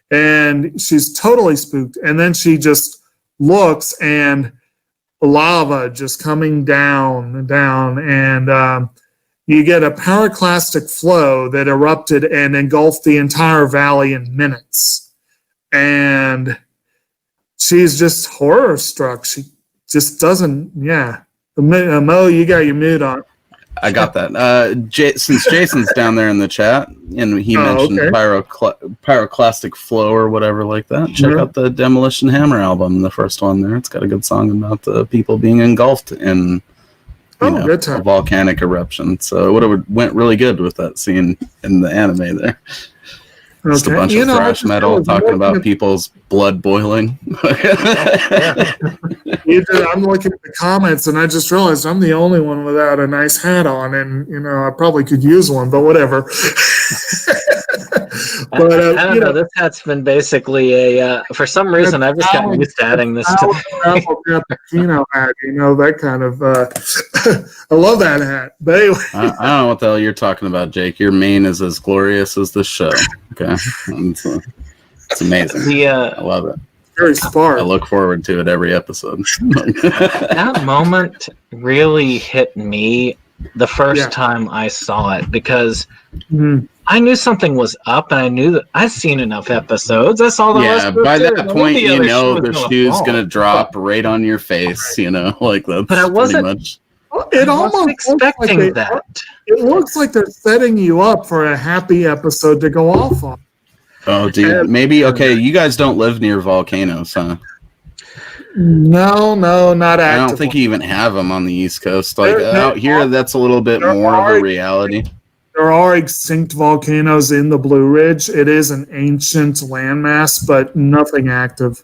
And she's totally spooked. And then she just looks and lava just coming down. And you get a pyroclastic flow that erupted and engulfed the entire valley in minutes. And she's just horror struck. She just doesn't, Mo, you got your mood on. I got that. Since Jason's down there in the chat, and he mentioned pyroclastic flow or whatever like that, check out the Demolition Hammer album, the first one there. It's got a good song about the people being engulfed in a volcanic eruption. So it would have went really good with that scene in the anime there. Just a bunch of thrash metal talking about people's blood boiling. I'm looking at the comments and I just realized I'm the only one without a nice hat on, and I probably could use one, but whatever. But I don't know. This hat's been basically a. For some reason, I've just gotten used to adding this to. The Kino hat, that kind of. I love that hat. But anyway, I don't know what the hell you're talking about, Jake. Your mane is as glorious as the show. Okay, it's amazing. I love it. Very smart. I look forward to it every episode. That moment really hit me the first time I saw it because I knew something was up, and I knew that I'd seen enough episodes. I saw the rest of by it, that point, the shoe's gonna drop right on your face. Like that. But I wasn't. It almost expecting that. It looks like they're setting you up for a happy episode to go off on. Oh, dude, maybe you guys don't live near volcanoes, huh? No, not actively. I don't think you even have them on the East Coast. Out here, that's a little bit more of a reality. There are extinct volcanoes in the Blue Ridge. It is an ancient landmass, but nothing active.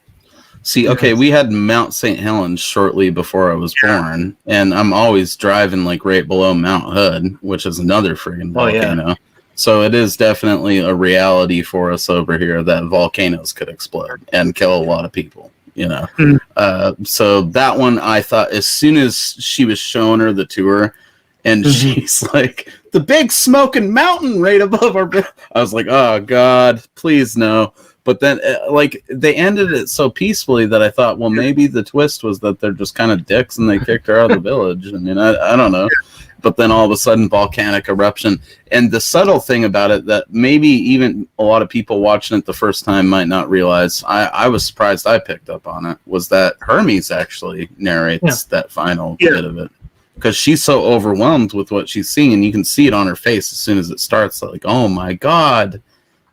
See, we had Mount St. Helens shortly before I was born, and I'm always driving right below Mount Hood, which is another friggin' volcano. So it is definitely a reality for us over here that volcanoes could explode and kill a lot of people. So that one, I thought, as soon as she was showing her the tour, and she's like, the big smoking mountain right above our I was like, oh God, please no. But then they ended it so peacefully that I thought, well, maybe the twist was that they're just kind of dicks and they kicked her out of the village. I mean, I don't know. But then all of a sudden, volcanic eruption. And the subtle thing about it that maybe even a lot of people watching it the first time might not realize, I was surprised I picked up on it, was that Hermes actually narrates that final bit of it. Because she's so overwhelmed with what she's seeing, and you can see it on her face as soon as it starts. Like, oh my God.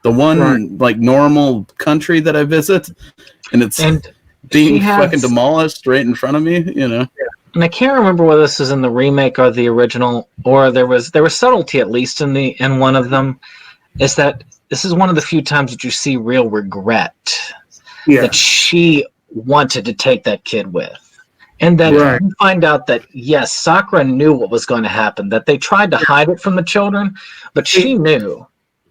The one normal country that I visit, and it's being fucking demolished right in front of me, And I can't remember whether this is in the remake or the original, or there was subtlety at least in one of them. Is that this is one of the few times that you see real regret that she wanted to take that kid with. And then you find out that, yes, Sakura knew what was going to happen, that they tried to hide it from the children, but she knew.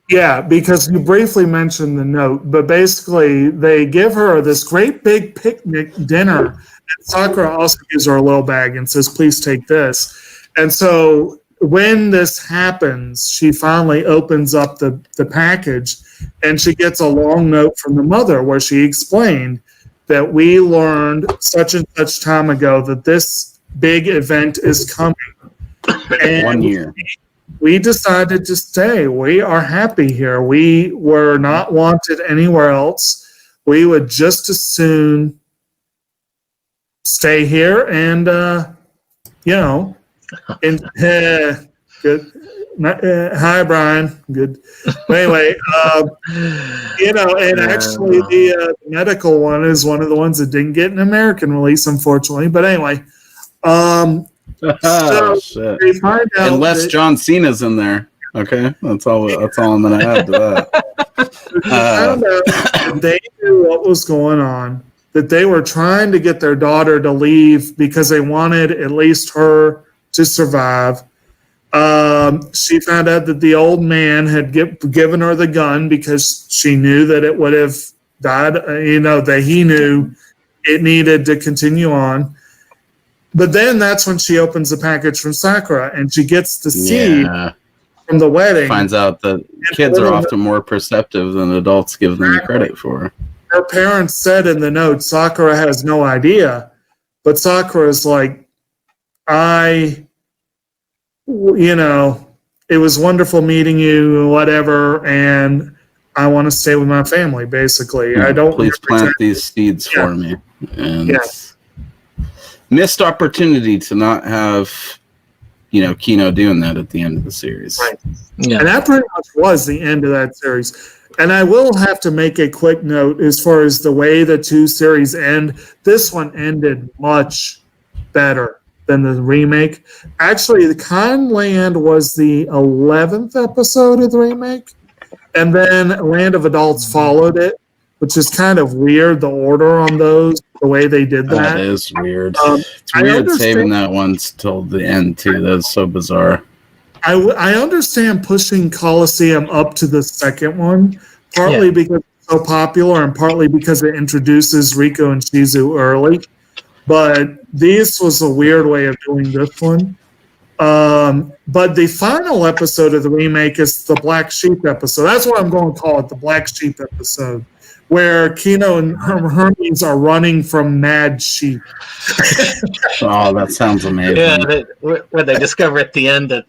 Yeah, because you briefly mentioned the note, but basically they give her this great big picnic dinner, and Sakura also gives her a little bag and says, please take this. And so when this happens, she finally opens up the package, and she gets a long note from the mother where she explained that we learned such and such time ago that this big event is coming. And 1 year. We decided to stay. We are happy here. We were not wanted anywhere else. We would just as soon stay here and you know, and good. Hi, Brian. Good. But anyway, you know, and actually the medical one is one of the ones that didn't get an American release, unfortunately. But anyway, so shit. they find out Unless John Cena's in there. Okay, that's all I'm gonna add to that. they found out that they knew what was going on, that they were trying to get their daughter to leave because they wanted at least her to survive. She found out that the old man had given her the gun because she knew that it would have died, you know, that he knew it needed to continue on. But then that's when she opens the package from Sakura and she gets to see from the wedding. Finds out that kids are often more perceptive than adults give them credit for. Her parents said in the note, Sakura has no idea. But Sakura's like, you know, it was wonderful meeting you, whatever, and I want to stay with my family, basically. I don't Please plant these seeds for me. And missed opportunity to not have, you know, Kino doing that at the end of the series. Right. Yeah. And that pretty much was the end of that series. And I will have to make a quick note as far as the way the two series end. This one ended much better than the remake. Actually, the Conland was the 11th episode of the remake, and then Land of Adults followed it, which is kind of weird, the order on those, the way they did that. That is weird. It's weird saving that one till the end, too. That's so bizarre. I understand pushing Coliseum up to the second one, partly because it's so popular and partly because it introduces Rico and Shizu early. But this was a weird way of doing this one. But the final episode of the remake is the Black Sheep episode. That's what I'm going to call it, the Black Sheep episode, where Kino and Hermes are running from mad sheep. Oh, that sounds amazing. Yeah, where they discover at the end that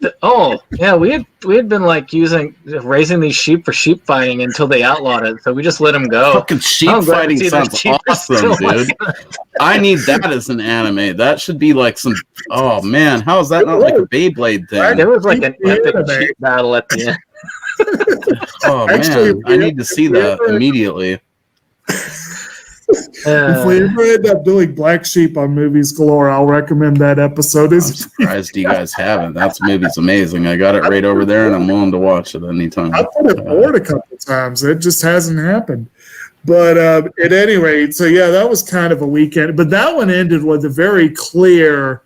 we had been like raising these sheep for sheep fighting until they outlawed it, so we just let them go. Fucking sheep fighting sounds awesome, dude. I need that as an anime. That should be like some. Oh man, how is that not like a Beyblade thing? It was like an epic sheep battle at the end. Oh man, I need to see that immediately. If we ever end up doing Black Sheep on Movies Galore, I'll recommend that episode. I'm surprised you guys haven't. That movie's amazing. I got it right over there, and I'm willing to watch it anytime. I put it forward a couple times. It just hasn't happened. But at any rate, so yeah, that was kind of a weekend. But that one ended with a very clear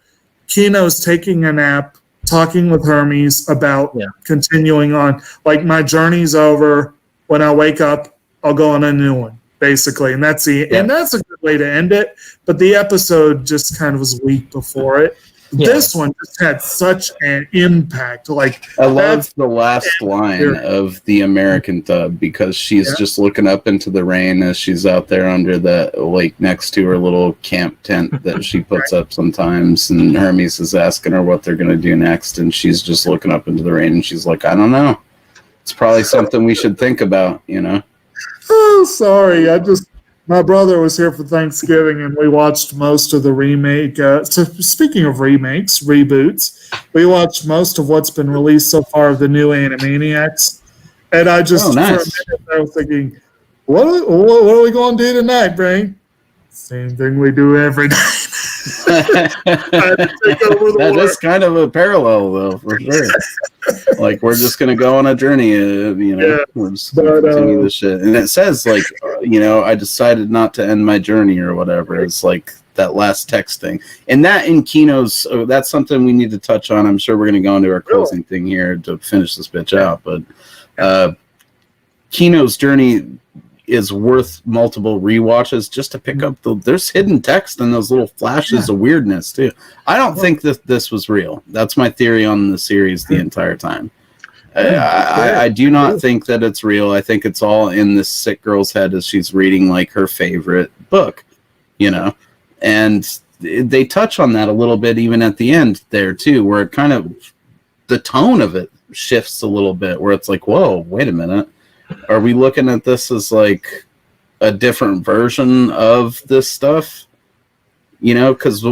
Kino's taking a nap, talking with Hermes about continuing on. Like, my journey's over. When I wake up, I'll go on a new one, basically. And that's a good way to end it. But the episode just kind of was weak before it. This one just had such an impact. Like, I love the last line of the American dub because she's just looking up into the rain as she's out there under the lake next to her little camp tent that she puts up sometimes, and Hermes is asking her what they're going to do next, and she's just looking up into the rain, and she's like, I don't know. It's probably something we should think about, you know? Oh, sorry. My brother was here for Thanksgiving, and we watched most of the remake. So speaking of remakes, reboots, we watched most of what's been released so far of the new Animaniacs. And I just, for a minute, I was thinking, what are we going to do tonight, Brain? Same thing we do every night. That is kind of a parallel, though, for sure. Like, we're just going to go on a journey, we're just going to continue this shit. And it says, like, I decided not to end my journey or whatever. It's like that last text thing. And that in Kino's, that's something we need to touch on. I'm sure we're going to go into our closing thing here to finish this bitch out. But Kino's journey is worth multiple rewatches just to pick up there's hidden text and those little flashes of weirdness too. I don't think that this was real. That's my theory on the series the entire time. I do not think that it's real. I think it's all in this sick girl's head as she's reading like her favorite book, and they touch on that a little bit even at the end there too, where it kind of, the tone of it shifts a little bit, where it's like, whoa, wait a minute. Are we looking at this as like a different version of this stuff? you know, because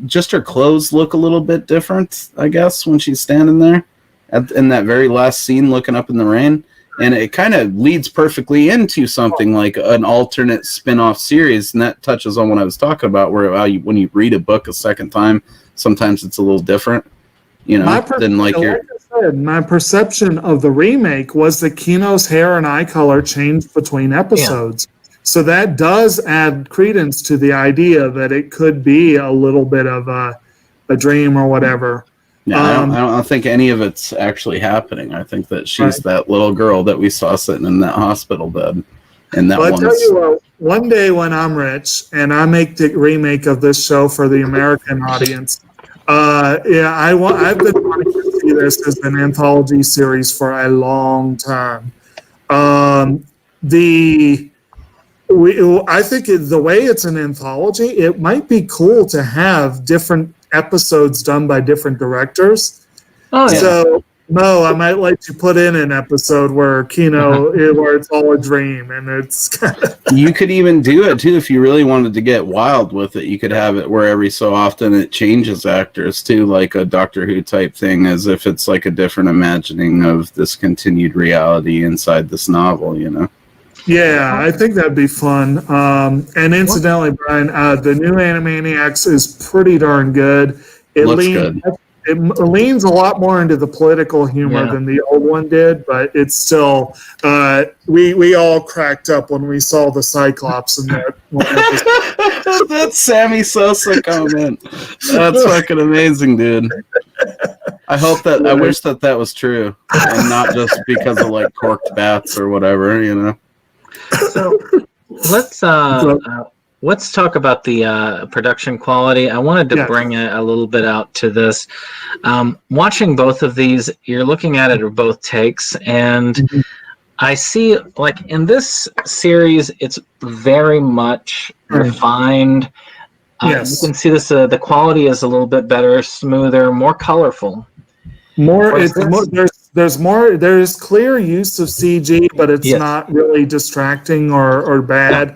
just her clothes look a little bit different, I guess, when she's standing there in that very last scene looking up in the rain. And it kind of leads perfectly into something like an alternate spin-off series, and that touches on what I was talking about, where when you read a book a second time, sometimes it's a little different, you know, than like your... My perception of the remake was that Kino's hair and eye color changed between episodes. Yeah. So that does add credence to the idea that it could be a little bit of a dream or whatever. Yeah, I don't think any of it's actually happening. I think that she's that little girl that we saw sitting in that hospital bed. And that I'll tell you what, one day when I'm rich and I make the remake of this show for the American audience, I've been wanting to see this as an anthology series for a long time. I think the way it's an anthology, it might be cool to have different episodes done by different directors. Oh, yeah. So, Mo, I might like to put in an episode where Kino, where it's all a dream, and it's kind of... You could even do it, too, if you really wanted to get wild with it. You could have it where every so often it changes actors, too, like a Doctor Who type thing, as if it's like a different imagining of this continued reality inside this novel, you know? Yeah, I think that'd be fun. And incidentally, Brian, the new Animaniacs is pretty darn good. It leans a lot more into the political humor than the old one did, but it's still we all cracked up when we saw the Cyclops in that one episode. That's Sammy Sosa comment. That's fucking amazing, dude. I wish that was true, and not just because of like corked bats or whatever, you know. So let's talk about the production quality. I wanted to bring a little bit out to this. Watching both of these, you're looking at it of both takes, and I see, like, in this series, it's very much refined. You can see this. The quality is a little bit better, smoother, more colorful. There's clear use of CG, but it's not really distracting or bad.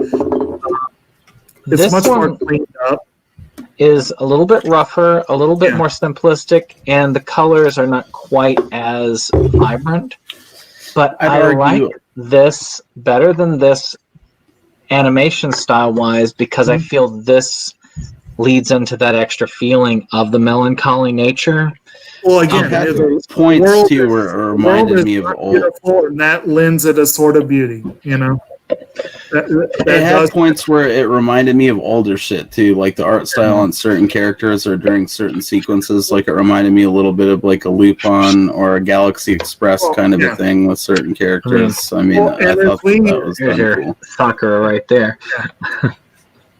It's this much more cleaned up. Is a little bit rougher, a little bit more simplistic, and the colors are not quite as vibrant. But I like this better than this animation style-wise, because I feel this leads into that extra feeling of the melancholy nature. Well, again, the points too reminded me of old. And that lends it a sort of beauty, you know. It had points where it reminded me of older shit too, like the art style on certain characters or during certain sequences. Like it reminded me a little bit of like a Lupin or a Galaxy Express kind of a thing with certain characters. I mean, I thought that was cool. Sakura right there.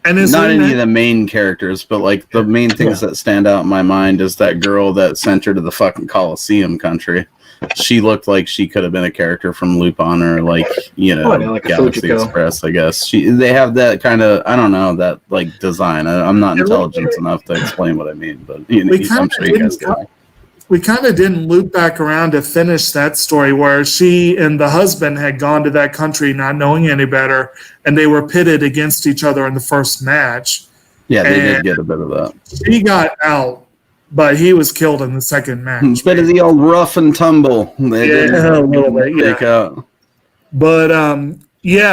And not any of the main characters, but like the main things that stand out in my mind is that girl that sent her to the fucking Colosseum country. She looked like she could have been a character from Lupin or like, you know, like Galaxy Express, I guess. They have that kind of, I don't know, that like design. I'm not intelligent enough to explain what I mean, but I'm sure you guys can. We kind of didn't loop back around to finish that story where she and the husband had gone to that country not knowing any better, and they were pitted against each other in the first match. Yeah, they did get a bit of that. She got out, but he was killed in the second match. Bit of the old rough and tumble. They a little bit, take out. But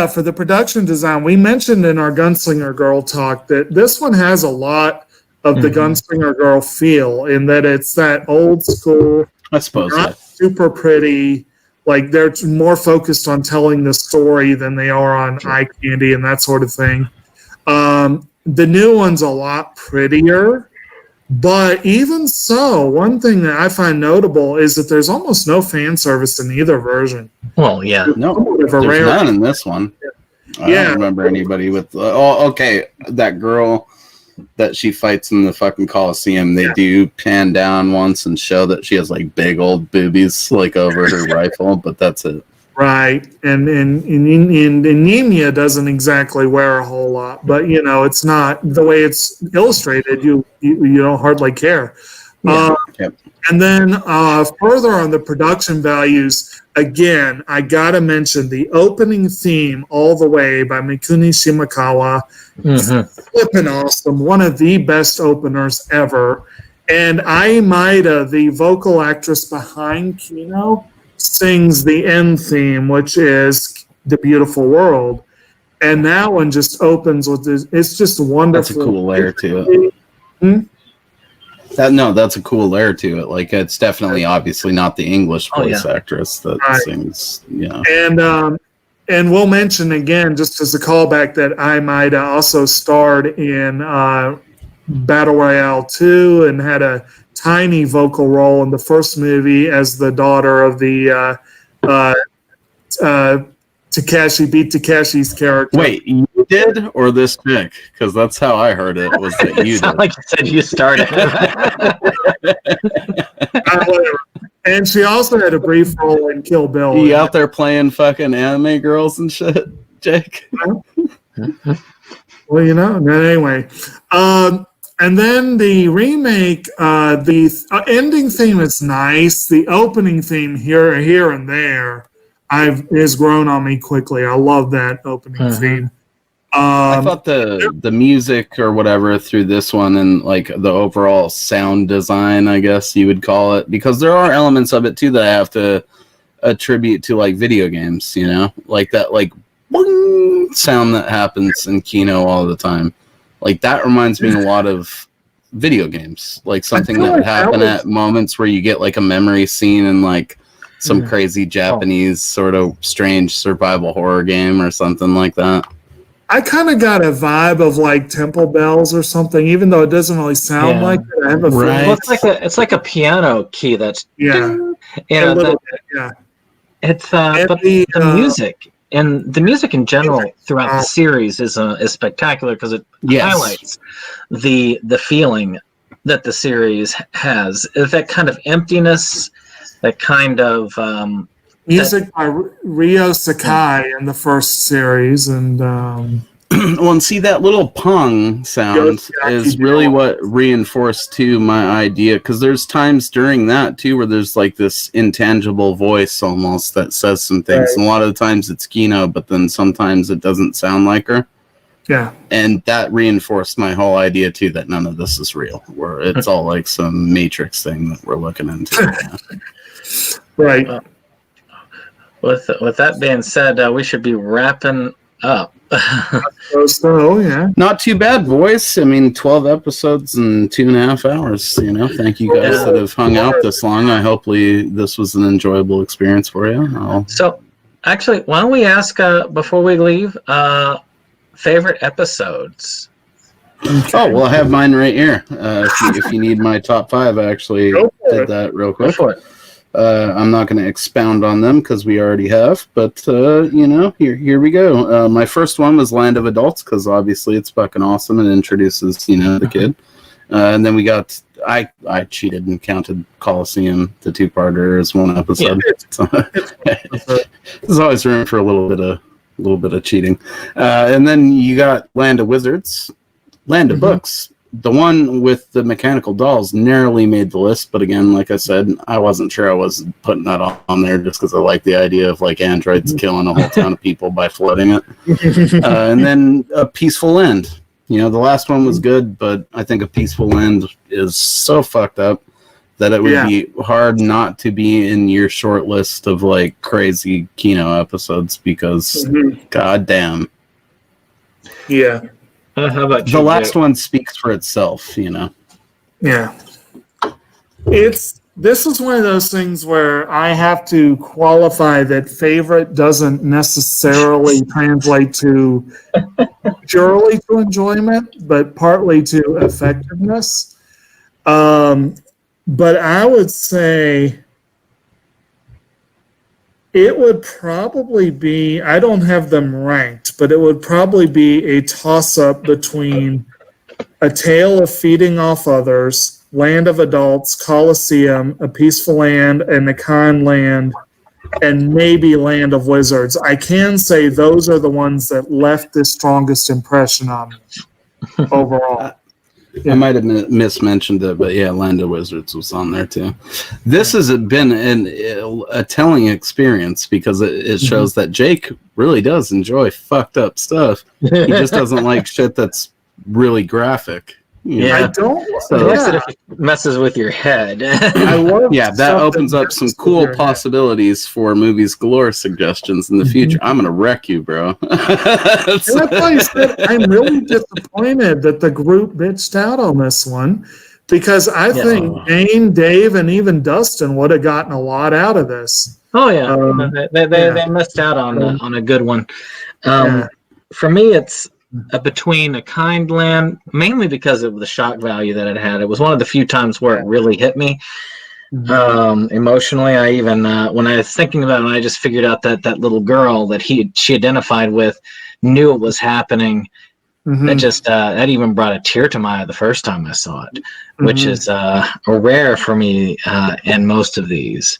for the production design, we mentioned in our Gunslinger Girl talk that this one has a lot of the Gunslinger Girl feel, in that it's that old school, I suppose, not super pretty. Like they're more focused on telling the story than they are on eye candy and that sort of thing. The new one's a lot prettier, but even so, one thing that I find notable is that there's almost no fan service in either version. Well, yeah, there's none in this one. I don't remember anybody with. That girl that she fights in the fucking Coliseum, they do pan down once and show that she has like big old boobies like over her rifle, but that's it. Right, and Nemea doesn't exactly wear a whole lot, but you know it's not the way it's illustrated. You don't hardly care. Yep. And then further on the production values, again, I gotta mention the opening theme all the way by Mikuni Shimakawa. Flippin' awesome. One of the best openers ever. And Ai Maida, the vocal actress behind Kino, sings the end theme, which is The Beautiful World. And that one just opens with this. It's just wonderful. That's a cool layer to it. That's a cool layer to it. Like, it's definitely obviously not the English voice actress that sings, you know. And we'll mention again, just as a callback, that Ai Maida also starred in Battle Royale 2 and had a tiny vocal role in the first movie as the daughter of the Takashi beat Takashi's character. Wait, you did or this chick? Because that's how I heard it. Was that you did? Like you said, you started. Whatever. And she also had a brief role in Kill Bill. You out there playing fucking anime girls and shit, Jake? Well, you know. Anyway, and then the remake, the ending theme is nice. The opening theme here and there, has grown on me quickly. I love that opening theme. I thought the music or whatever through this one and like the overall sound design, I guess you would call it, because there are elements of it too that I have to attribute to like video games, you know, like that like boing sound that happens in Kino all the time. Like that reminds me a lot of video games, like something that would happen at moments where you get like a memory scene in like some crazy Japanese sort of strange survival horror game or something like that. I kind of got a vibe of like Temple Bells or something, even though it doesn't really sound like it. I have a feeling. Well, it's like a piano key that's a little bit, It's but the music and the music in general throughout the series is spectacular because it highlights the feeling that the series has. That kind of emptiness, that kind of music by Ryo Sakai in the first series, and well, and see that little pong sound is really what reinforced to my idea, because there's times during that too where there's like this intangible voice almost that says some things, and a lot of the times it's Kino, but then sometimes it doesn't sound like her. Yeah, and that reinforced my whole idea too that none of this is real, where it's all like some Matrix thing that we're looking into. Right. With that being said, we should be wrapping up. So, yeah. Not too bad, boys. I mean, 12 episodes in 2.5 hours. You know, thank you guys that have hung out this long. Hopefully this was an enjoyable experience for you. So, actually, why don't we ask before we leave, favorite episodes? Okay. Oh, well, I have mine right here. If you need my top 5, I actually did that real quick. Go for it. I'm not going to expound on them because we already have, but you know, here we go. My first one was Land of Adults because obviously it's fucking awesome and introduces, you know, the kid. And then we got I cheated and counted Coliseum, the 2-parter, as one episode. There's always room for a little bit of cheating. And then you got Land of Wizards, Land of Books. The one with the mechanical dolls narrowly made the list, but again, like I said, I wasn't sure I was putting that on there just because I like the idea of like androids killing a whole town of people by floating it. And then A Peaceful End. You know, the last one was good, but I think A Peaceful End is so fucked up that it would be hard not to be in your short list of like crazy Kino episodes because goddamn. Yeah. How about the last one speaks for itself, you know. Yeah. This is one of those things where I have to qualify that favorite doesn't necessarily translate to purely to enjoyment, but partly to effectiveness. But I would say it would probably be, I don't have them ranked, but it would probably be a toss-up between A Tale of Feeding Off Others, Land of Adults, Coliseum, A Peaceful Land, and The Kind Land, and maybe Land of Wizards. I can say those are the ones that left the strongest impression on me overall. I might have mismentioned it, but yeah, Land of Wizards was on there too. This has been a telling experience because it shows that Jake really does enjoy fucked up stuff. He just doesn't like shit that's really graphic. Yeah. I don't. So he likes it if it messes with your head. I love that stuff opens up some cool messes with your head. possibilities for movies galore suggestions in the future. I'm gonna wreck you, bro. And that's why I said I'm really disappointed that the group bitched out on this one, because I think Dane, Dave, and even Dustin would have gotten a lot out of this. Oh yeah, they missed out on a good one. For me, it's between A Kind Land, mainly because of the shock value that it had. It was one of the few times where it really hit me emotionally. I even when I was thinking about it, I just figured out that that little girl that she identified with knew it was happening. That just that even brought a tear to my eye the first time I saw it, which is rare for me in most of these.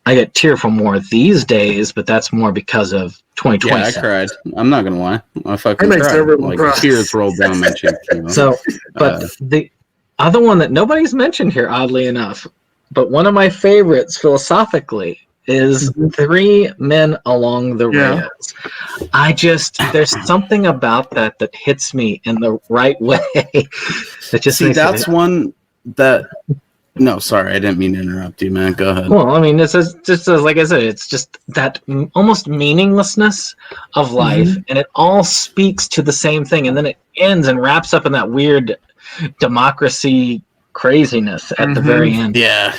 I get tearful more these days, but that's more because of 2020. Yeah, I cried. I'm not gonna lie. I fucking That makes cried. everyone Like cry. tears rolled down my cheek. You know? So, but the other one that nobody's mentioned here, oddly enough, but one of my favorites philosophically is Three Men Along the Rails. There's something about that hits me in the right way. That just that's one that. No, sorry, I didn't mean to interrupt you, man. Go ahead. Well, I mean, this is just like I said, it's just that almost meaninglessness of life, and it all speaks to the same thing, and then it ends and wraps up in that weird democracy craziness at the very end. Yeah.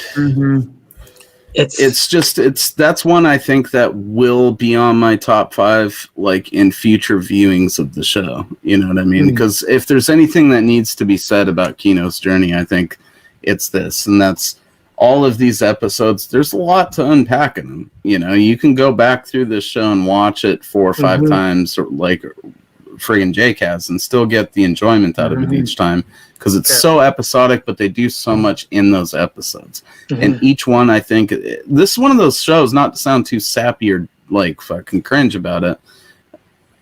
It's that's one I think that will be on my top 5, like in future viewings of the show. You know what I mean? Because if there's anything that needs to be said about Kino's journey, I think it's this, and that's all of these episodes. There's a lot to unpack in them. You know, you can go back through this show and watch it 4 or 5 times, or like friggin' Jake has, and still get the enjoyment out of it each time, because it's so episodic, but they do so much in those episodes. And each one, I think, this is one of those shows, not to sound too sappy or like fucking cringe about it,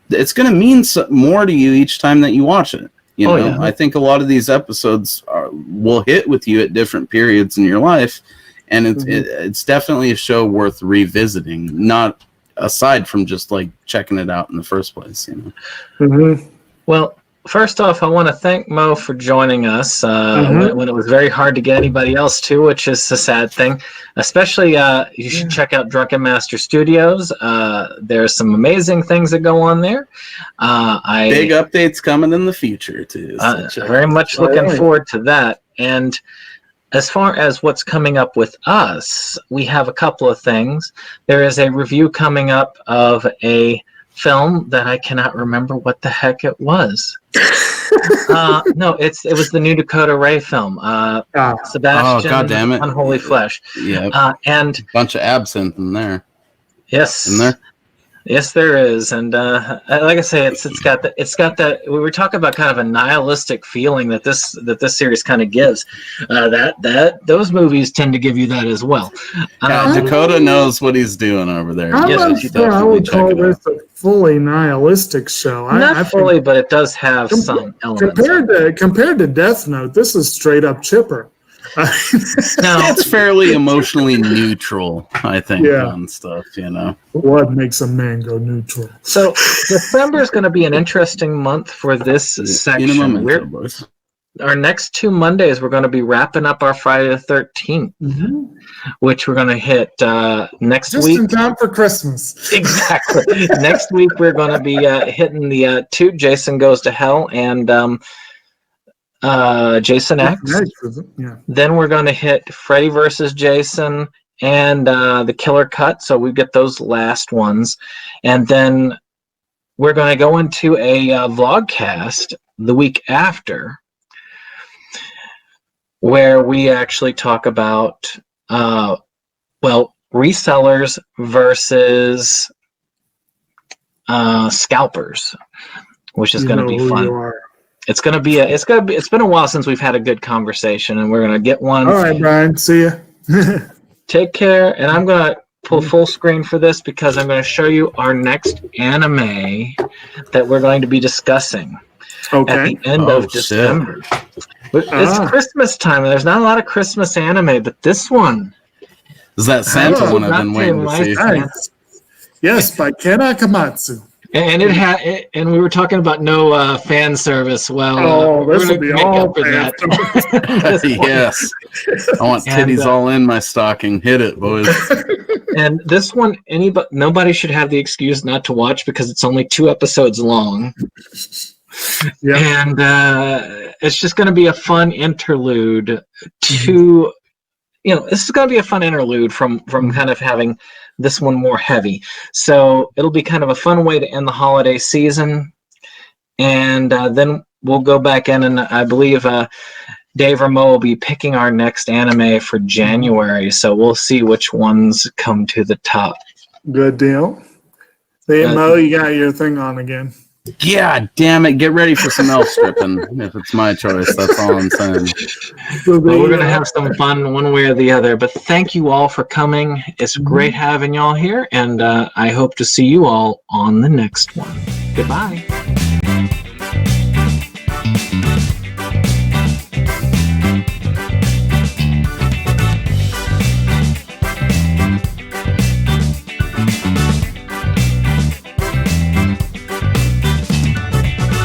it's going to mean more to you each time that you watch it. You know, I think a lot of these episodes will hit with you at different periods in your life, and it's definitely a show worth revisiting, not aside from just like checking it out in the first place. You know. Well, first off, I want to thank Mo for joining us when it was very hard to get anybody else to, which is a sad thing. Especially, you should check out Drunken Master Studios. There's some amazing things that go on there. Big updates coming in the future too. So very much looking forward to that. And as far as what's coming up with us, we have a couple of things. There is a review coming up of a film that I cannot remember what the heck it was. No, it was the new Dakota Ray film. Sebastian, God damn it. Unholy Flesh. Yeah, and a bunch of absinthe in there. Yes, in there. Yes, there is, and like I say, it's got that. We were talking about kind of a nihilistic feeling that this series kind of gives. Those movies tend to give you that as well. Dakota knows what he's doing over there. I'm not sure I would call this a fully nihilistic show. Not fully, but it does have some elements. Compared to Death Note, this is straight up chipper. It's fairly emotionally neutral, I think, on stuff, you know. What makes a man go neutral? So December is going to be an interesting month for this section. Our next 2 Mondays, we're going to be wrapping up our Friday the 13th, which we're going to hit next week. Just in time for Christmas. Exactly. Next week, we're going to be hitting the 2 Jason Goes to Hell and Jason X. Then we're going to hit Freddy versus Jason and the Killer Cut. So we get those last ones. And then we're going to go into a vlogcast the week after, where we actually talk about, resellers versus scalpers, which is going to be fun. It's been a while since we've had a good conversation, and we're going to get one. All right, Brian. See ya. Take care. And I'm going to pull full screen for this because I'm going to show you our next anime that we're going to be discussing at the end of December. But it's Christmas time, and there's not a lot of Christmas anime, but this one. Is that Santa one I've been waiting to see? Nice. Yes, by Ken Akamatsu. And and we were talking about no fan service. Well, this will we're be gonna make all up for that. Yes. I want titties all in my stocking. Hit it, boys. And this one, nobody should have the excuse not to watch because it's only 2 episodes long. Yep. And it's just going to be a fun interlude to, this is going to be a fun interlude from kind of having this one more heavy. So it'll be kind of a fun way to end the holiday season. And then we'll go back in, and I believe Dave or Mo will be picking our next anime for January. So we'll see which ones come to the top. Good deal. Hey, Mo, you got your thing on again. Yeah, damn it. Get ready for some elf stripping. If it's my choice, that's all I'm saying. Well, we're going to have some fun one way or the other. But thank you all for coming. It's great having y'all here. And I hope to see you all on the next one. Goodbye.